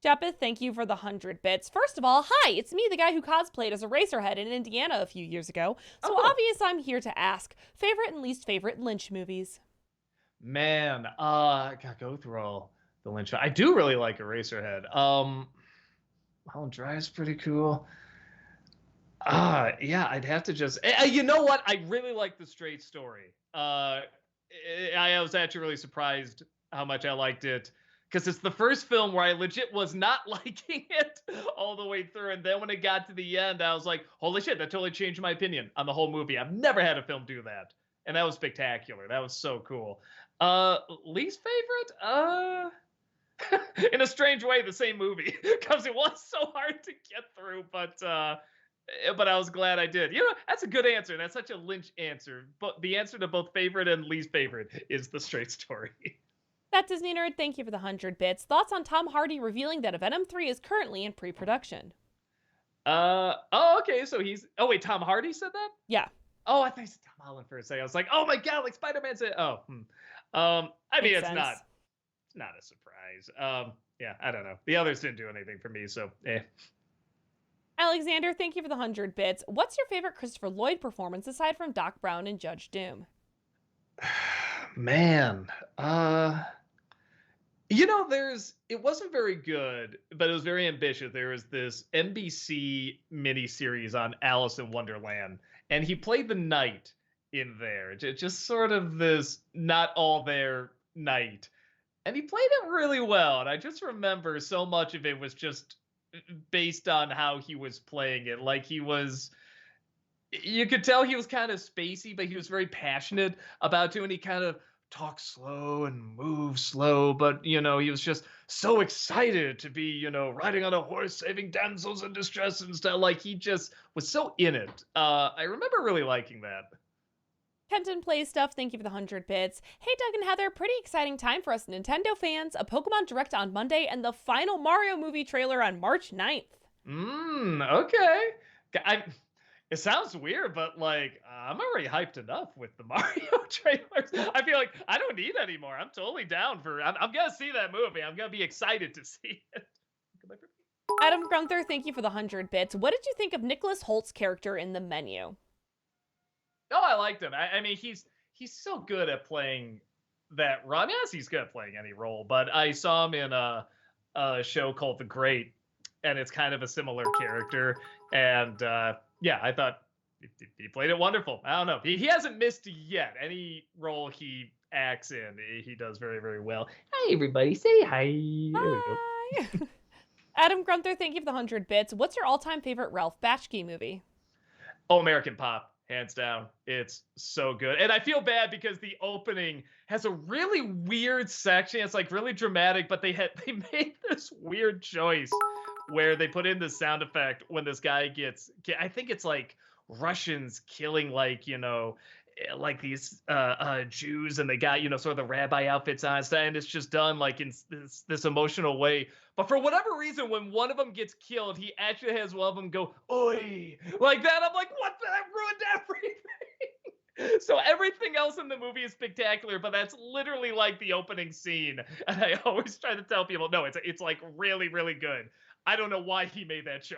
Jeppeth, thank you for the 100 bits. First of all, hi, it's me, the guy who cosplayed as a Racerhead in Indiana a few years ago. So obvious I'm here to ask, favorite and least favorite Lynch movies?
Man, I gotta go through all the Lynch. I do really like Eraserhead. Mulholland Drive is pretty cool. Yeah, I'd have to just. You know what? I really like The Straight Story. I was actually really surprised how much I liked it because it's the first film where I legit was not liking it all the way through, and then when it got to the end, I was like, "Holy shit!" That totally changed my opinion on the whole movie. I've never had a film do that, and that was spectacular. That was so cool. Least favorite? In a strange way, the same movie because it was so hard to get through, but I was glad I did. You know, that's a good answer. That's such a Lynch answer. But the answer to both favorite and least favorite is The Straight Story.
That Disney Nerd, thank you for the 100 bits. Thoughts on Tom Hardy revealing that Venom 3 is currently in pre-production?
Oh, okay. So he's. Oh wait, Tom Hardy said that.
Yeah.
Oh, I thought you said Tom Holland for a second. I was like, oh my god, like Spider-Man said. Oh, I mean, it's not a surprise. Yeah, I don't know. The others didn't do anything for me, so
Alexander, thank you for the 100 bits. What's your favorite Christopher Lloyd performance aside from Doc Brown and Judge Doom?
Man, you know, it wasn't very good, but it was very ambitious. There was this NBC miniseries on Alice in Wonderland, and he played the knight in there. Just sort of this not all there knight. And he played it really well. And I just remember so much of it was just based on how he was playing it. Like you could tell he was kind of spacey, but he was very passionate about it. And he kind of talked slow and moved slow, but he was just so excited to be, riding on a horse, saving damsels in distress and stuff. Like he just was so in it. I remember really liking that.
Kenton Plays Stuff, thank you for the 100 bits. Hey, Doug and Heather, pretty exciting time for us Nintendo fans. A Pokemon Direct on Monday and the final Mario movie trailer on March 9th.
Okay. It sounds weird, but like I'm already hyped enough with the Mario trailers. I feel like I don't need any more. I'm totally down for. I'm gonna see that movie. I'm gonna be excited to see it.
Adam Grunther, thank you for the 100 bits. What did you think of Nicholas Holt's character in The Menu?
Oh, I liked him. I mean, he's so good at playing that role. I mean, yes, he's good at playing any role, but I saw him in a show called The Great, and it's kind of a similar character. And yeah, I thought He played it wonderful. I don't know. He hasn't missed yet. Any role he acts in, he does very, very well. Hi, everybody. Say hi. There we go.
Hi. Adam Grunther, thank you for the 100 bits. What's your all-time favorite Ralph Bakshi movie?
Oh, American Pop, hands down. It's so good. And I feel bad because the opening has a really weird section. It's like really dramatic, but they made this weird choice where they put in the sound effect when this guy I think it's like Russians killing like these Jews, and they got sort of the rabbi outfits on and stuff, and it's just done like in this emotional way. But for whatever reason, when one of them gets killed, he actually has one of them go "Oi" like that. I'm like, what? That ruined everything. So everything else in the movie is spectacular, but that's literally like the opening scene. And I always try to tell people, no, it's like really, really good. I don't know why he made that choice.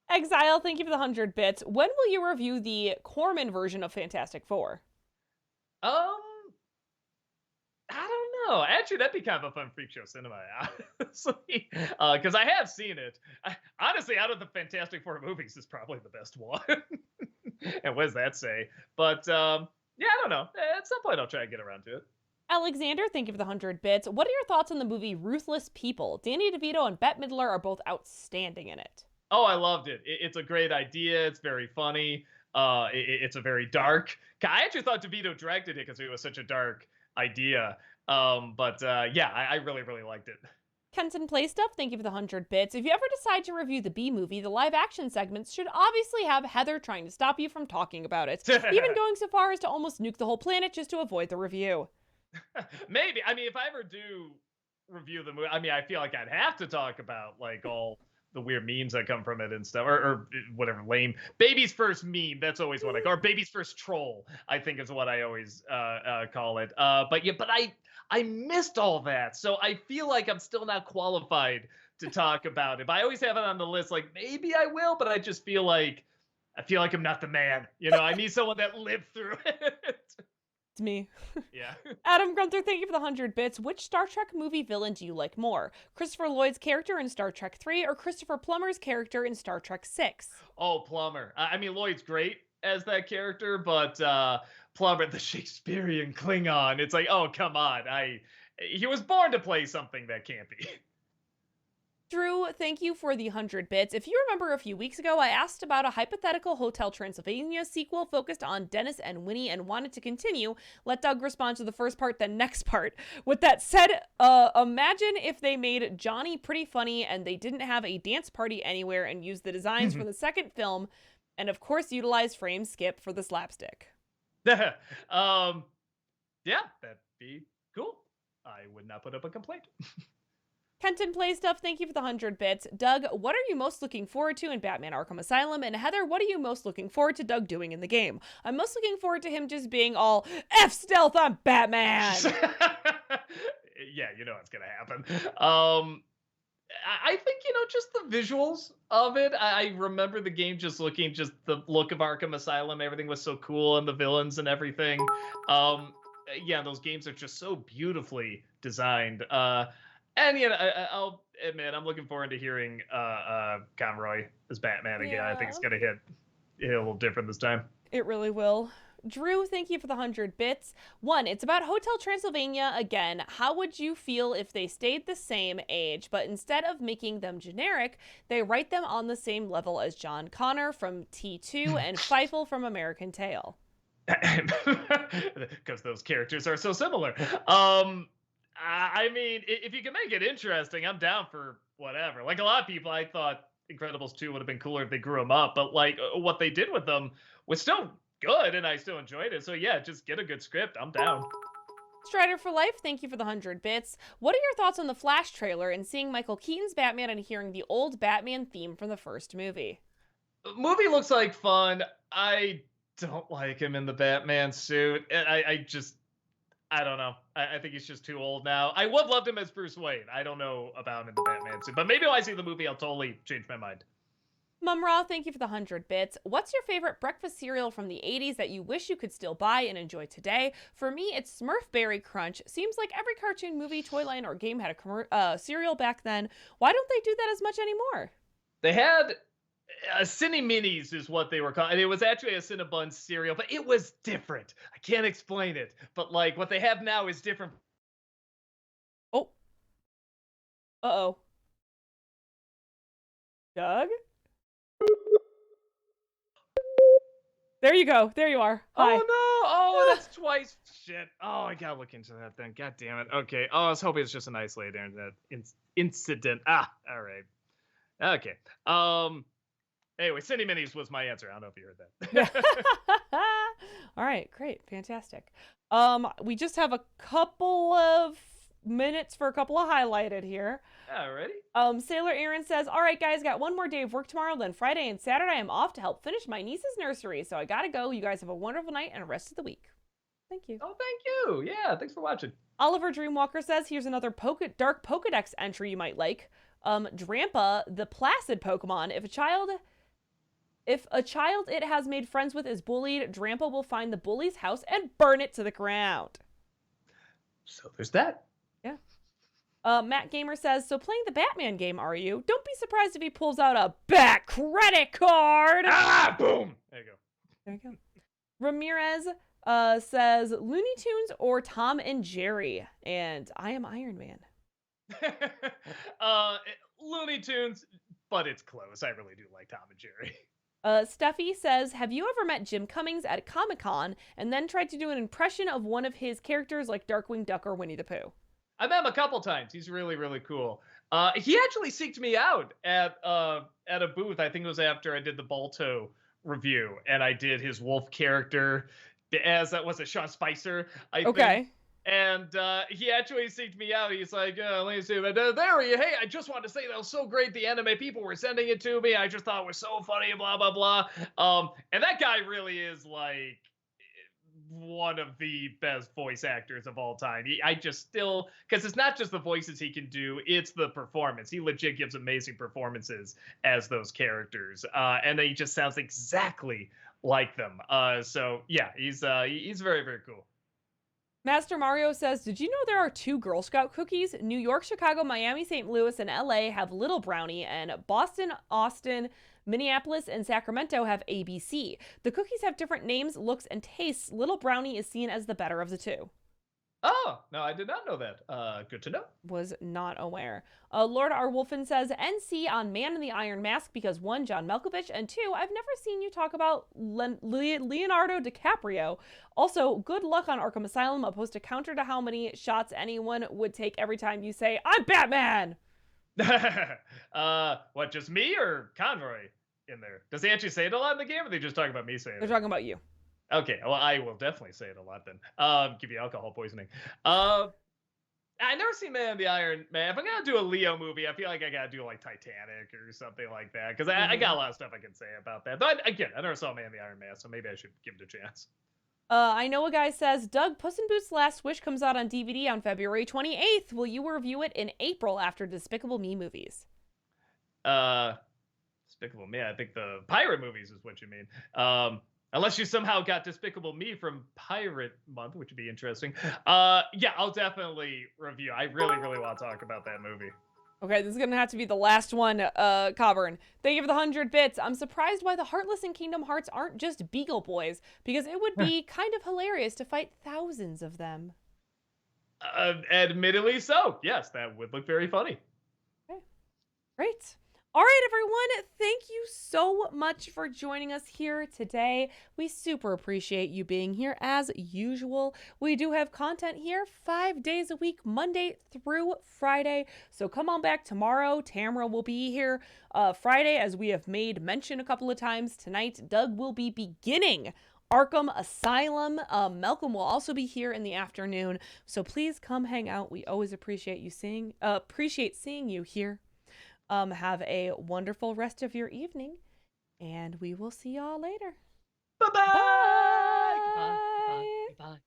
Exile, thank you for the 100 bits. When will you review the Corman version of Fantastic Four?
Um, I don't know. Actually, that'd be kind of a fun freak show cinema, honestly, because I have seen it. Honestly, out of the Fantastic Four movies, is probably the best one. And what does that say? But yeah, I don't know. At some point, I'll try and get around to it.
Alexander, thank you for the 100 bits. What are your thoughts on the movie Ruthless People? Danny DeVito and Bette Midler are both outstanding in it.
Oh, I loved it. It's a great idea. It's very funny. It's a very dark. I actually thought DeVito directed it because it was such a dark idea. But yeah, I really, really liked it.
Kenton Play Stuff, thank you for the 100 bits. If you ever decide to review the B movie, the live action segments should obviously have Heather trying to stop you from talking about it, even going so far as to almost nuke the whole planet just to avoid the review.
Maybe. I mean, if I ever do review the movie, I mean, I feel like I'd have to talk about like all the weird memes that come from it and stuff, or whatever, lame. Baby's first meme, that's always what I call, or baby's first troll, I think is what I always call it. But yeah, but I missed all that, so I feel like I'm still not qualified to talk about it. But I always have it on the list, like maybe I will, but I just feel like I'm not the man. I need someone that lived through it.
It's me.
Yeah.
Adam Grunter, thank you for the 100 bits. Which Star Trek movie villain do you like more? Christopher Lloyd's character in Star Trek 3 or Christopher Plummer's character in Star Trek 6?
Oh, Plummer. I mean, Lloyd's great as that character, but Plummer, the Shakespearean Klingon, it's like, oh, come on. He was born to play something that can't be.
Drew, thank you for the 100 bits. If you remember a few weeks ago, I asked about a hypothetical Hotel Transylvania sequel focused on Dennis and Winnie and wanted to continue. Let Doug respond to the first part, then next part. With that said, imagine if they made Johnny pretty funny and they didn't have a dance party anywhere and used the designs from the second film, and of course utilized frame skip for the slapstick.
Yeah, that'd be cool. I would not put up a complaint.
Kenton Play Stuff, thank you for the 100 bits. Doug, what are you most looking forward to in Batman Arkham Asylum? And Heather, what are you most looking forward to Doug doing in the game? I'm most looking forward to him just being all, F stealth, I'm Batman!
Yeah, it's gonna happen. I think, just the visuals of it. I remember the game just the look of Arkham Asylum, everything was so cool, and the villains and everything. Yeah, those games are just so beautifully designed. And I'll admit, I'm looking forward to hearing Conroy as Batman again.
Yeah.
I think it's gonna hit a little different this time.
It really will. Drew, thank you for the 100 bits. 1, it's about Hotel Transylvania again. How would you feel if they stayed the same age, but instead of making them generic, they write them on the same level as John Connor from T2 and Feifel from American Tail?
Because those characters are so similar. I mean, if you can make it interesting, I'm down for whatever. Like a lot of people, I thought Incredibles 2 would have been cooler if they grew them up, but like what they did with them was still good, and I still enjoyed it. So yeah, just get a good script. I'm down.
Strider for Life, thank you for the 100 bits. What are your thoughts on the Flash trailer and seeing Michael Keaton's Batman and hearing the old Batman theme from the first movie?
Movie looks like fun. I don't like him in the Batman suit. I don't know. I think he's just too old now. I would love him as Bruce Wayne. I don't know about him in the Batman suit, but maybe when I see the movie, I'll totally change my mind.
Mumra, thank you for the 100 bits. What's your favorite breakfast cereal from the 80s that you wish you could still buy and enjoy today? For me, it's Smurf Berry Crunch. Seems like every cartoon, movie, toy line, or game had a cereal back then. Why don't they do that as much anymore?
They had Cine Minis is what they were called. And it was actually a Cinnabon cereal, but it was different. I can't explain it. But like what they have now is different.
Oh, uh-oh. Doug? There you go. There you are.
Oh
Hi.
no! Oh, that's twice. Shit. Oh, I gotta look into that then. God damn it. Okay. Oh, I was hoping it's just an isolated internet incident. Ah, all right. Okay. Anyway, Cine Minis was my answer. I don't know if you heard that.
All right, great. Fantastic. We just have a couple of minutes for a couple of highlighted here.
Alrighty.
Sailor Aaron says, all right, guys, got one more day of work tomorrow. Then Friday and Saturday, I'm off to help finish my niece's nursery. So I gotta go. You guys have a wonderful night and a rest of the week. Thank you.
Oh, thank you. Yeah, thanks for watching.
Oliver Dreamwalker says, here's another dark Pokedex entry you might like. Drampa, the placid Pokemon. If a child it has made friends with is bullied, Drampa will find the bully's house and burn it to the ground.
So there's that.
Yeah. Matt Gamer says, so playing the Batman game, are you? Don't be surprised if he pulls out a Bat credit card.
Ah, boom. There you go.
There you go. Ramirez says, Looney Tunes or Tom and Jerry? And I am Iron Man.
Looney Tunes, but it's close. I really do like Tom and Jerry.
Steffi says, have you ever met Jim Cummings at a Comic-Con and then tried to do an impression of one of his characters like Darkwing Duck or Winnie the Pooh?
I met him a couple times. He's really, really cool. He actually seeked me out at a booth. I think it was after I did the Balto review, and I did his wolf character as that was Sean Spicer. I think. And he actually seeked me out. He's like, let me see. There you. Hey, I just wanted to say that was so great. The anime people were sending it to me. I just thought it was so funny. Blah blah blah. And that guy really is like one of the best voice actors of all time. I just still, because it's not just the voices he can do, it's the performance. He legit gives amazing performances as those characters, and he just sounds exactly like them. So yeah, he's very, very cool.
Master Mario says, did you know there are 2 Girl Scout cookies? New York, Chicago, Miami, St. Louis, and LA have Little Brownie, and Boston, Austin, Minneapolis, and Sacramento have ABC. The cookies have different names, looks, and tastes. Little Brownie is seen as the better of the 2.
Oh, no, I did not know that. Good to know.
Was not aware. Lord R. Wolfen says, NC on Man in the Iron Mask because 1, John Malkovich, and 2, I've never seen you talk about Leonardo DiCaprio. Also, good luck on Arkham Asylum, opposed to counter to how many shots anyone would take every time you say, I'm Batman!
What, just me or Conroy in there? Does he actually say it a lot in the game, or are they just talking about me saying it?
They're talking about you.
Okay, well, I will definitely say it a lot then. Give you alcohol poisoning. I never seen Man in the Iron Man. If I'm gonna do a Leo movie, I feel like I gotta do like Titanic or something like that, because I got a lot of stuff I can say about that. But again, I never saw Man in the Iron Man, so maybe I should give it a chance.
I know a guy says, Doug, Puss in Boots' Last Wish comes out on DVD on February 28th. Will you review it in April after Despicable Me movies?
Despicable Me. I think the pirate movies is what you mean. Unless you somehow got Despicable Me from Pirate Month, which would be interesting. Yeah, I'll definitely review. I really, really want to talk about that movie.
Okay, this is going to have to be the last one, Coburn. Thank you for the 100 bits. I'm surprised why the Heartless in Kingdom Hearts aren't just Beagle Boys, because it would be kind of hilarious to fight thousands of them.
Admittedly so. Yes, that would look very funny.
Okay, great. All right, everyone, thank you so much for joining us here today. We super appreciate you being here as usual. We do have content here 5 days a week, Monday through Friday. So come on back tomorrow. Tamara will be here Friday, as we have made mention a couple of times tonight. Doug will be beginning Arkham Asylum. Malcolm will also be here in the afternoon. So please come hang out. We always appreciate seeing you here. Have a wonderful rest of your evening, and we will see y'all later.
Bye-bye.
Bye.
Goodbye. Goodbye. Goodbye.